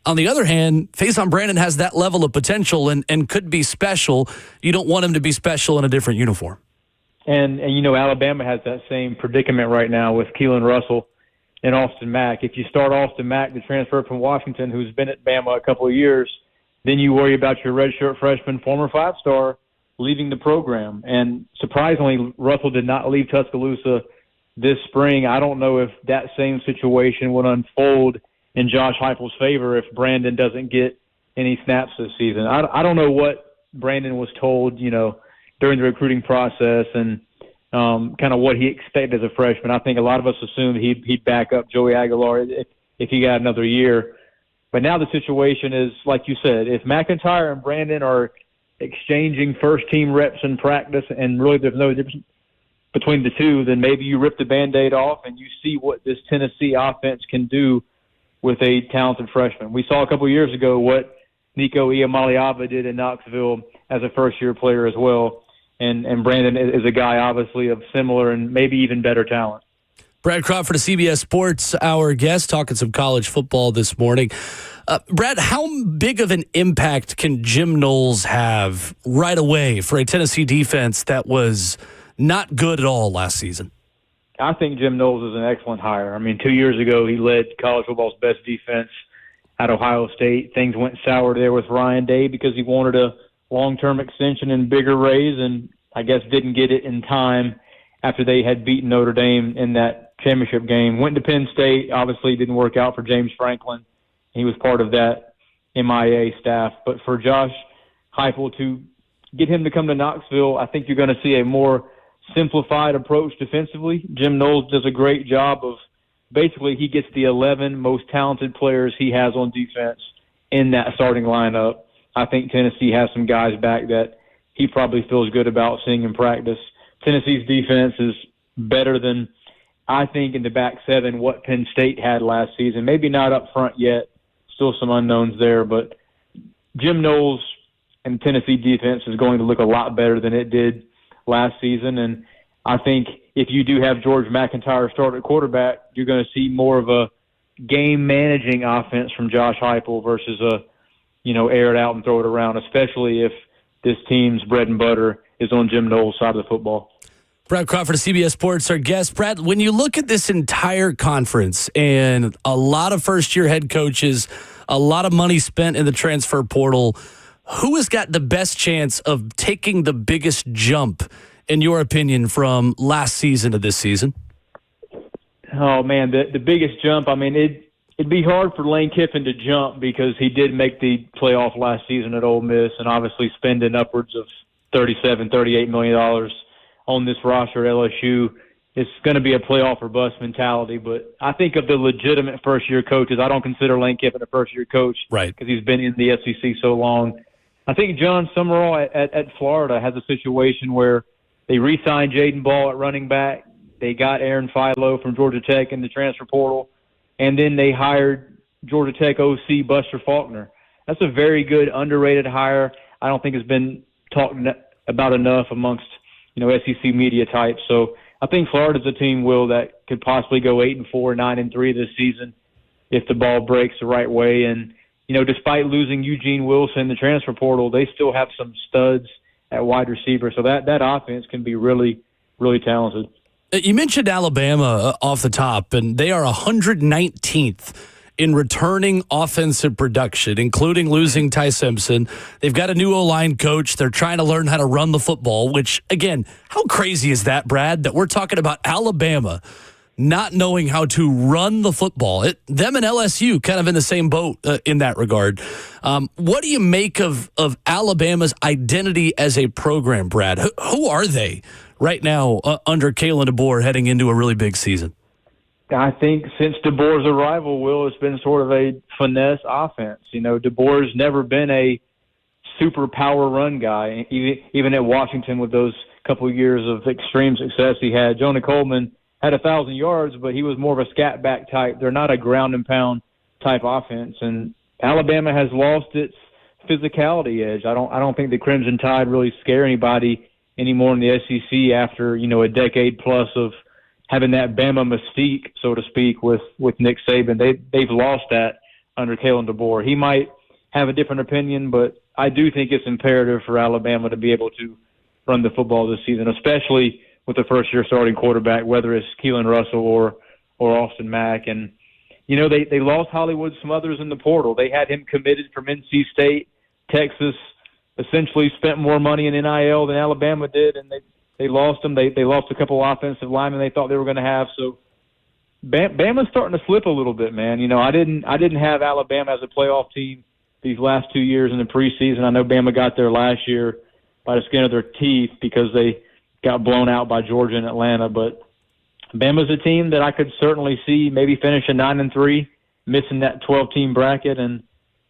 On the other hand, Faison Brandon has that level of potential and could be special. You don't want him to be special in a different uniform. And you know, Alabama has that same predicament right now with Keelan Russell and Austin Mack. If you start Austin Mack, the transfer from Washington, who's been at Bama a couple of years, then you worry about your redshirt freshman, former 5-star, leaving the program. And surprisingly, Russell did not leave Tuscaloosa this spring. I don't know if that same situation would unfold in Josh Heupel's favor if Brandon doesn't get any snaps this season. I don't know what Brandon was told, you know, during the recruiting process and kind of what he expected as a freshman. I think a lot of us assumed he'd back up Joey Aguilar if he got another year. But now the situation is, like you said, if McIntyre and Brandon are exchanging first-team reps in practice and really there's no difference between the two, then maybe you rip the Band-Aid off and you see what this Tennessee offense can do with a talented freshman. We saw a couple of years ago what Nico Iamaleava did in Knoxville as a first-year player as well. And Brandon is a guy, obviously, of similar and maybe even better talent. Brad Crawford of CBS Sports, our guest, talking some college football this morning. Brad, how big of an impact can Jim Knowles have right away for a Tennessee defense that was not good at all last season? I think Jim Knowles is an excellent hire. I mean, 2 years ago, he led college football's best defense at Ohio State. Things went sour there with Ryan Day because he wanted a long-term extension and bigger raise, and I guess didn't get it in time after they had beaten Notre Dame in that championship game. Went to Penn State. Obviously didn't work out for James Franklin. He was part of that MIA staff. But for Josh Heupel to get him to come to Knoxville, I think you're going to see a more simplified approach defensively. Jim Knowles does a great job of basically he gets the 11 most talented players he has on defense in that starting lineup. I think Tennessee has some guys back that he probably feels good about seeing in practice. Tennessee's defense is better than, I think, in the back seven, what Penn State had last season. Maybe not up front yet. Still some unknowns there. But Jim Knowles and Tennessee defense is going to look a lot better than it did last season. And I think if you do have George McIntyre start at quarterback, you're going to see more of a game-managing offense from Josh Heupel versus air it out and throw it around, especially if this team's bread and butter is on Jim Knowles' side of the football. Brad Crawford of CBS Sports, our guest. Brad, when you look at this entire conference and a lot of first-year head coaches, a lot of money spent in the transfer portal, who has got the best chance of taking the biggest jump, in your opinion, from last season to this season? Oh, man, the biggest jump, I mean, it'd be hard for Lane Kiffin to jump because he did make the playoff last season at Ole Miss and obviously spending upwards of $38 million on this roster at LSU. It's going to be a playoff or bust mentality, but I think of the legitimate first-year coaches. I don't consider Lane Kiffin a first-year coach because he's been in the SEC so long. I think John Summerall at Florida has a situation where they re-signed Jaden Ball at running back. They got Aaron Philo from Georgia Tech in the transfer portal, and then they hired Georgia Tech OC Buster Faulkner. That's a very good, underrated hire. I don't think it's been talked about enough amongst SEC media types. So I think Florida's a team, Will, that could possibly go 8-4, 9-3 this season if the ball breaks the right way. And despite losing Eugene Wilson in the transfer portal, they still have some studs at wide receiver. So that offense can be really, really talented. You mentioned Alabama off the top, and they are 119th in returning offensive production, including losing Ty Simpson. They've got a new O-line coach. They're trying to learn how to run the football, which, again, how crazy is that, Brad, that we're talking about Alabama not knowing how to run the football? Them and LSU kind of in the same boat in that regard. What do you make of Alabama's identity as a program, Brad? Who are they right now under Kalen DeBoer heading into a really big season? I think since DeBoer's arrival, Will, it's been sort of a finesse offense. DeBoer's never been a super power run guy, even at Washington with those couple of years of extreme success he had. Jonah Coleman had 1,000 yards, but he was more of a scat back type. They're not a ground and pound type offense, and Alabama has lost its physicality edge. I don't think the Crimson Tide really scare anybody anymore in the SEC after a decade plus of having that Bama mystique, so to speak, with Nick Saban. They've lost that under Kalen DeBoer. He might have a different opinion, but I do think it's imperative for Alabama to be able to run the football this season, especially with the first-year starting quarterback, whether it's Keelan Russell or Austin Mack. And, they lost Hollywood Smothers in the portal. They had him committed from NC State. Texas essentially spent more money in NIL than Alabama did, and they lost him. They lost a couple of offensive linemen they thought they were going to have. So Bama's starting to slip a little bit, man. I didn't have Alabama as a playoff team these last 2 years in the preseason. I know Bama got there last year by the skin of their teeth because they got blown out by Georgia and Atlanta. But Bama's a team that I could certainly see maybe finishing 9-3, missing that 12-team bracket. And,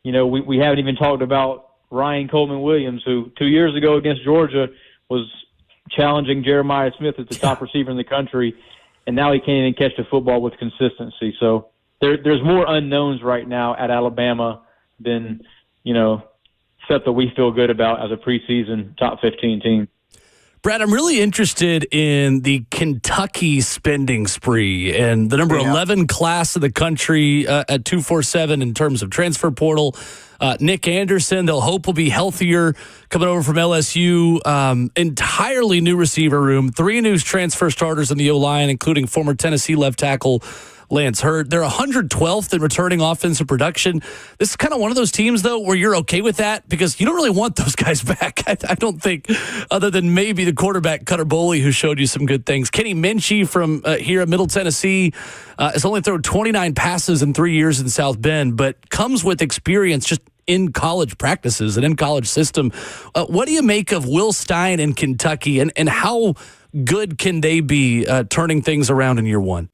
we haven't even talked about Ryan Coleman-Williams, who 2 years ago against Georgia was challenging Jeremiah Smith as the top receiver in the country, and now he can't even catch the football with consistency. So there's more unknowns right now at Alabama than, stuff that we feel good about as a preseason top 15 team. Brad, I'm really interested in the Kentucky spending spree and the number 11 class of the country at 247 in terms of transfer portal. Nick Anderson, they'll hope will be healthier coming over from LSU. Entirely new receiver room, 3 new transfer starters in the O-line, including former Tennessee left tackle Lance Hurd. They're 112th in returning offensive production. This is kind of one of those teams, though, where you're okay with that because you don't really want those guys back. I don't think, other than maybe the quarterback, Cutter Boley, who showed you some good things. Kenny Minchie from here at Middle Tennessee has only thrown 29 passes in 3 years in South Bend, but comes with experience just in college practices and in college system. What do you make of Will Stein in Kentucky, and how good can they be turning things around in year one?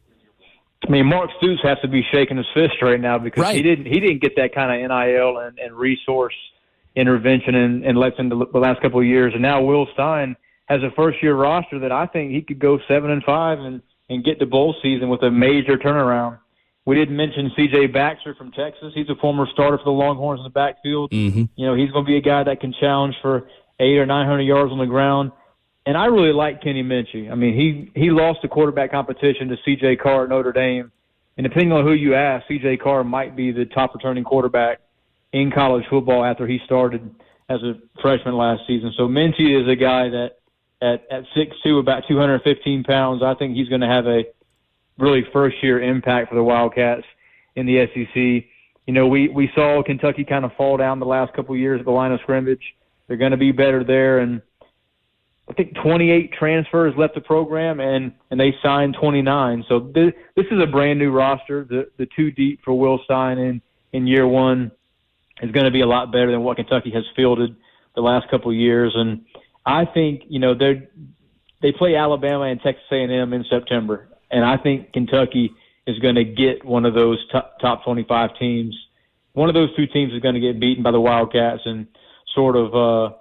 I mean, Mark Stoops has to be shaking his fist right now because he didn't get that kind of NIL and resource intervention in the last couple of years. And now Will Stein has a first-year roster that I think he could go 7-5 and get to bowl season with a major turnaround. We didn't mention C.J. Baxter from Texas. He's a former starter for the Longhorns in the backfield. Mm-hmm. He's going to be a guy that can challenge for 800 or 900 yards on the ground. And I really like Kenny Minchie. I mean, he lost the quarterback competition to C.J. Carr at Notre Dame. And depending on who you ask, C.J. Carr might be the top returning quarterback in college football after he started as a freshman last season. So Minchie is a guy that at 6'2", about 215 pounds, I think he's going to have a really first-year impact for the Wildcats in the SEC. You know, we saw Kentucky kind of fall down the last couple of years at the line of scrimmage. They're going to be better there. And I think 28 transfers left the program, and they signed 29. So this is a brand-new roster. The two deep for Will Stein in year one is going to be a lot better than what Kentucky has fielded the last couple of years. And I think, you know, they play Alabama and Texas A&M in September, and I think Kentucky is going to get one of those top 25 teams. One of those two teams is going to get beaten by the Wildcats and sort of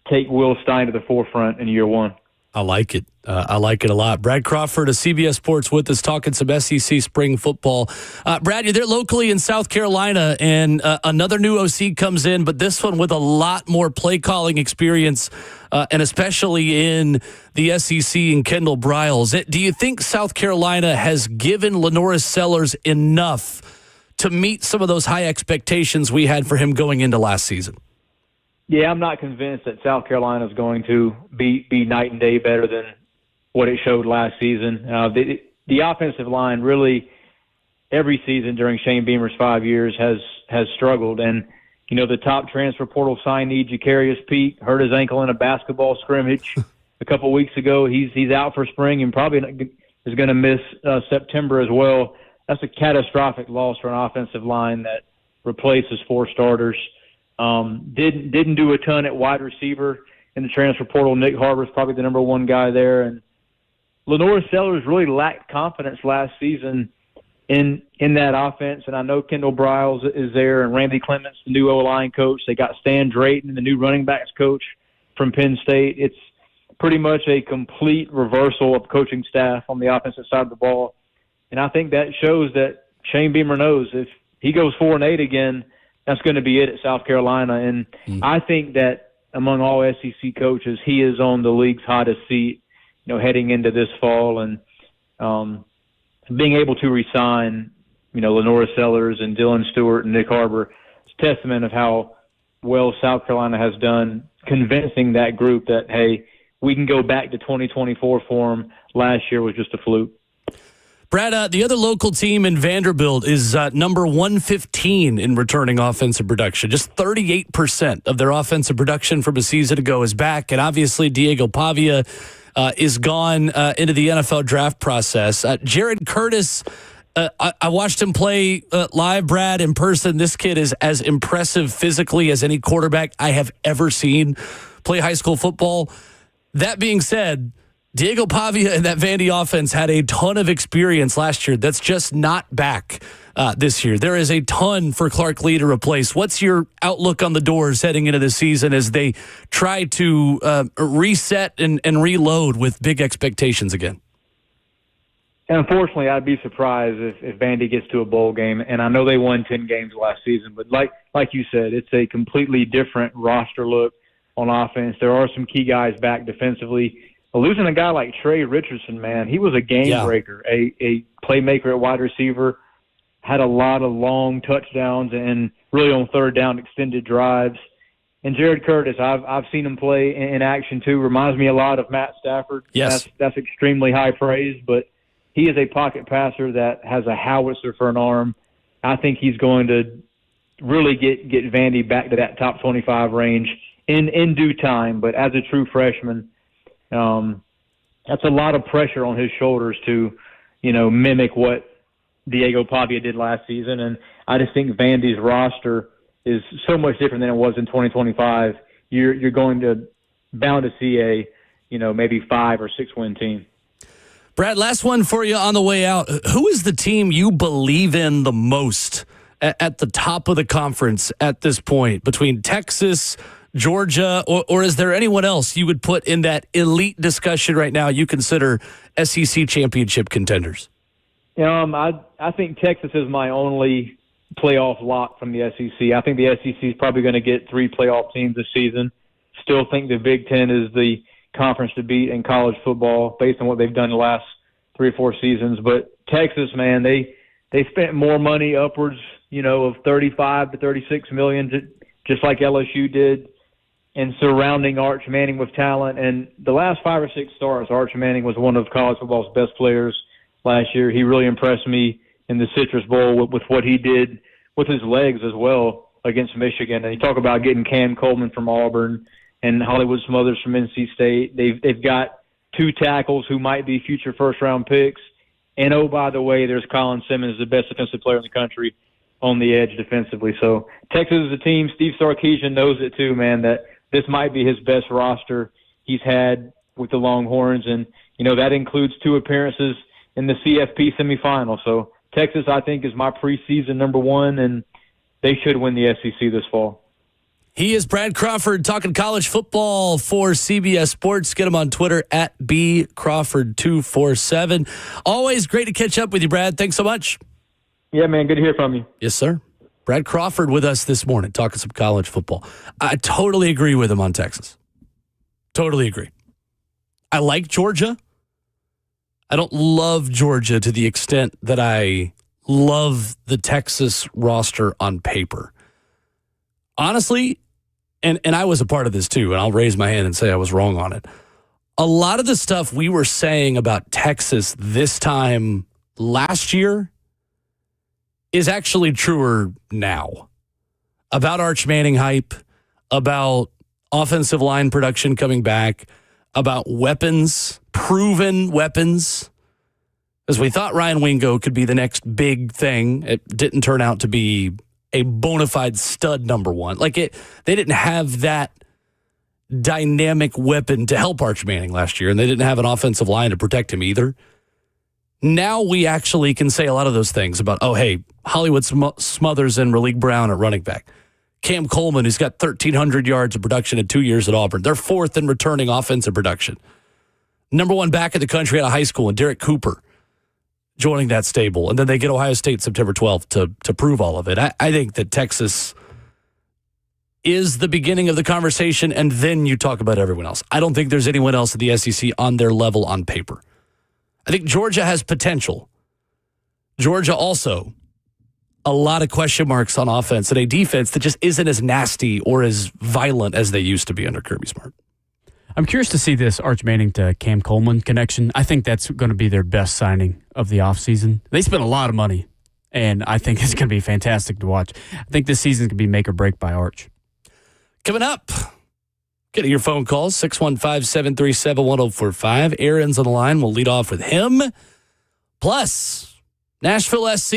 take Will Stein to the forefront in year one. I like it. I like it a lot. Brad Crawford of CBS Sports with us talking some SEC spring football. Brad, you're there locally in South Carolina, and another new OC comes in, but this one with a lot more play calling experience, and especially in the SEC and Kendall Briles. Do you think South Carolina has given Lenoris Sellers enough to meet some of those high expectations we had for him going into last season? Yeah, I'm not convinced that South Carolina is going to be night and day better than what it showed last season. The offensive line really every season during Shane Beamer's 5 years has struggled. And, you know, the top transfer portal signee, Jacarius Peete, hurt his ankle in a basketball scrimmage a couple weeks ago. He's out for spring and probably is going to miss September as well. That's a catastrophic loss for an offensive line that replaces four starters. Didn't do a ton at wide receiver in the transfer portal. Nick Harbor's probably the number one guy there. And Lenoris Sellers really lacked confidence last season in that offense. And I know Kendall Briles is there and Randy Clements, the new O-line coach. They got Stan Drayton, the new running backs coach from Penn State. It's pretty much a complete reversal of coaching staff on the offensive side of the ball. And I think that shows that Shane Beamer knows if he goes 4-8 again, that's going to be it at South Carolina. And I think that among all SEC coaches, he is on the league's hottest seat, you know, heading into this fall. And being able to re-sign, you know, Lenoris Sellers and Dylan Stewart and Nick Harbor is a testament of how well South Carolina has done convincing that group that, hey, we can go back to 2024 form. Last year was just a fluke. Brad, the other local team in Vanderbilt is number 115 in returning offensive production. Just 38% of their offensive production from a season ago is back. And obviously, Diego Pavia is gone into the NFL draft process. Jared Curtis, I watched him play live, Brad, in person. This kid is as impressive physically as any quarterback I have ever seen play high school football. That being said, Diego Pavia and that Vandy offense had a ton of experience last year. That's just not back this year. There is a ton for Clark Lee to replace. What's your outlook on the Doors heading into the season as they try to reset and reload with big expectations again? And unfortunately, I'd be surprised if Vandy gets to a bowl game. And I know they won 10 games last season, but like you said, it's a completely different roster look on offense. There are some key guys back defensively. Losing a guy like Trey Richardson, man, he was a game breaker, a playmaker at wide receiver, had a lot of long touchdowns and really on third down extended drives. And Jared Curtis, I've seen him play in action too. Reminds me a lot of Matt Stafford. Yes, that's extremely high praise, but he is a pocket passer that has a howitzer for an arm. I think he's going to really get Vandy back to that top 25 range in due time. But as a true freshman, that's a lot of pressure on his shoulders to, you know, mimic what Diego Pavia did last season. And I just think Vandy's roster is so much different than it was in 2025. You're going to bound to see a, you know, maybe 5 or 6 win team. Brad, last one for you on the way out. Who is the team you believe in the most at the top of the conference at this point between Texas, Georgia, or is there anyone else you would put in that elite discussion right now you consider SEC championship contenders? I think Texas is my only playoff lock from the SEC. I think the SEC is probably going to get 3 playoff teams this season. Still think the Big Ten is the conference to beat in college football based on what they've done the last 3 or 4 seasons. But Texas, man, they spent more money, upwards, of 35 to 36 million, just like LSU did, and surrounding Arch Manning with talent. And the last 5 or 6 starts, Arch Manning was one of college football's best players last year. He really impressed me in the Citrus Bowl with what he did with his legs as well against Michigan. And you talk about getting Cam Coleman from Auburn and Hollywood Smothers from NC State. They've got 2 tackles who might be future first-round picks. And, oh, by the way, there's Colin Simmons, the best defensive player in the country, on the edge defensively. So Texas is a team. Steve Sarkisian knows it too, man, that this might be his best roster he's had with the Longhorns. And, that includes 2 appearances in the CFP semifinal. So Texas, I think, is my preseason number 1, and they should win the SEC this fall. He is Brad Crawford talking college football for CBS Sports. Get him on Twitter at BCrawford247. Always great to catch up with you, Brad. Thanks so much. Yeah, man. Good to hear from you. Yes, sir. Brad Crawford with us this morning talking some college football. I totally agree with him on Texas. Totally agree. I like Georgia. I don't love Georgia to the extent that I love the Texas roster on paper. Honestly, and I was a part of this too, and I'll raise my hand and say I was wrong on it. A lot of the stuff we were saying about Texas this time last year is actually truer now. About Arch Manning hype, about offensive line production coming back, about weapons, proven weapons. Because we thought Ryan Wingo could be the next big thing. It didn't turn out to be a bona fide stud number 1. They didn't have that dynamic weapon to help Arch Manning last year, and they didn't have an offensive line to protect him either. Now we actually can say a lot of those things about, Hollywood Smothers and Raleigh Brown at running back. Cam Coleman, who's got 1,300 yards of production in 2 years at Auburn. They're 4th in returning offensive production. Number 1 back in the country out of high school, and Derek Cooper joining that stable. And then they get Ohio State September 12th to prove all of it. I think that Texas is the beginning of the conversation, and then you talk about everyone else. I don't think there's anyone else at the SEC on their level on paper. I think Georgia has potential. Georgia also, a lot of question marks on offense and a defense that just isn't as nasty or as violent as they used to be under Kirby Smart. I'm curious to see this Arch Manning to Cam Coleman connection. I think that's going to be their best signing of the offseason. They spent a lot of money, and I think it's going to be fantastic to watch. I think this season could be make or break by Arch. Coming up, getting your phone calls, 615-737-1045. Aaron's on the line. We'll lead off with him. Plus, Nashville SC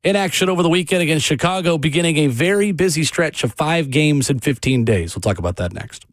in action over the weekend against Chicago, beginning a very busy stretch of 5 games in 15 days. We'll talk about that next.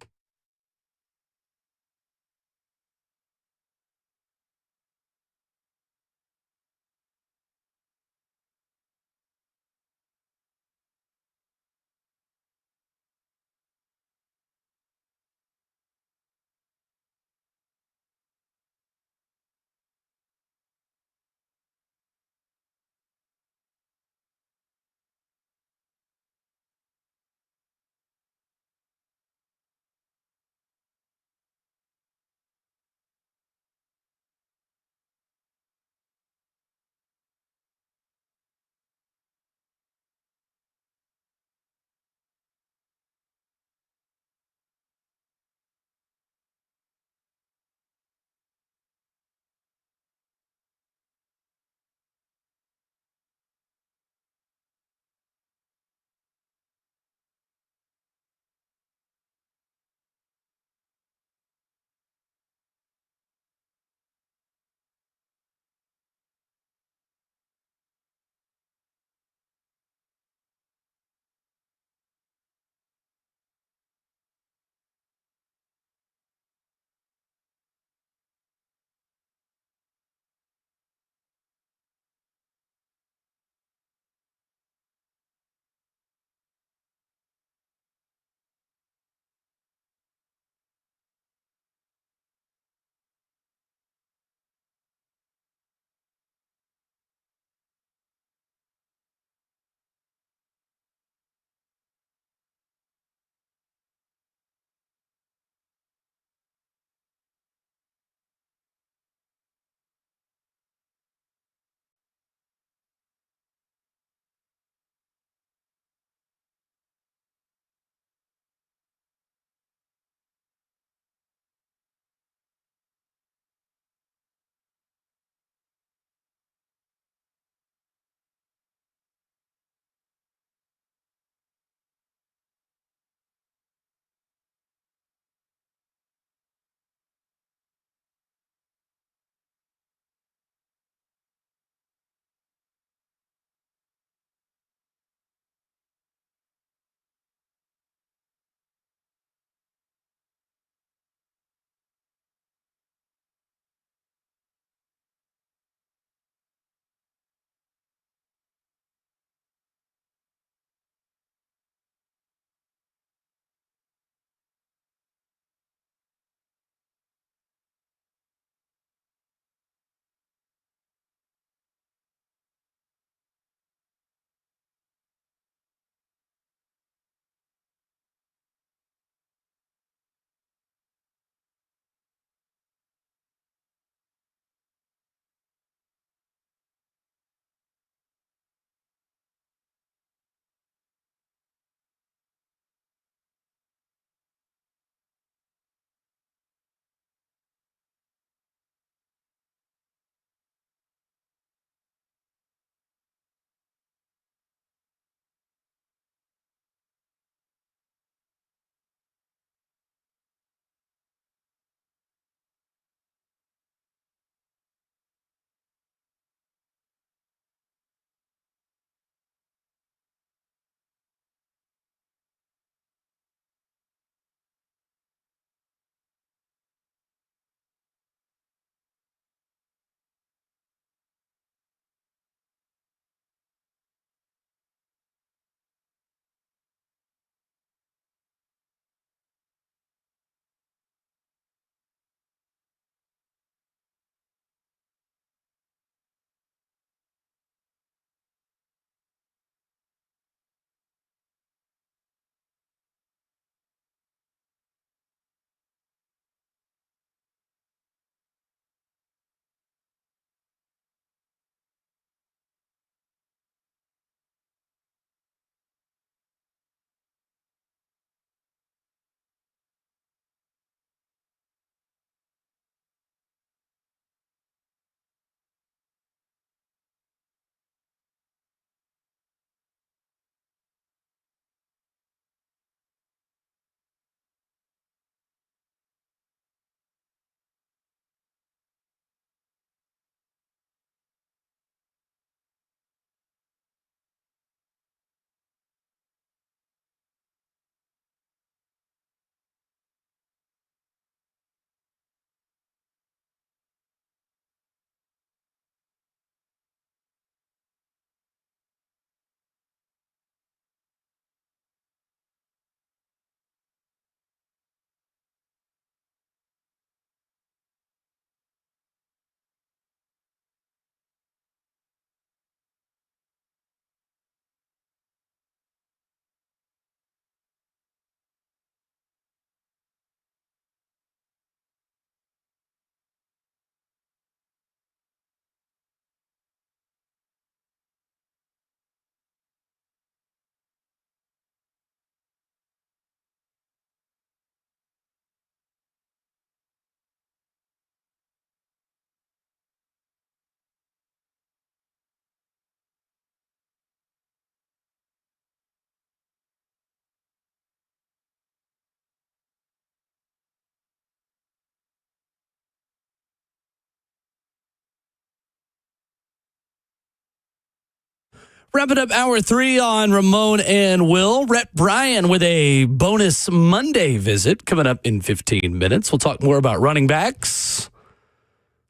Wrapping up hour 3 on Ramon and Will. Rhett Bryan with a bonus Monday visit coming up in 15 minutes. We'll talk more about running backs.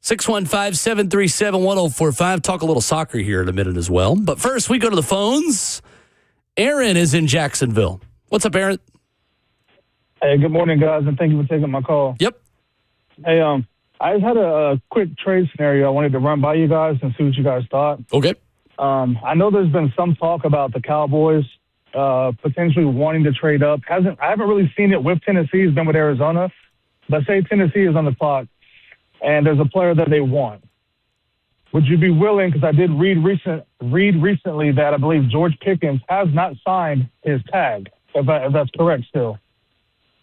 615-737-1045. Talk a little soccer here in a minute as well. But first, we go to the phones. Aaron is in Jacksonville. What's up, Aaron? Hey, good morning, guys, and thank you for taking my call. Yep. Hey, I just had a quick trade scenario I wanted to run by you guys and see what you guys thought. Okay. I know there's been some talk about the Cowboys potentially wanting to trade up. I haven't really seen it with Tennessee. It's been with Arizona. But say Tennessee is on the clock and there's a player that they want. Would you be willing, because I did read recently that I believe George Pickens has not signed his tag, if that's correct still.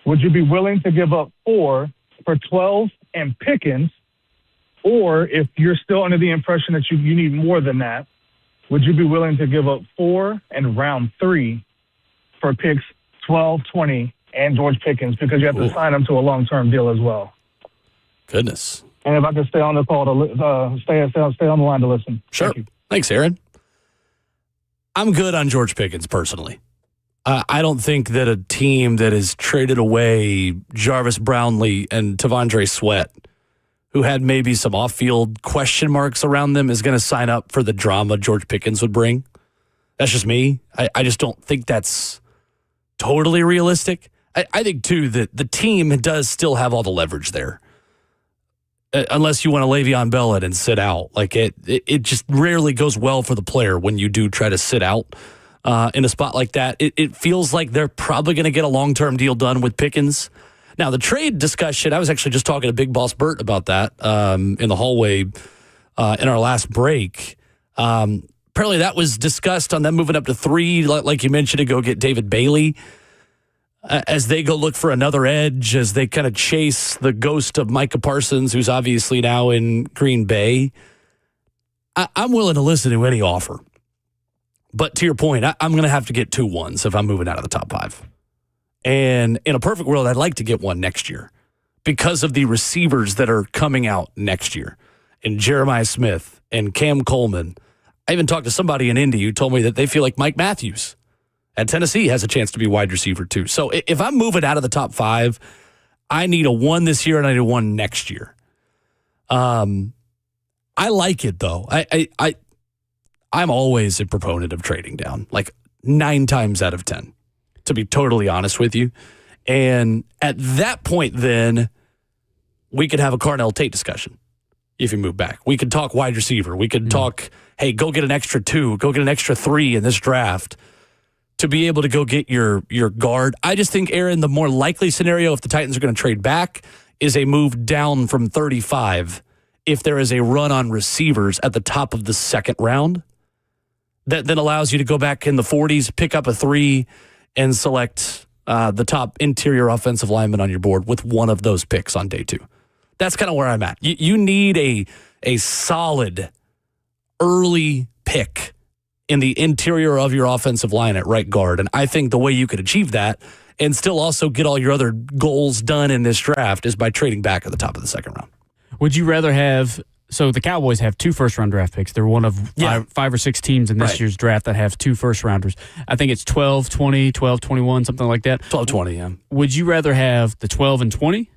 Would you be willing to give up 4 for 12 and Pickens? Or if you're still under the impression that you need more than that, would you be willing to give up 4 and round 3 for picks 12, 20, and George Pickens, because you have to sign him to a long-term deal as well? Goodness. And if I could stay on the call to stay on the line to listen. Sure. Thanks, Aaron. I'm good on George Pickens personally. I don't think that a team that has traded away Jarvis Brownlee and Tavondre Sweat, who had maybe some off-field question marks around them, is going to sign up for the drama George Pickens would bring. That's just me. I just don't think that's totally realistic. I think, too, that the team does still have all the leverage there. Unless you want to Le'Veon Bell it and sit out. Like it just rarely goes well for the player when you do try to sit out in a spot like that. It feels like they're probably going to get a long-term deal done with Pickens. Now, the trade discussion, I was actually just talking to Big Boss Bert about that in the hallway in our last break. Apparently that was discussed on them moving up to 3, like you mentioned, to go get David Bailey as they go look for another edge, as they kind of chase the ghost of Micah Parsons, who's obviously now in Green Bay. I'm willing to listen to any offer. But to your point, I'm going to have to get 2 ones if I'm moving out of the top 5. And in a perfect world, I'd like to get one next year because of the receivers that are coming out next year. And Jeremiah Smith and Cam Coleman. I even talked to somebody in Indy who told me that they feel like Mike Matthews at Tennessee has a chance to be wide receiver too. So if I'm moving out of the top 5, I need a 1 this year and I need a 1 next year. I like it though. I'm always a proponent of trading down, like 9 times out of 10, to be totally honest with you. And at that point, then we could have a Carnell Tate discussion. If you move back, we could talk wide receiver. We could talk, hey, go get an extra 2, go get an extra 3 in this draft to be able to go get your guard. I just think, Aaron, the more likely scenario, if the Titans are going to trade back, is a move down from 35 if there is a run on receivers at the top of the second round. That then allows you to go back in the 40s, pick up a 3, and select the top interior offensive lineman on your board with one of those picks on day 2. That's kind of where I'm at. You need a solid early pick in the interior of your offensive line at right guard. And I think the way you could achieve that and still also get all your other goals done in this draft is by trading back at the top of the second round. Would you rather have, so the Cowboys have 2 first-round draft picks. They're one of 5 or 6 teams in this year's draft that have 2 first-rounders. I think it's 12, 20, 12, 21, something like that. 12, 20, yeah. Would you rather have the 12 and 20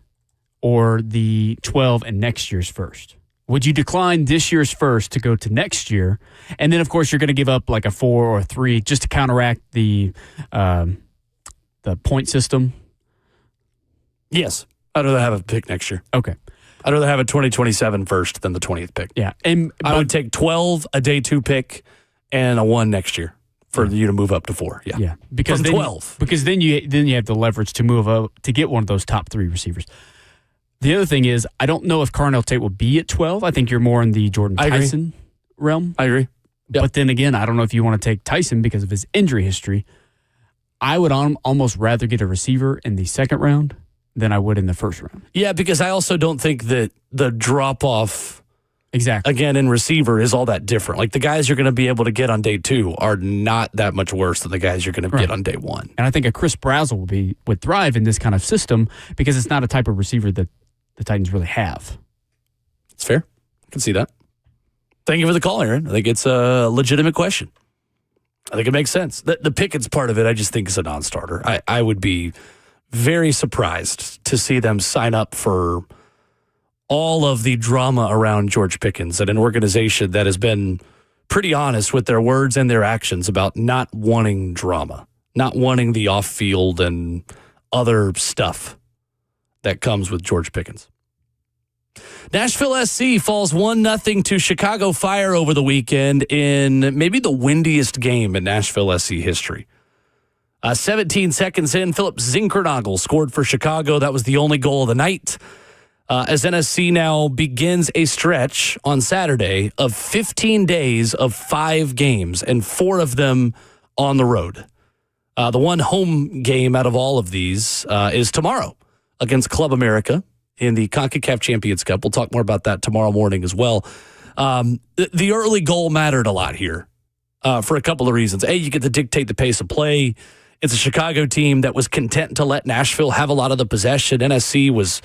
or the 12 and next year's first? Would you decline this year's first to go to next year? And then, of course, you're going to give up like a 4 or 3 just to counteract the point system. Yes. I'd rather have a pick next year. Okay. I'd rather have a 2027 first than the 20th pick. Yeah. And I would take 12, a day 2 pick, and a 1 next year for you to move up to 4. Yeah. Yeah. Because from then, 12. Because then you have the leverage to move up to get one of those top 3 receivers. The other thing is, I don't know if Carnell Tate will be at 12. I think you're more in the Jordan Tyson realm. I agree. Yep. But then again, I don't know if you want to take Tyson because of his injury history. I would almost rather get a receiver in the second round than I would in the first round. Yeah, because I also don't think that the drop-off, exactly, again, in receiver is all that different. Like the guys you're going to be able to get on day 2 are not that much worse than the guys you're going to get on day 1. And I think a Chris Brazzell would thrive in this kind of system because it's not a type of receiver that the Titans really have. It's fair. I can see that. Thank you for the call, Aaron. I think it's a legitimate question. I think it makes sense. The Pickens part of it, I just think is a non-starter. I would be very surprised to see them sign up for all of the drama around George Pickens at an organization that has been pretty honest with their words and their actions about not wanting drama, not wanting the off-field and other stuff that comes with George Pickens. Nashville SC falls 1-0 to Chicago Fire over the weekend in maybe the windiest game in Nashville SC history. 17 seconds in, Philip Zinkernagel scored for Chicago. That was the only goal of the night. As NSC now begins a stretch on Saturday of 15 days of 5 games, and 4 of them on the road. The one home game out of all of these is tomorrow against Club America in the CONCACAF Champions Cup. We'll talk more about that tomorrow morning as well. The early goal mattered a lot here for a couple of reasons. A, you get to dictate the pace of play. It's a Chicago team that was content to let Nashville have a lot of the possession. NSC was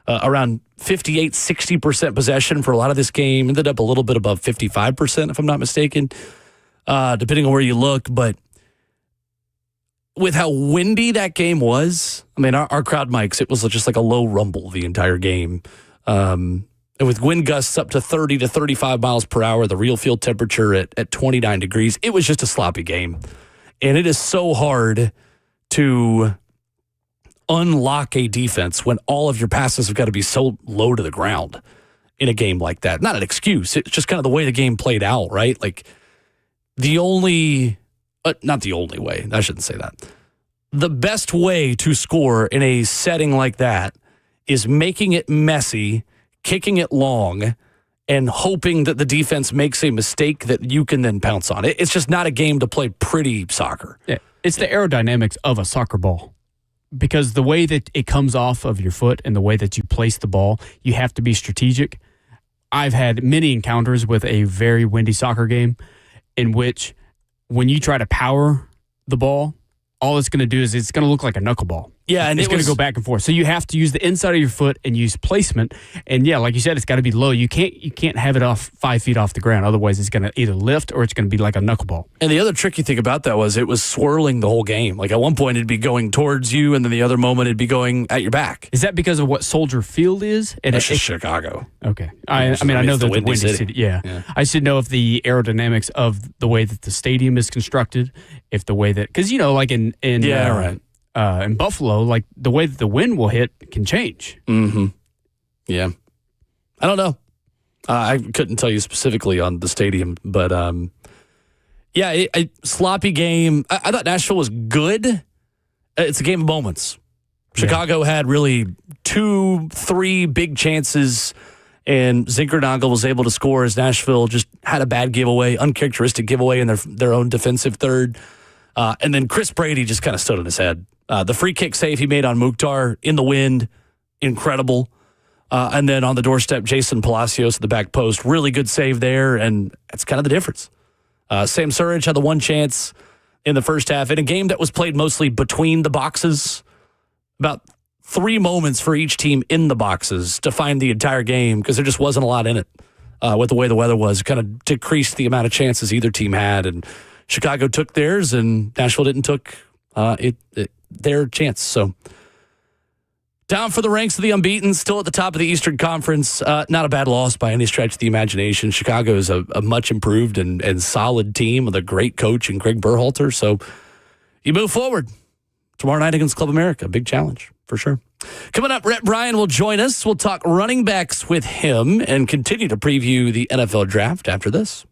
around 58, 60% possession for a lot of this game. Ended up a little bit above 55%, if I'm not mistaken, depending on where you look. But with how windy that game was, I mean, our crowd mics, it was just like a low rumble the entire game. And with wind gusts up to 30 to 35 miles per hour, the real field temperature at 29 degrees, it was just a sloppy game. And it is so hard to unlock a defense when all of your passes have got to be so low to the ground in a game like that. Not an excuse. It's just kind of the way the game played out, right? Like the only, not the only way, I shouldn't say that. The best way to score in a setting like that is making it messy, kicking it long, and hoping that the defense makes a mistake that you can then pounce on. It's just not a game to play pretty soccer. Yeah, it's the aerodynamics of a soccer ball. Because the way that it comes off of your foot and the way that you place the ball, you have to be strategic. I've had many encounters with a very windy soccer game in which when you try to power the ball, all it's going to do is it's going to look like a knuckleball. Yeah, and it's going to go back and forth. So you have to use the inside of your foot and use placement. And yeah, like you said, it's got to be low. You can't have it off 5 feet off the ground. Otherwise, it's going to either lift or it's going to be like a knuckleball. And the other tricky thing about that was it was swirling the whole game. Like at one point it'd be going towards you, and then the other moment it'd be going at your back. Is that because of what Soldier Field is? It's just Chicago. Okay. I know that the windy city. Yeah. I should know if the aerodynamics of the way that the stadium is constructed, if the way that, because like in right. In Buffalo, like the way that the wind will hit can change. Mm-hmm. Yeah. I don't know. I couldn't tell you specifically on the stadium, but sloppy game. I thought Nashville was good. It's a game of moments. Chicago had really 2-3 big chances, and Zinkernagel was able to score as Nashville just had a bad giveaway, uncharacteristic giveaway in their own defensive third. And then Chris Brady just kind of stood on his head. The free kick save he made on Mukhtar in the wind, incredible. And then on the doorstep, Jason Palacios at the back post, really good save there, and that's kind of the difference. Sam Surridge had the one chance in the first half in a game that was played mostly between the boxes. About 3 moments for each team in the boxes to find the entire game because there just wasn't a lot in it with the way the weather was. It kind of decreased the amount of chances either team had, and Chicago took theirs, and Nashville didn't took their chance. So down for the ranks of the unbeaten, still at the top of the Eastern Conference. Not a bad loss by any stretch of the imagination. Chicago is a much improved and solid team with a great coach in Greg Berhalter. So you move forward. Tomorrow night against Club America. Big challenge, for sure. Coming up, Rhett Bryan will join us. We'll talk running backs with him and continue to preview the NFL draft after this.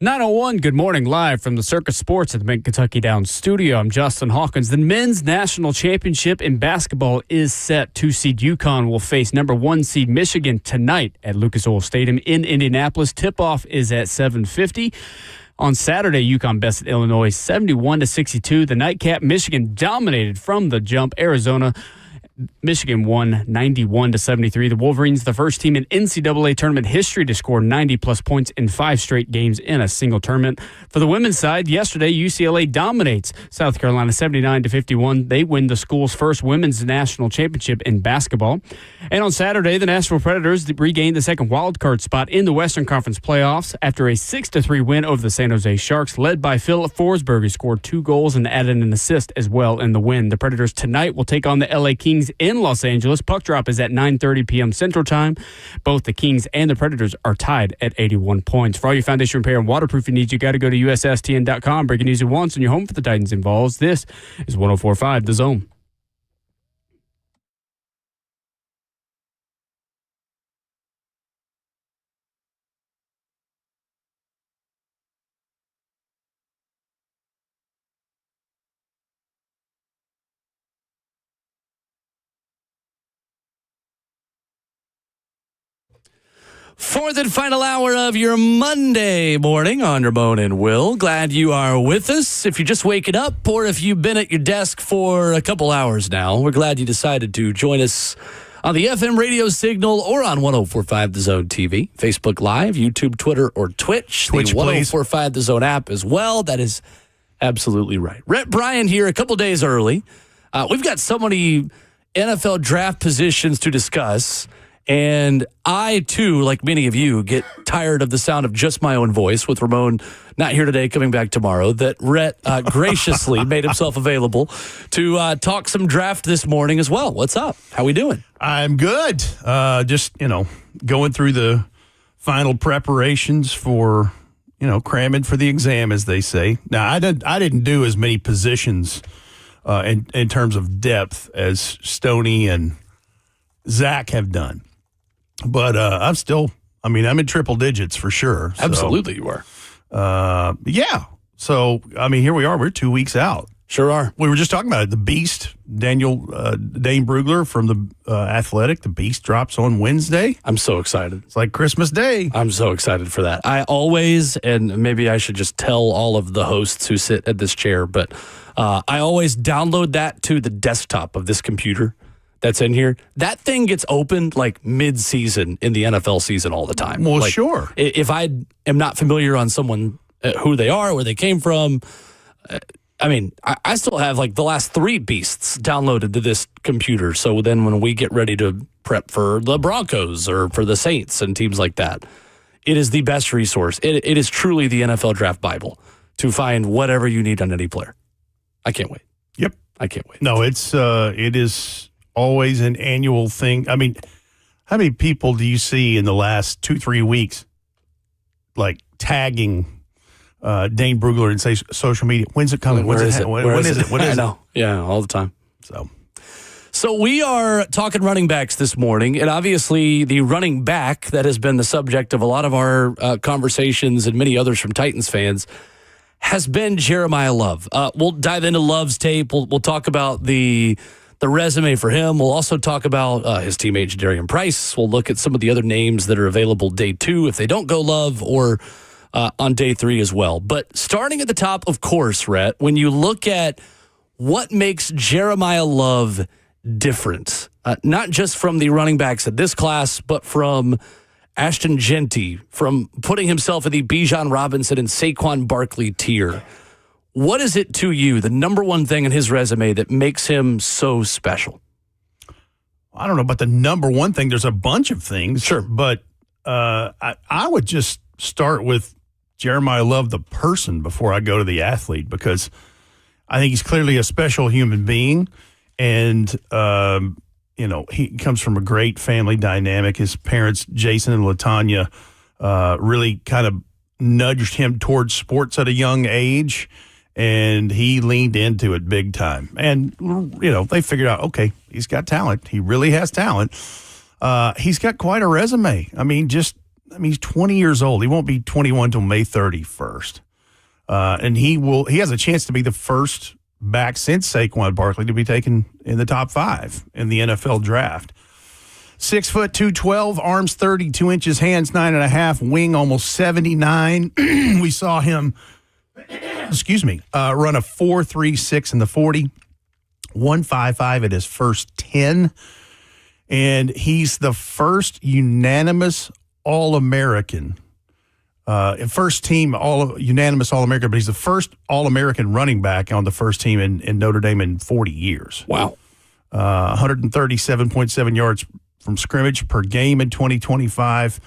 901, good morning, live from the Circus Sports at the Mid-Kentucky Downs studio. I'm Justin Hawkins. The men's national championship in basketball is set. 2-seed Yukon will face number 1 seed Michigan tonight at Lucas Oil Stadium in Indianapolis. Tip-off is at 7:50. On Saturday, Yukon bested Illinois 71-62. The nightcap, Michigan dominated from the jump. Michigan won 91-73. The Wolverines, the first team in NCAA tournament history to score 90-plus points in 5 straight games in a single tournament. For the women's side, yesterday, UCLA dominates South Carolina 79-51. They win the school's first women's national championship in basketball. And on Saturday, the Nashville Predators regained the second wildcard spot in the Western Conference playoffs after a 6-3 win over the San Jose Sharks, led by Philip Forsberg, who scored 2 goals and added an assist as well in the win. The Predators tonight will take on the LA Kings in Los Angeles. Puck drop is at 9:30 p.m. Central Time. Both the Kings and the Predators are tied at 81 points. For all your foundation repair and waterproofing needs, you got to go to USSTN.com. Breaking news at once on your home for the Titans and Vols. This is 104.5 The Zone. Fourth and final hour of your Monday morning on Ramon and Will. Glad you are with us. If you're just waking up or if you've been at your desk for a couple hours now, we're glad you decided to join us on the FM radio signal or on 104.5 The Zone TV, Facebook Live, YouTube, Twitter, or Twitch. The 104.5 The Zone app as well. That is absolutely right. Rhett Bryan here a couple days early. We've got so many NFL draft positions to discuss. And I, too, like many of you, get tired of the sound of just my own voice with Ramon not here today, coming back tomorrow, that Rhett graciously made himself available to talk some draft this morning as well. What's up? How we doing? I'm good. Just, going through the final preparations for, cramming for the exam, as they say. Now, I didn't do as many positions in terms of depth as Stoney and Zach have done. But I'm in triple digits for sure. So, absolutely you are. Yeah. So, here we are. We're 2 weeks out. Sure are. We were just talking about it. The Beast, Dane Brugler from the Athletic. The Beast drops on Wednesday. I'm so excited. It's like Christmas Day. I'm so excited for that. I always, and maybe I should just tell all of the hosts who sit at this chair, but I always download that to the desktop of this computer that's in here. That thing gets opened like mid-season in the NFL season all the time. Well, like, sure. If I am not familiar on someone, who they are, where they came from, I still have like the last 3 Beasts downloaded to this computer. So then when we get ready to prep for the Broncos or for the Saints and teams like that, it is the best resource. It is truly the NFL Draft Bible to find whatever you need on any player. I can't wait. Yep. I can't wait. No, it is always an annual thing. How many people do you see in the last 2-3 weeks like tagging Dane Brugler and say social media? When's it coming? When is it? When is it? I know. Yeah, all the time. So we are talking running backs this morning, and obviously the running back that has been the subject of a lot of our conversations and many others from Titans fans has been Jeremiah Love. We'll dive into Love's tape. We'll talk about the resume for him. We'll also talk about his teammate Jadarian Price. We'll look at some of the other names that are available day 2 if they don't go Love, or on day 3 as well. But starting at the top, of course, Rhett, when you look at what makes Jeremiah Love different, not just from the running backs at this class, but from Ashton Genty, from putting himself in the Bijan Robinson and Saquon Barkley tier. What is it to you, the number one thing in his resume that makes him so special? I don't know about the number one thing. There's a bunch of things. Sure. But I would just start with Jeremiah Love, the person, before I go to the athlete, because I think he's clearly a special human being. And, he comes from a great family dynamic. His parents, Jason and LaTanya, really kind of nudged him towards sports at a young age. And he leaned into it big time. And, they figured out, okay, he's got talent. He really has talent. He's got quite a resume. he's 20 years old. He won't be 21 until May 31st. And he has a chance to be the first back since Saquon Barkley to be taken in the top 5 in the NFL draft. 6 foot 212, arms 32 inches, hands 9.5, wing almost 79. We saw him, run a 4.36 in the 40, 1.55 at his first 10. And he's the first unanimous All-American. First team unanimous All-American, but he's the first All-American running back on the first team in Notre Dame in 40 years. Wow. 137.7 yards from scrimmage per game in 2025.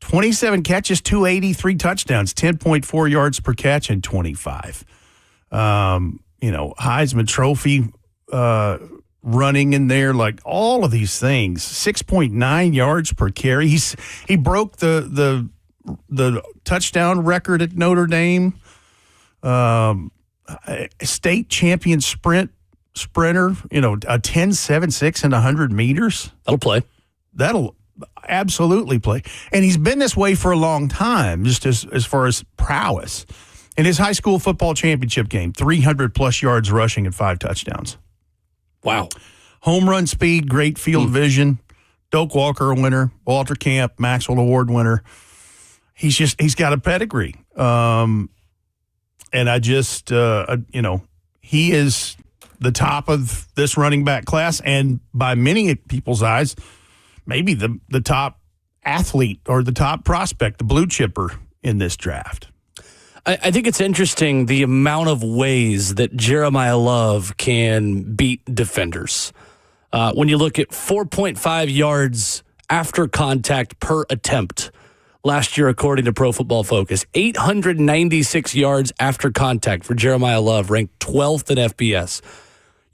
27 catches, 280, 3 touchdowns, 10.4 yards per catch in 25. Heisman Trophy running in there, like all of these things. 6.9 yards per carry. He broke the touchdown record at Notre Dame. State champion sprinter, a 10.76 in 100 meters. That'll absolutely play. And he's been this way for a long time, just as far as prowess. In his high school football championship game, 300-plus yards rushing and 5 touchdowns. Wow. Home run speed, great field vision. Doak Walker winner, Walter Camp, Maxwell Award winner. He's got a pedigree. And I just, he is the top of this running back class, and by many people's eyes, maybe the top athlete or the top prospect, the blue chipper in this draft. I think it's interesting the amount of ways that Jeremiah Love can beat defenders. When you look at 4.5 yards after contact per attempt last year, according to Pro Football Focus, 896 yards after contact for Jeremiah Love, ranked 12th in FBS.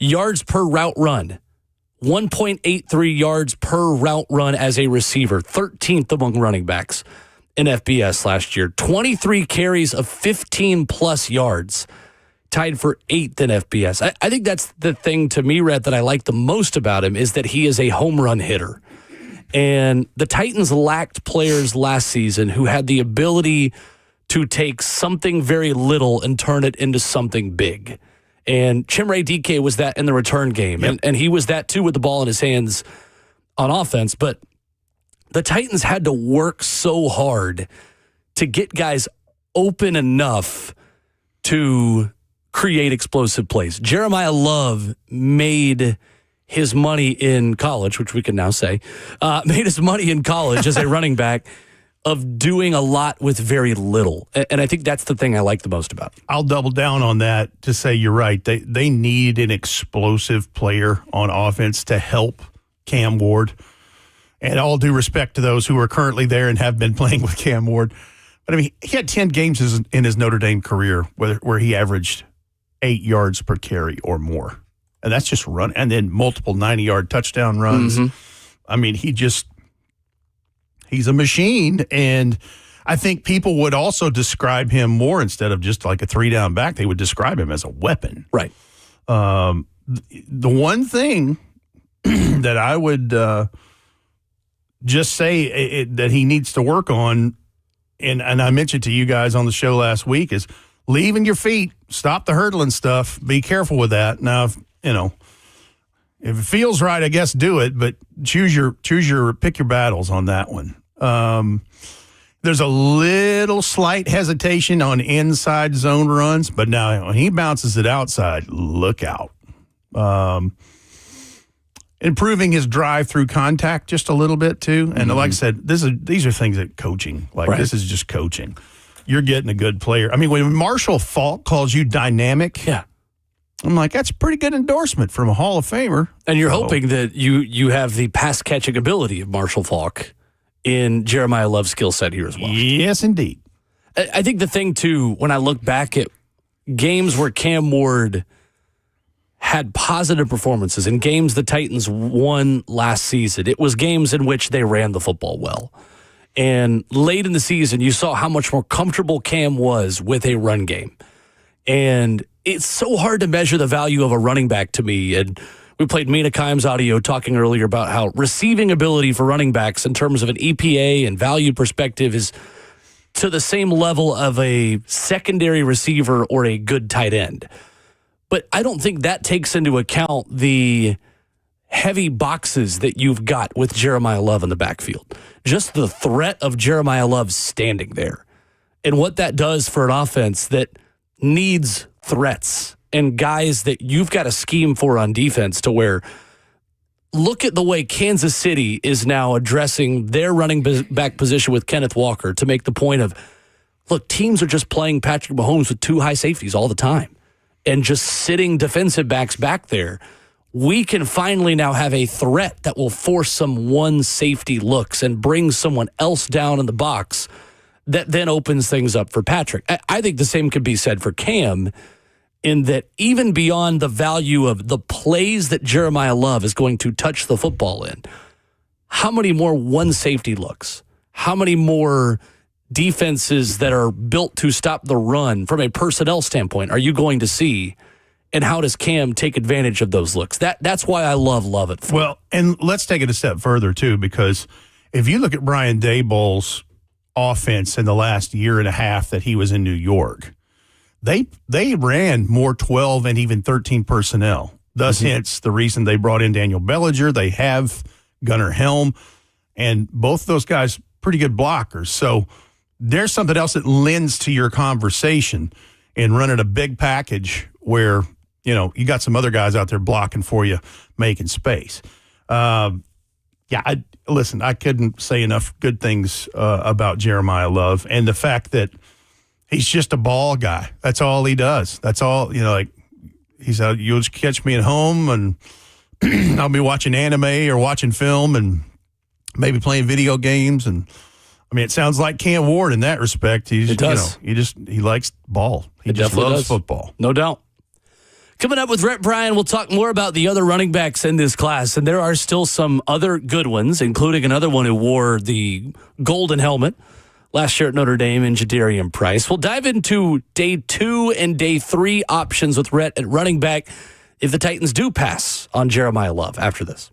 Yards per route run, 1.83 yards per route run as a receiver, 13th among running backs in FBS last year. 23 carries of 15-plus yards, tied for 8th in FBS. I think that's the thing to me, Rhett, that I like the most about him is that he is a home run hitter. And the Titans lacked players last season who had the ability to take something very little and turn it into something big. And Chimere Dike was that in the return game. Yep. And he was that too with the ball in his hands on offense. But the Titans had to work so hard to get guys open enough to create explosive plays. Jeremiah Love made his money in college, which we can now say, made his money in college as a running back of doing a lot with very little. And I think that's the thing I like the most about it. I'll double down on that to say you're right. They need an explosive player on offense to help Cam Ward. And all due respect to those who are currently there and have been playing with Cam Ward. But, I mean, he had 10 games in his Notre Dame career where he averaged 8 yards per carry or more. And that's just run. And then multiple 90-yard touchdown runs. Mm-hmm. I mean, he's a machine. And I think people would also describe him more instead of just like a 3-down back. They would describe him as a weapon. Right. The one thing that I would just say that he needs to work on, and I mentioned to you guys on the show last week, is leaving your feet, stop the hurdling stuff, be careful with that. Now, if it feels right, I guess do it, but pick your battles on that one. There's a little slight hesitation on inside zone runs, but now when he bounces it outside, look out. Improving his drive through contact just a little bit too. And like I said, these are things that coaching, This is just coaching. You're getting a good player. I mean, when Marshall Faulk calls you dynamic, I'm like, that's a pretty good endorsement from a Hall of Famer. And you're hoping that you have the pass catching ability of Marshall Faulk in Jeremiah Love's skill set here as well. Yes, indeed. I think the thing too, when I look back at games where Cam Ward had positive performances in games the Titans won last season, it was games in which they ran the football well. And late in the season, you saw how much more comfortable Cam was with a run game. And it's so hard to measure the value of a running back to me. And We played Mina Kimes' audio talking earlier about how receiving ability for running backs in terms of an EPA and value perspective is to the same level of a secondary receiver or a good tight end. But I don't think that takes into account the heavy boxes that you've got with Jeremiah Love in the backfield. Just the threat of Jeremiah Love standing there and what that does for an offense that needs threats and guys that you've got a scheme for on defense to where look at the way Kansas City is now addressing their running back position with Kenneth Walker to make the point of, look, teams are just playing Patrick Mahomes with two high safeties all the time and just sitting defensive backs back there. We can finally now have a threat that will force some one safety looks and bring someone else down in the box that then opens things up for Patrick. I think the same could be said for Cam, in that even beyond the value of the plays that Jeremiah Love is going to touch the football in, how many more one safety looks, how many more defenses that are built to stop the run from a personnel standpoint are you going to see, and how does Cam take advantage of those looks? That's why I love it. Well, and let's take it a step further, too, because if you look at Brian Daboll's offense in the last year and a half that he was in New York, they ran more 12 and even 13 personnel. Thus, hence the reason they brought in Daniel Bellinger. They have Gunnar Helm, and both those guys pretty good blockers. So there's something else that lends to your conversation in running a big package where, you know, you got some other guys out there blocking for you, making space. Listen, I couldn't say enough good things about Jeremiah Love and the fact that he's just a ball guy. That's all he does. That's all, you know, like he's out, you'll just catch me at home and I'll be watching anime or watching film and maybe playing video games. And I mean, it sounds like Cam Ward in that respect. It does. You know, he likes ball. He just loves football. No doubt. Coming up with Rhett Bryan, we'll talk more about the other running backs in this class. And there are still some other good ones, including another one who wore the golden helmet last year at Notre Dame in Jadarian Price. We'll dive into day 2 and day 3 options with Rhett at running back if the Titans do pass on Jeremiah Love after this.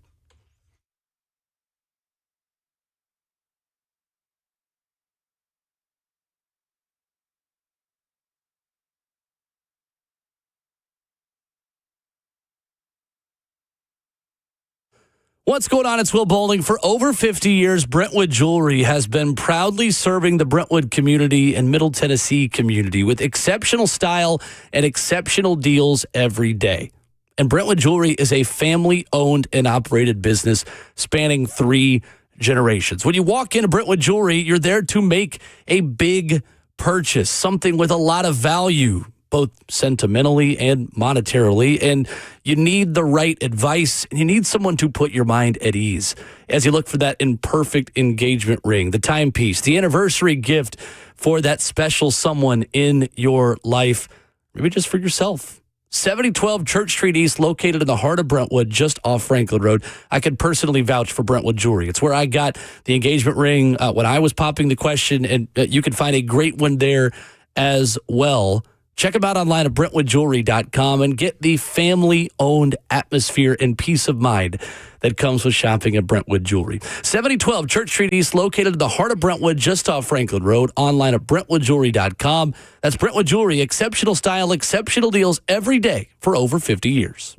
What's going on? It's Will Bowling. For over 50 years, Brentwood Jewelry has been proudly serving the Brentwood community and Middle Tennessee community with exceptional style and exceptional deals every day. And Brentwood Jewelry is a family-owned and operated business spanning 3 generations. When you walk into Brentwood Jewelry, you're there to make a big purchase, something with a lot of value, both sentimentally and monetarily, and you need the right advice, and you need someone to put your mind at ease as you look for that imperfect engagement ring, the timepiece, the anniversary gift for that special someone in your life, maybe just for yourself. 7012 Church Street East, located in the heart of Brentwood, just off Franklin Road. I could personally vouch for Brentwood Jewelry. It's where I got the engagement ring when I was popping the question, and you can find a great one there as well. Check them out online at BrentwoodJewelry.com and get the family-owned atmosphere and peace of mind that comes with shopping at Brentwood Jewelry. 7012 Church Street East, located in the heart of Brentwood, just off Franklin Road, online at BrentwoodJewelry.com. That's Brentwood Jewelry, exceptional style, exceptional deals every day for over 50 years.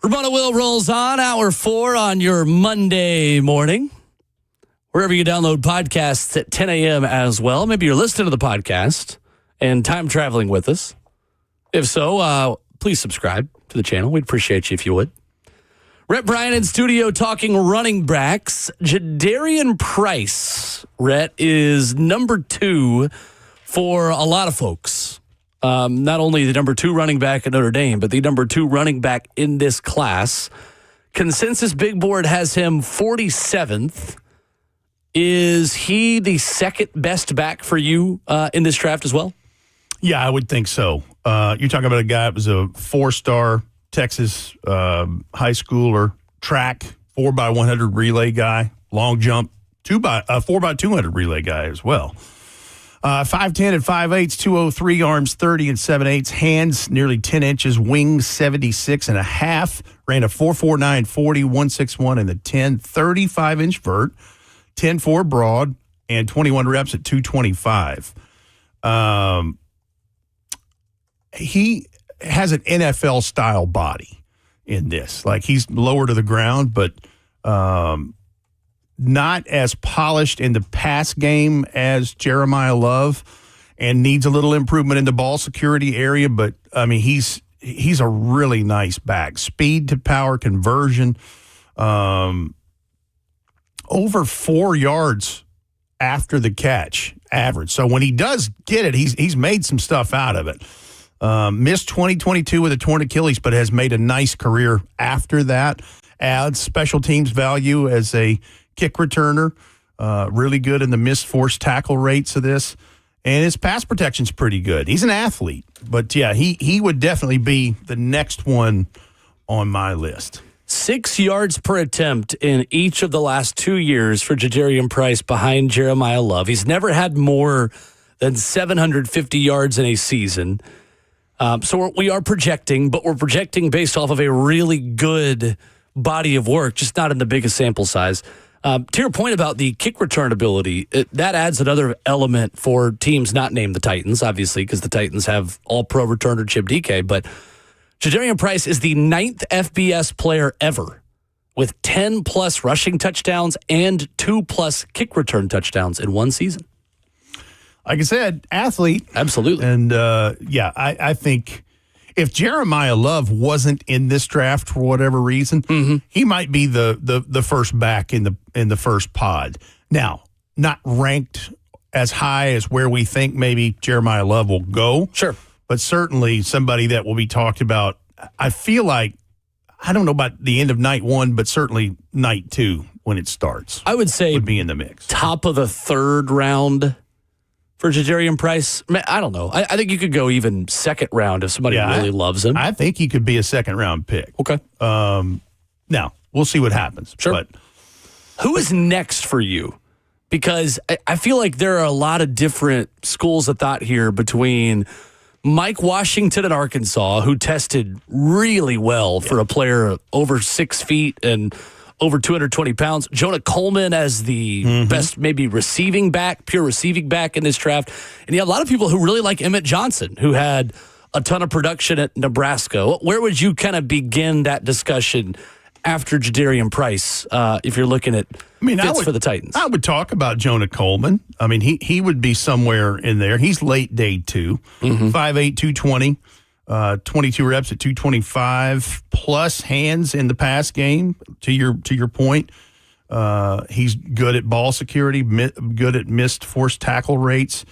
Ramon Will rolls on, hour 4 on your Monday morning. Wherever you download podcasts at 10 a.m. as well. Maybe you're listening to the podcast and time traveling with us. If so, please subscribe to the channel. We'd appreciate you if you would. Rhett Bryan in studio talking running backs. Jadarian Price, Rhett, is number 2 for a lot of folks. Not only the number 2 running back at Notre Dame, but the number 2 running back in this class. Consensus Big Board has him 47th. Is he the second best back for you in this draft as well? Yeah, I would think so. You're talking about a guy that was a 4-star Texas high schooler, track, 4x100 relay guy, long jump, 4x200 relay guy as well. 5'10" and 5'8", 203, arms 30 and 7/8, hands nearly 10 inches, wings 76 and a half, ran a 4.49 40, 161 in the 10, 35-inch vert, 10.4 broad, and 21 reps at 225. He has an NFL-style body in this. Like, he's lower to the ground, but not as polished in the pass game as Jeremiah Love, and needs a little improvement in the ball security area. But, I mean, he's a really nice back. Speed to power conversion, over 4 yards after the catch average. So when he does get it, he's made some stuff out of it. Missed 2022 with a torn Achilles, but has made a nice career after that. Adds special teams value as a kick returner. Really good in the missed forced tackle rates of this. And his pass protection's pretty good. He's an athlete. But, yeah, he would definitely be the next one on my list. 6 yards per attempt in each of the last 2 years for Jadarian Price behind Jeremiah Love. He's never had more than 750 yards in a season. So we are projecting, but we're projecting based off of a really good body of work, just not in the biggest sample size. To your point about the kick return ability, that adds another element for teams not named the Titans, obviously, because the Titans have all-pro returner Chip DK. But Jadarian Price is the 9th FBS player ever with 10-plus rushing touchdowns and 2-plus kick return touchdowns in one season. Like I said, athlete. Absolutely. And, I think if Jeremiah Love wasn't in this draft for whatever reason, he might be the first back in the first pod. Now, not ranked as high as where we think maybe Jeremiah Love will go. Sure. But certainly somebody that will be talked about. I feel like, I don't know about the end of night 1, but certainly night 2 when it starts. I would say would be in the mix. Top of the 3rd round for Jadarian Price. I don't know. I think you could go even second round if somebody really loves him. I think he could be a second-round pick. Okay. Now, we'll see what happens. Sure. But who is next for you? Because I feel like there are a lot of different schools of thought here between Mike Washington at Arkansas, who tested really well for a player over 6 feet and over 220 pounds. Jonah Coleman as the best maybe receiving back, pure receiving back in this draft. And you have a lot of people who really like Emmett Johnson, who had a ton of production at Nebraska. Where would you kind of begin that discussion after Jadarian Price if you're looking at fits for the Titans? I would talk about Jonah Coleman. I mean, he would be somewhere in there. He's late day 2, 5'8", 220. 22 reps at 225 plus hands in the pass game. To your point, he's good at ball security, good at missed forced tackle rates.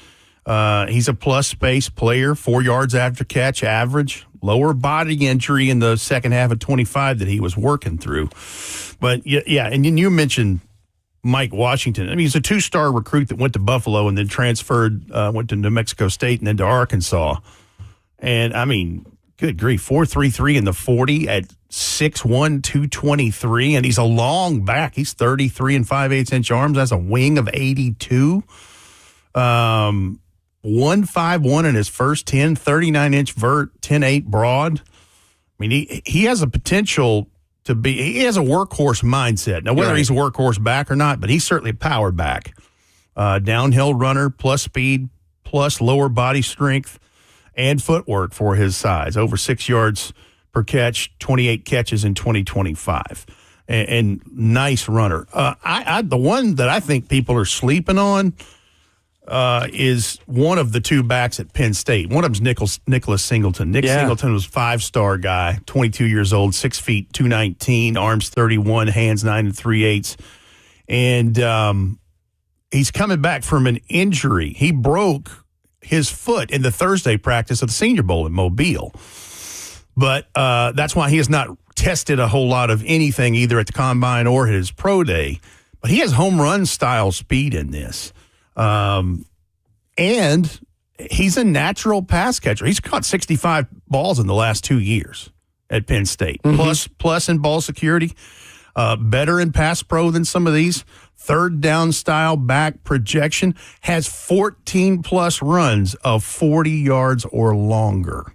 He's a plus space player, 4 yards after catch average. Lower body injury in the second half of 25 that he was working through. But yeah, and then you mentioned Mike Washington. I mean, he's a 2-star recruit that went to Buffalo and then transferred, went to New Mexico State and then to Arkansas. And, I mean, good grief, 4.33 in the 40 at 6'1", 223. And he's a long back. He's 33 and 5/8-inch arms. That's a wing of 82. 151 in his first 10, 39-inch vert, 10.8 broad. I mean, he has a potential to be – he has a workhorse mindset. Now, whether he's a workhorse back or not, but he's certainly a power back. Downhill runner, plus speed, plus lower body strength and footwork for his size. Over 6 yards per catch, 28 catches in 2025. And nice runner. The one that I think people are sleeping on is one of the two backs at Penn State. One of them's Nicholas Singleton. Singleton was 5-star guy, 22 years old, 6 feet, 219, arms 31, hands 9 3/8. And he's coming back from an injury. He broke his foot in the Thursday practice of the Senior Bowl in Mobile. But that's why he has not tested a whole lot of anything either at the Combine or his pro day. But he has home run style speed in this. And he's a natural pass catcher. He's caught 65 balls in the last 2 years at Penn State. Plus in ball security. Better in pass pro than some of these. Third down style back projection. Has 14-plus runs of 40 yards or longer.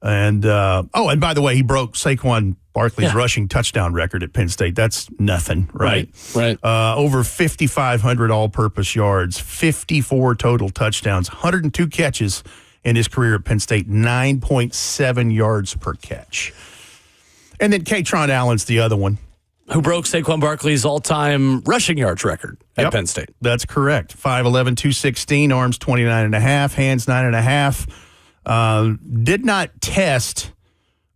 And and by the way, he broke Saquon Barkley's rushing touchdown record at Penn State. That's nothing, right? Right. Over 5,500 all-purpose yards, 54 total touchdowns, 102 catches in his career at Penn State, 9.7 yards per catch. And then Katron Allen's the other one. Who broke Saquon Barkley's all-time rushing yards record at Penn State. That's correct. 5'11", 216, arms 29.5, hands 9.5. Did not test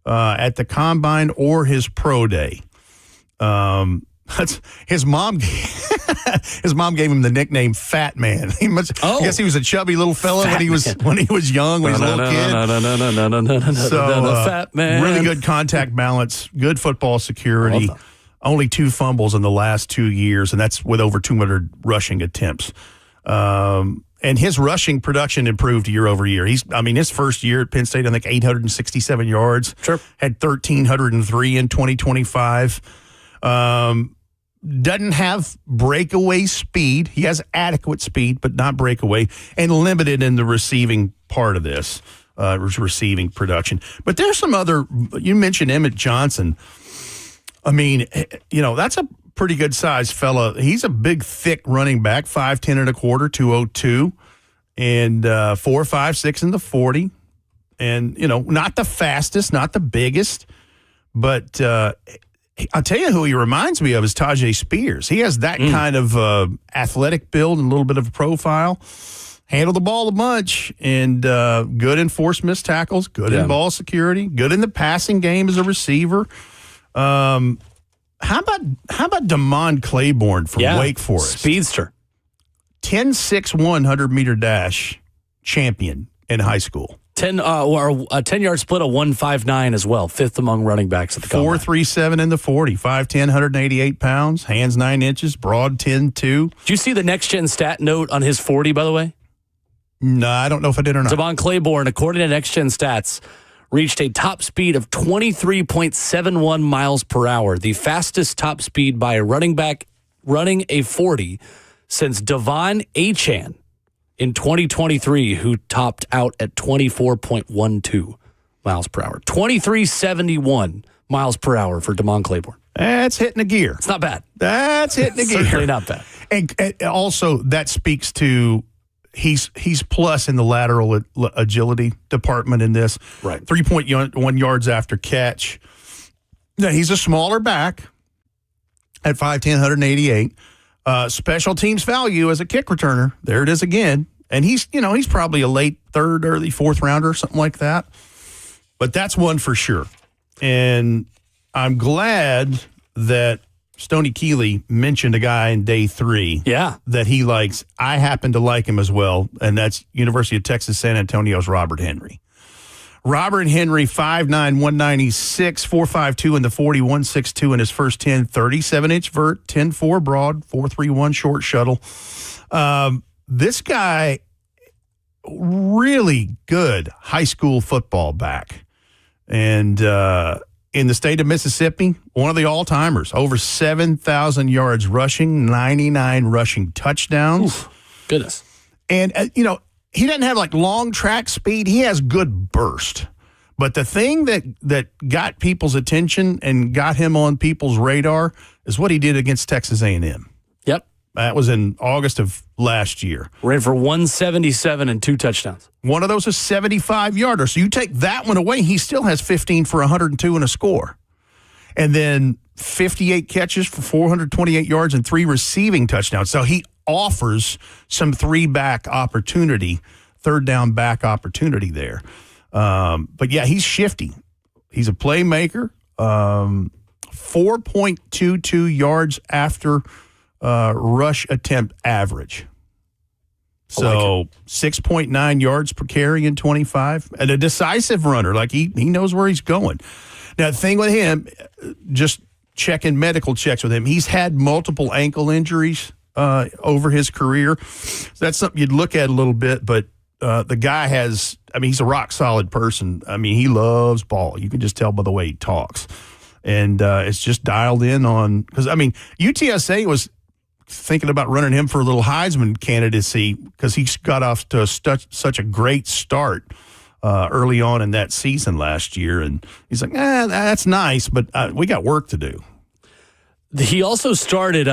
at the Combine or his pro day. His mom gave him the nickname Fat Man. I guess he was a chubby little fella when he was young, when he was a little kid. No, Fat Man. Really good contact balance, good football security. Only 2 fumbles in the last 2 years, and that's with over 200 rushing attempts. And his rushing production improved year over year. His first year at Penn State, I think 867 yards. Sure. Had 1,303 in 2025. Doesn't have breakaway speed. He has adequate speed, but not breakaway, and limited in the receiving part of this, receiving production. But there's some other, you mentioned Emmett Johnson. That's a pretty good sized fella. He's a big, thick running back, 5'10" and a quarter, 202, and 4.56 in the 40. And, not the fastest, not the biggest, but I'll tell you who he reminds me of is Tajay Spears. He has that kind of athletic build and a little bit of a profile. Handle the ball a bunch, and good in forced missed tackles, good in ball security, good in the passing game as a receiver. How about Damon Claiborne from Wake Forest? Speedster. 10.61 100-meter dash champion in high school. 10-yard split of 1.59 as well. 5th among running backs at the Combine. 4.37 in the 40. 5'10", 188 pounds. Hands 9 inches. Broad 10.2. Did you see the next-gen stat note on his 40, by the way? No, I don't know if I did or not. Damon Claiborne, according to next-gen stats, reached a top speed of 23.71 miles per hour, the fastest top speed by a running back running a 40 since Devon Achane in 2023, who topped out at 24.12 miles per hour. 23.71 miles per hour for Damon Claiborne. That's hitting a gear. It's not bad. That's hitting a gear. Certainly not bad. And also, that speaks to he's plus in the lateral agility department in this. Right. 3.1 yards after catch. Now, he's a smaller back at 5'10", 188. Special teams value as a kick returner. There it is again. And he's probably a late third, early fourth rounder, something like that. But that's one for sure. And I'm glad that Stoney Keeley mentioned a guy in day 3 that he likes. I happen to like him as well, and that's University of Texas San Antonio's Robert Henry. Robert Henry, 5'9", 196, 4.52 in the 40, 162 in his first 10, 37-inch vert, 10.4 broad, 4.31 short shuttle. This guy, really good high school football back. And in the state of Mississippi, one of the all-timers, over 7,000 yards rushing, 99 rushing touchdowns. Oof, goodness. And, he doesn't have long track speed. He has good burst. But the thing that got people's attention and got him on people's radar is what he did against Texas A&M. Yep. That was in August of last year. Ran for 177 and 2 touchdowns. One of those is 75-yarder. So you take that one away, he still has 15 for 102 and a score. And then 58 catches for 428 yards and 3 receiving touchdowns. So he offers some third down back opportunity there. But yeah, he's shifty. He's a playmaker. 4.22 yards after rush attempt average. So 6.9 yards per carry in 25. And a decisive runner. Like he knows where he's going. Now, the thing with him, just checking medical checks with him, he's had multiple ankle injuries over his career. So that's something you'd look at a little bit, but the guy he's a rock-solid person. I mean, he loves ball. You can just tell by the way he talks. And it's just dialed in on – because, UTSA was thinking about running him for a little Heisman candidacy because he got off to such a great start early on in that season last year. And he's like, that's nice, but we got work to do. He also started,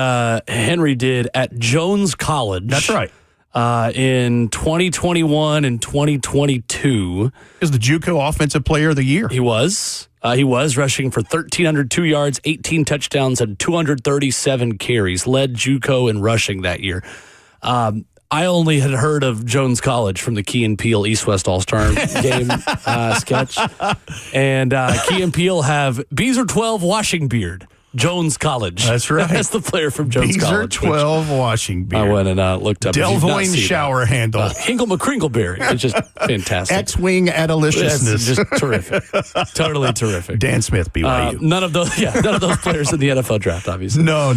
Henry did, at Jones College. That's right. In 2021 and 2022. He was the JUCO Offensive Player of the Year. He was rushing for 1,302 yards, 18 touchdowns, and 237 carries. Led JUCO in rushing that year. I only had heard of Jones College from the Key and Peele East-West All-Star game sketch. And Key and Peele have Beezer 12 washing beard. Jones College. That's right. That's the player from Jones College. Beezer 12 washing beard. I went and looked up. Delvoyne shower handle. Hinkle McCringleberry. It's just fantastic. X-Wing Adeliciousness. Just terrific. Totally terrific. Dan Smith, BYU. None of those players in the NFL draft, obviously. No.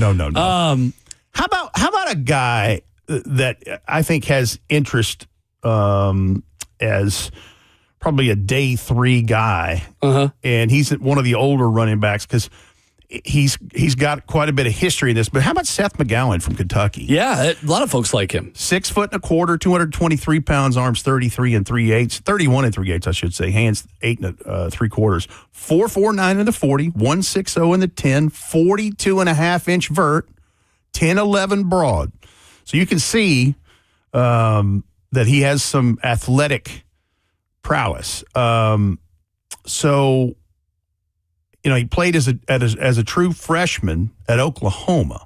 How about a guy that I think has interest as probably a day 3 guy, and he's one of the older running backs because he's got quite a bit of history in this. But how about Seth McGowan from Kentucky? Yeah, a lot of folks like him. 6 foot and a quarter, 223 pounds, arms 31 and 3/8, I should say, hands 8 and 3/4, 4.49 in the 40, 1.60 in the 10, 42.5-inch vert, 10.11 broad. So you can see that he has some athletic prowess. He played as a true freshman at Oklahoma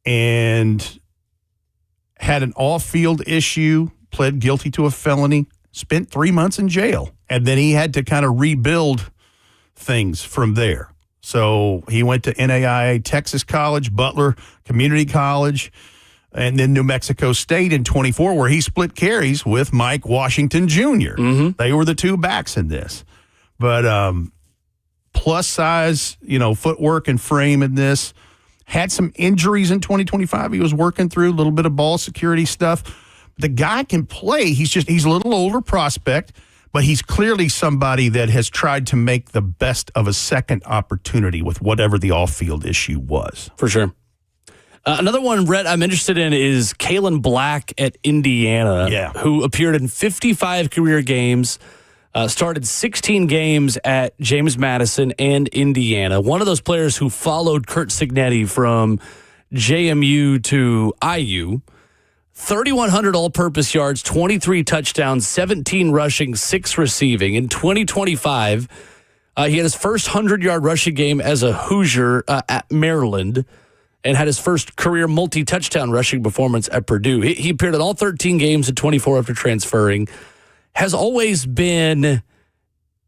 and had an off-field issue, pled guilty to a felony, spent 3 months in jail, and then he had to kind of rebuild things from there. So he went to NAIA Texas College, Butler Community College, and then New Mexico State in 24, where he split carries with Mike Washington Jr. They were the 2 backs in this. But plus size, footwork and frame in this. Had some injuries in 2025 he was working through, a little bit of ball security stuff. The guy can play. He's a little older prospect, but he's clearly somebody that has tried to make the best of a second opportunity with whatever the off-field issue was. For sure. Another one, Rhett, I'm interested in is Kalen Black at Indiana, who appeared in 55 career games, started 16 games at James Madison and Indiana. One of those players who followed Curt Cignetti from JMU to IU. 3,100 all-purpose yards, 23 touchdowns, 17 rushing, 6 receiving. In 2025, he had his first 100-yard rushing game as a Hoosier at Maryland, and had his first career multi-touchdown rushing performance at Purdue. He appeared in all 13 games in 24 after transferring. Has always been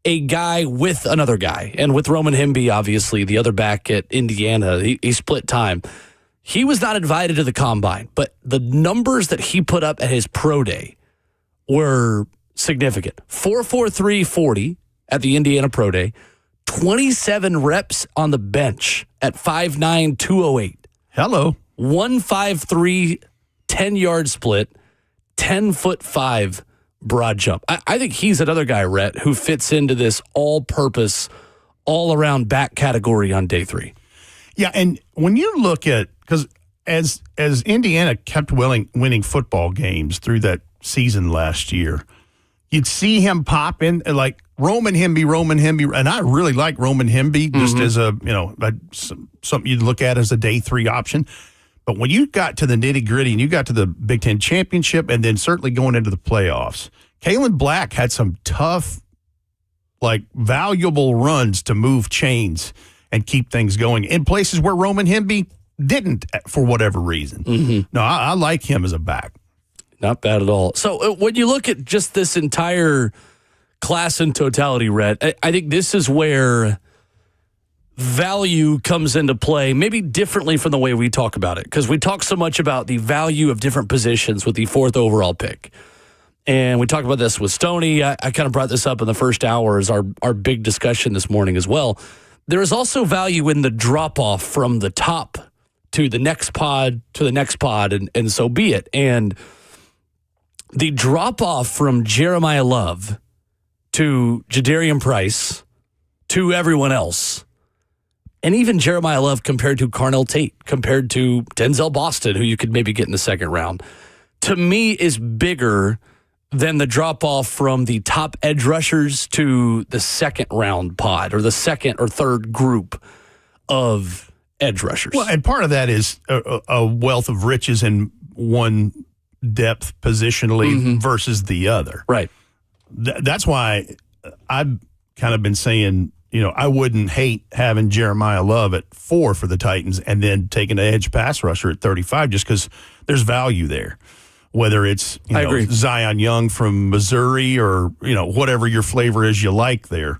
a guy with another guy. And with Roman Hemby, obviously, the other back at Indiana, he split time. He was not invited to the combine, but the numbers that he put up at his pro day were significant. 4.4340 at the Indiana pro day, 27 reps on the bench at 5'9", 208. Hello. 1.53, 10-yard split, 10'5" broad jump. I think he's another guy, Rhett, who fits into this all-purpose, all-around back category on day 3. Yeah, and when you look at, because as Indiana kept winning football games through that season last year, you'd see him pop in like Roman Hemby, and I really like Roman Hemby just as a something you'd look at as a day 3 option. But when you got to the nitty-gritty and you got to the Big Ten championship and then certainly going into the playoffs, Kalen Black had some tough, valuable runs to move chains and keep things going in places where Roman Hemby didn't for whatever reason. Mm-hmm. No, I like him as a back. Not bad at all. So when you look at just this entire class in totality, Rhett, I think this is where value comes into play, maybe differently from the way we talk about it, because we talk so much about the value of different positions with the 4th overall pick. And we talked about this with Stoney. I kind of brought this up in the first hour as our big discussion this morning as well. There is also value in the drop-off from the top to the next pod, and so be it. And the drop-off from Jeremiah Love to Jadarian Price to everyone else, and even Jeremiah Love compared to Carnell Tate, compared to Denzel Boston, who you could maybe get in the second round, to me is bigger than the drop-off from the top edge rushers to the second round pod or the second or third group of edge rushers. Well, and part of that is a wealth of riches in one depth positionally versus the other. Right. That's why I've kind of been saying, I wouldn't hate having Jeremiah Love at 4 for the Titans and then taking an edge pass rusher at 35 just because there's value there. Whether it's Zion Young from Missouri or, whatever your flavor is you like there.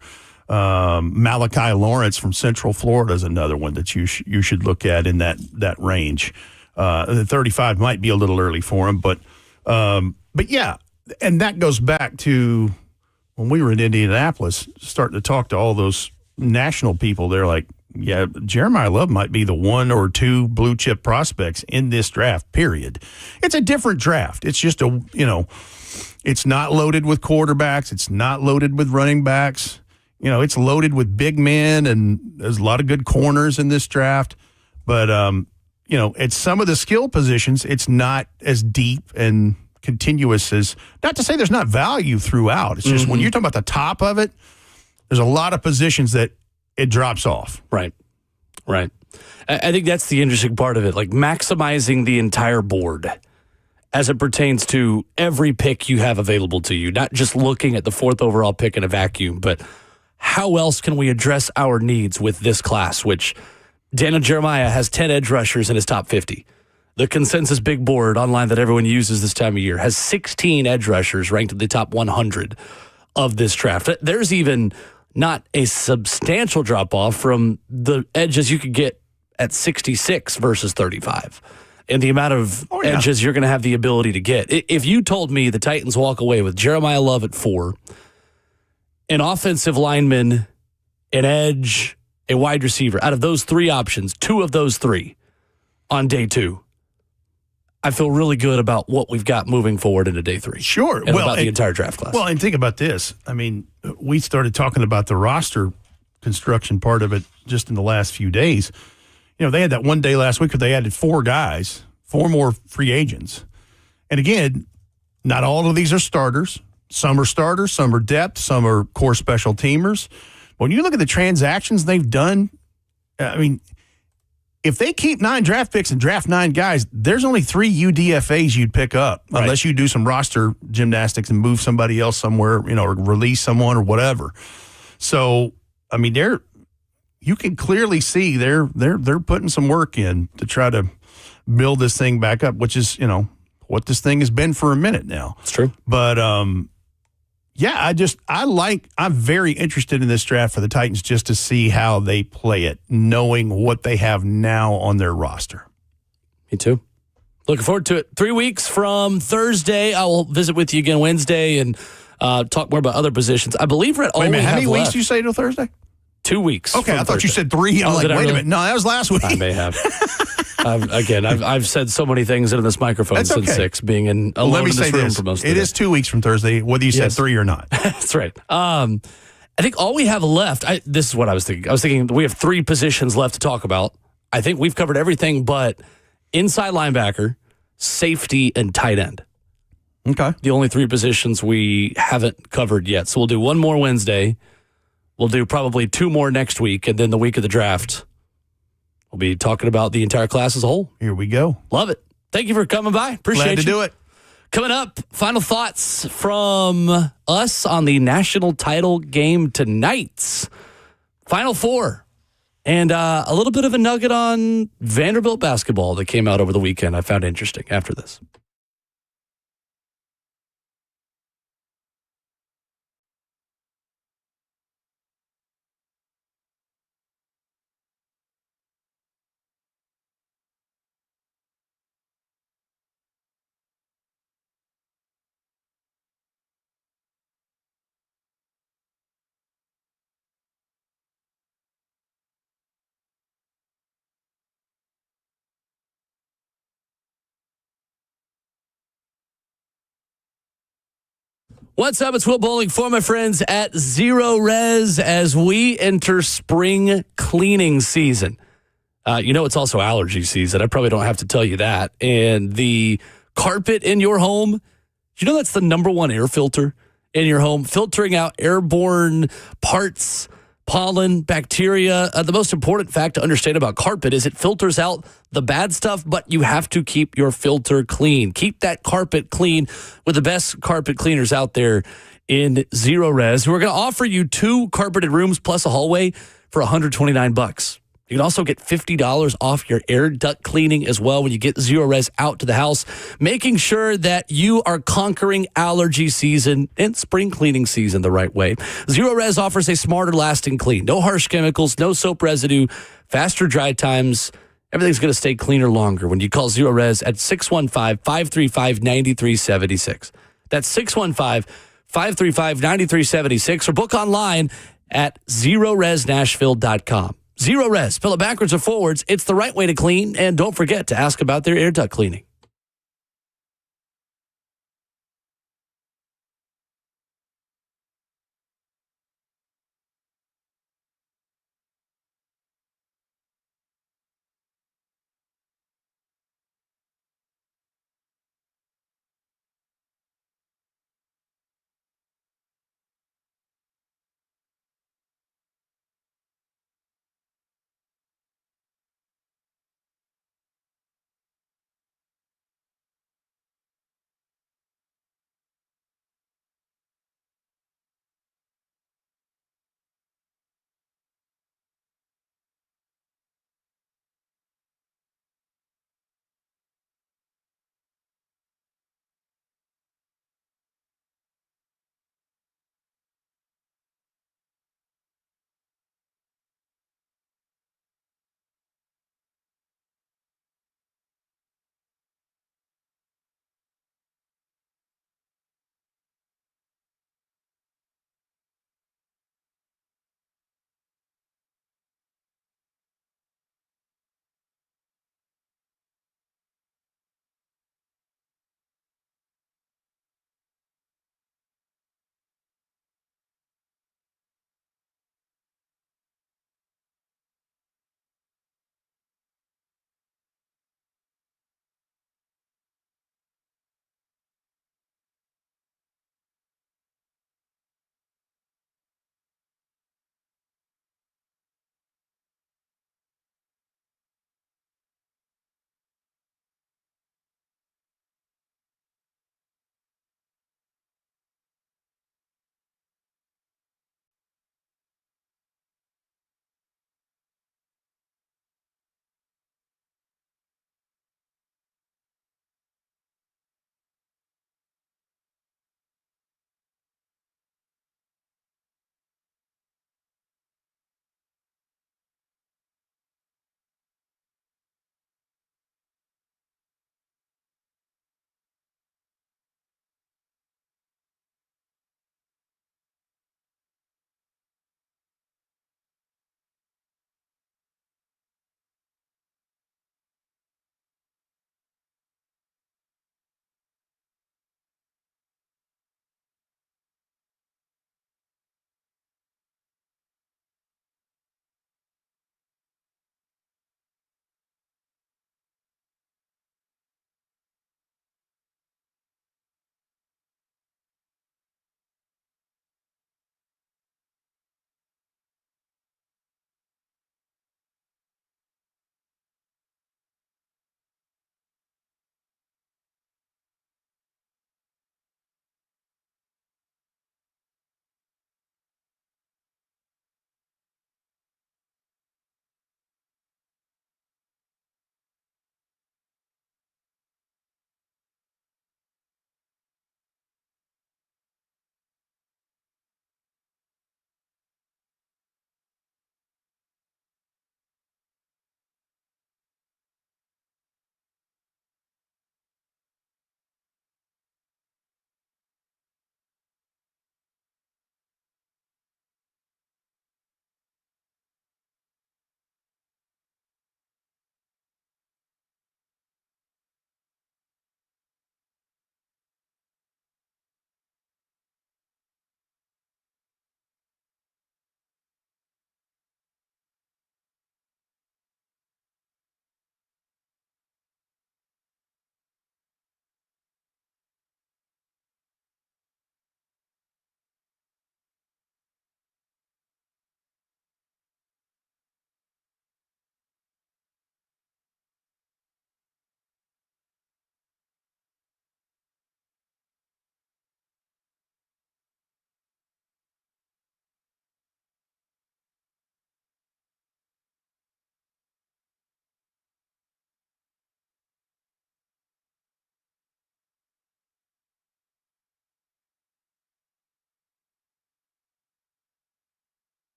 Malachi Lawrence from Central Florida is another one that you should look at in that range. The 35 might be a little early for him, but yeah, and that goes back to when we were in Indianapolis, starting to talk to all those national people. They're like, yeah, Jeremiah Love might be the 1 or 2 blue chip prospects in this draft, period. It's a different draft. It's just it's not loaded with quarterbacks. It's not loaded with running backs. It's loaded with big men, and there's a lot of good corners in this draft. But, at some of the skill positions, it's not as deep and continuous as, not to say there's not value throughout. It's just when you're talking about the top of it, there's a lot of positions that it drops off. Right. I think that's the interesting part of it, maximizing the entire board as it pertains to every pick you have available to you, not just looking at the 4th overall pick in a vacuum, but how else can we address our needs with this class, which Daniel Jeremiah has 10 edge rushers in his top 50. The consensus big board online that everyone uses this time of year has 16 edge rushers ranked in the top 100 of this draft. There's even not a substantial drop-off from the edges you could get at 66 versus 35 and the amount of edges you're going to have the ability to get. If you told me the Titans walk away with Jeremiah Love at 4, an offensive lineman, an edge, a wide receiver, out of those 3 options, 2 of those 3 on day 2, I feel really good about what we've got moving forward into day 3. Sure. And about the entire draft class. Well, and think about this. I mean, we started talking about the roster construction part of it just in the last few days. They had that one day last week where they added 4 guys, 4 more free agents. And again, not all of these are starters. Some are starters, some are depth, some are core special teamers. When you look at the transactions they've done, I mean, if they keep 9 draft picks and draft 9 guys, there's only 3 UDFAs you'd pick up, right, unless you do some roster gymnastics and move somebody else somewhere, or release someone or whatever. So, I mean, you can clearly see they're putting some work in to try to build this thing back up, which is, what this thing has been for a minute now. It's true. But, yeah, I'm very interested in this draft for the Titans just to see how they play it, knowing what they have now on their roster. Me too. Looking forward to it. 3 weeks from Thursday, I will visit with you again Wednesday and talk more about other positions. I believe we're at all we have how many weeks left. do you say till Thursday? 2 weeks. Okay, I thought you said 3. I'm like, wait a minute. No, that was last week. I may have. I've said so many things into this microphone since 6, being alone in this room for most of the day. It is 2 weeks from Thursday, whether you said 3 or not. That's right. I think all we have left, this is what I was thinking. I was thinking we have 3 positions left to talk about. I think we've covered everything but inside linebacker, safety, and tight end. Okay. The only 3 positions we haven't covered yet. So we'll do 1 more Wednesday. We'll do probably 2 more next week, and then the week of the draft, We'll be talking about the entire class as a whole. Here we go. Love it. Thank you for coming by. Appreciate Glad to you. do it. Coming up, final thoughts from us on the national title game tonight. Final four. And a little bit of a nugget on Vanderbilt basketball that came out over the weekend I found interesting after this. What's up? It's Will Bowling for my friends at Zero Res as we enter spring cleaning season. It's also allergy season. I probably don't have to tell you that. And the carpet in your home, that's the number one air filter in your home, filtering out airborne parts, pollen, bacteria. The most important fact to understand about carpet is it filters out the bad stuff, but you have to keep your filter clean. Keep that carpet clean with the best carpet cleaners out there in Zero Res. We're going to offer you 2 carpeted rooms plus a hallway for $129. You can also get $50 off your air duct cleaning as well when you get Zero Res out to the house, making sure that you are conquering allergy season and spring cleaning season the right way. Zero Res offers a smarter lasting clean. No harsh chemicals, no soap residue, faster dry times. Everything's going to stay cleaner longer when you call Zero Res at 615-535-9376. That's 615-535-9376 or book online at zeroresnashville.com. Zero Res. Fill it backwards or forwards. It's the right way to clean. And don't forget to ask about their air duct cleaning.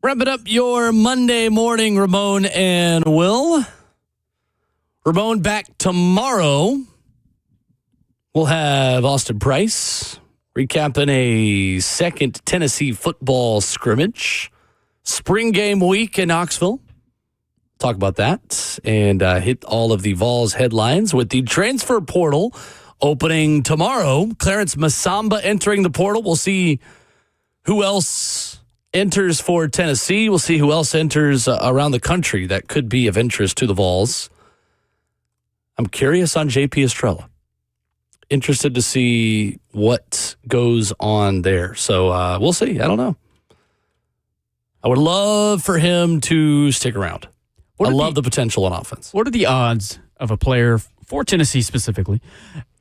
Wrapping up your Monday morning, Ramon and Will. Ramon back tomorrow. We'll have Austin Price recapping a second Tennessee football scrimmage. Spring game week in Knoxville. Talk about that and hit all of the Vols headlines with the transfer portal opening tomorrow. Clarence Masamba entering the portal. We'll see who else enters for Tennessee. We'll see who else enters around the country that could be of interest to the Vols. I'm curious on JP Estrella. Interested to see what goes on there. So we'll see. I don't know. I would love for him to stick around. I love the potential on offense. What are the odds of a player, for Tennessee specifically,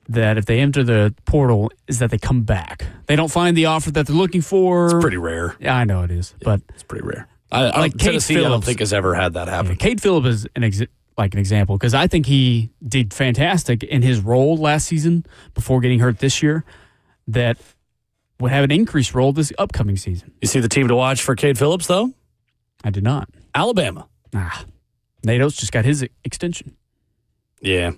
that if they enter the portal, is that they come back? They don't find the offer that they're looking for? It's pretty rare. Yeah, I know it is. But it's pretty rare. Tennessee, I don't think has ever had that happen. Yeah, Cade Phillips is an example, because I think he did fantastic in his role last season before getting hurt this year, that would have an increased role this upcoming season. You see the team to watch for Cade Phillips, though? I did not. Alabama. Nado's just got his extension. Yeah.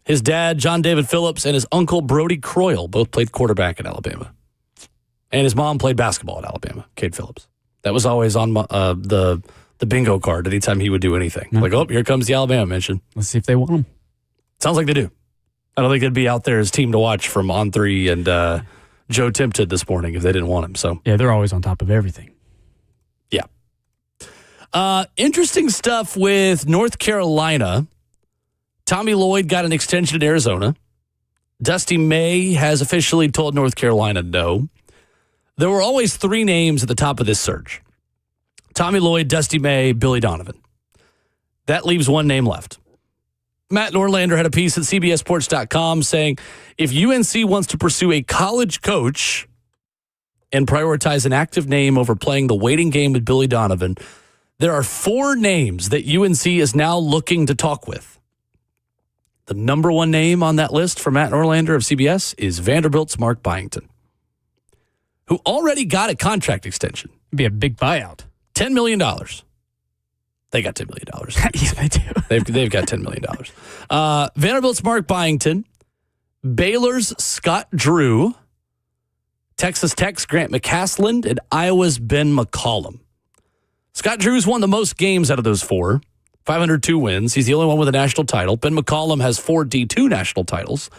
His dad, John David Phillips, and his uncle, Brody Croyle, both played quarterback at Alabama. And his mom played basketball at Alabama, Cade Phillips. That was always on the bingo card anytime he would do anything. Mm-hmm. Like, oh, here comes the Alabama mention. Let's see if they want him. Sounds like they do. I don't think they'd be out there as team to watch from On3 and Joe Tempted this morning if they didn't want him. So yeah, they're always on top of everything. Yeah. Interesting stuff with North Carolina. Tommy Lloyd got an extension in Arizona. Dusty May has officially told North Carolina no. There were always three names at the top of this search: Tommy Lloyd, Dusty May, Billy Donovan. That leaves one name left. Matt Norlander had a piece at CBSSports.com saying, if UNC wants to pursue a college coach and prioritize an active name over playing the waiting game with Billy Donovan, there are four names that UNC is now looking to talk with. The number one name on that list for Matt Norlander of CBS is Vanderbilt's Mark Byington, who already got a contract extension. It'd be a big buyout. $10 million. They got $10 million. Yeah, they do. They've got $10 million. Vanderbilt's Mark Byington, Baylor's Scott Drew, Texas Tech's Grant McCasland, and Iowa's Ben McCollum. Scott Drew's won the most games out of those four, 502 wins. He's the only one with a national title. Ben McCollum has 4 D2 national titles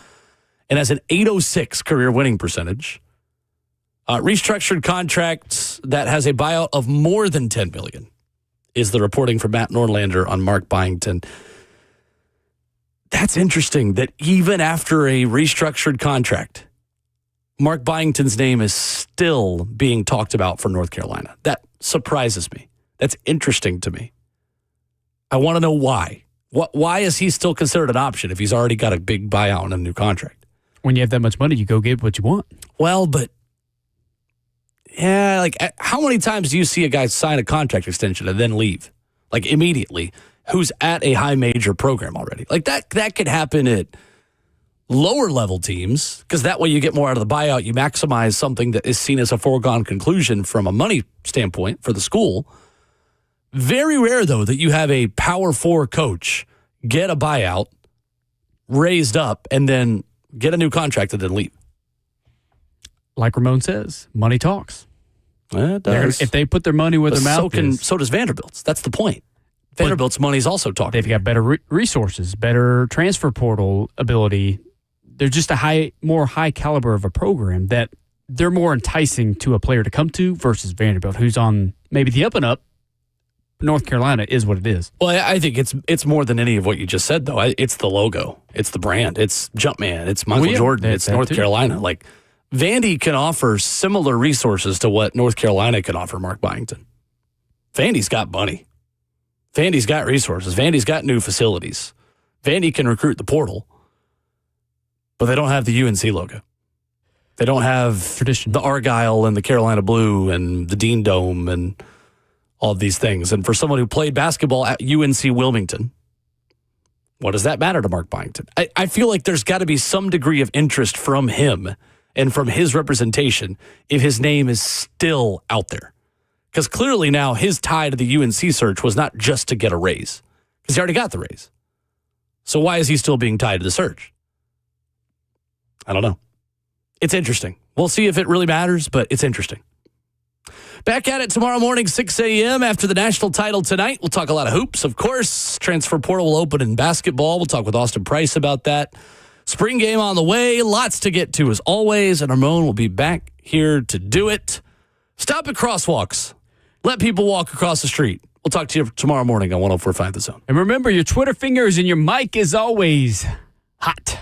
and has an 806 career winning percentage. Restructured contract that has a buyout of more than $10 million is the reporting from Matt Norlander on Mark Byington. That's interesting that even after a restructured contract, Mark Byington's name is still being talked about for North Carolina. That surprises me. That's interesting to me. I want to know why. Why is he still considered an option if he's already got a big buyout and a new contract? When you have that much money, you go get what you want. Well, but yeah, like how many times do you see a guy sign a contract extension and then leave? Like immediately, who's at a high major program already? Like that could happen at lower level teams, because that way you get more out of the buyout. You maximize something that is seen as a foregone conclusion from a money standpoint for the school. Very rare, though, that you have a Power 4 coach get a buyout, raised up, and then get a new contract and then leave. Like Ramon says, money talks. It does. If they put their money where their mouth is. So does Vanderbilt's. That's the point. Vanderbilt's money is also talking. They've got better resources, better transfer portal ability. They're just a more high caliber of a program that they're more enticing to a player to come to versus Vanderbilt, who's on maybe the up and up. North Carolina is what it is. Well, I think it's more than any of what you just said, though. It's the logo. It's the brand. It's Jumpman. It's Michael Jordan. It's North Carolina. Like, Vandy can offer similar resources to what North Carolina can offer Mark Byington. Vandy's got money. Vandy's got resources. Vandy's got new facilities. Vandy can recruit the portal, but they don't have the UNC logo. They don't have tradition, the Argyle and the Carolina Blue and the Dean Dome and all of these things. And for someone who played basketball at UNC Wilmington, what does that matter to Mark Byington? I feel like there's got to be some degree of interest from him and from his representation if his name is still out there. Because clearly now his tie to the UNC search was not just to get a raise, because he already got the raise. So why is he still being tied to the search? I don't know. It's interesting. We'll see if it really matters, but it's interesting. Back at it tomorrow morning, 6 a.m. after the national title tonight. We'll talk a lot of hoops, of course. Transfer portal will open in basketball. We'll talk with Austin Price about that. Spring game on the way. Lots to get to as always. And Ramon will be back here to do it. Stop at crosswalks. Let people walk across the street. We'll talk to you tomorrow morning on 104.5 The Zone. And remember, your Twitter fingers and your mic is always hot.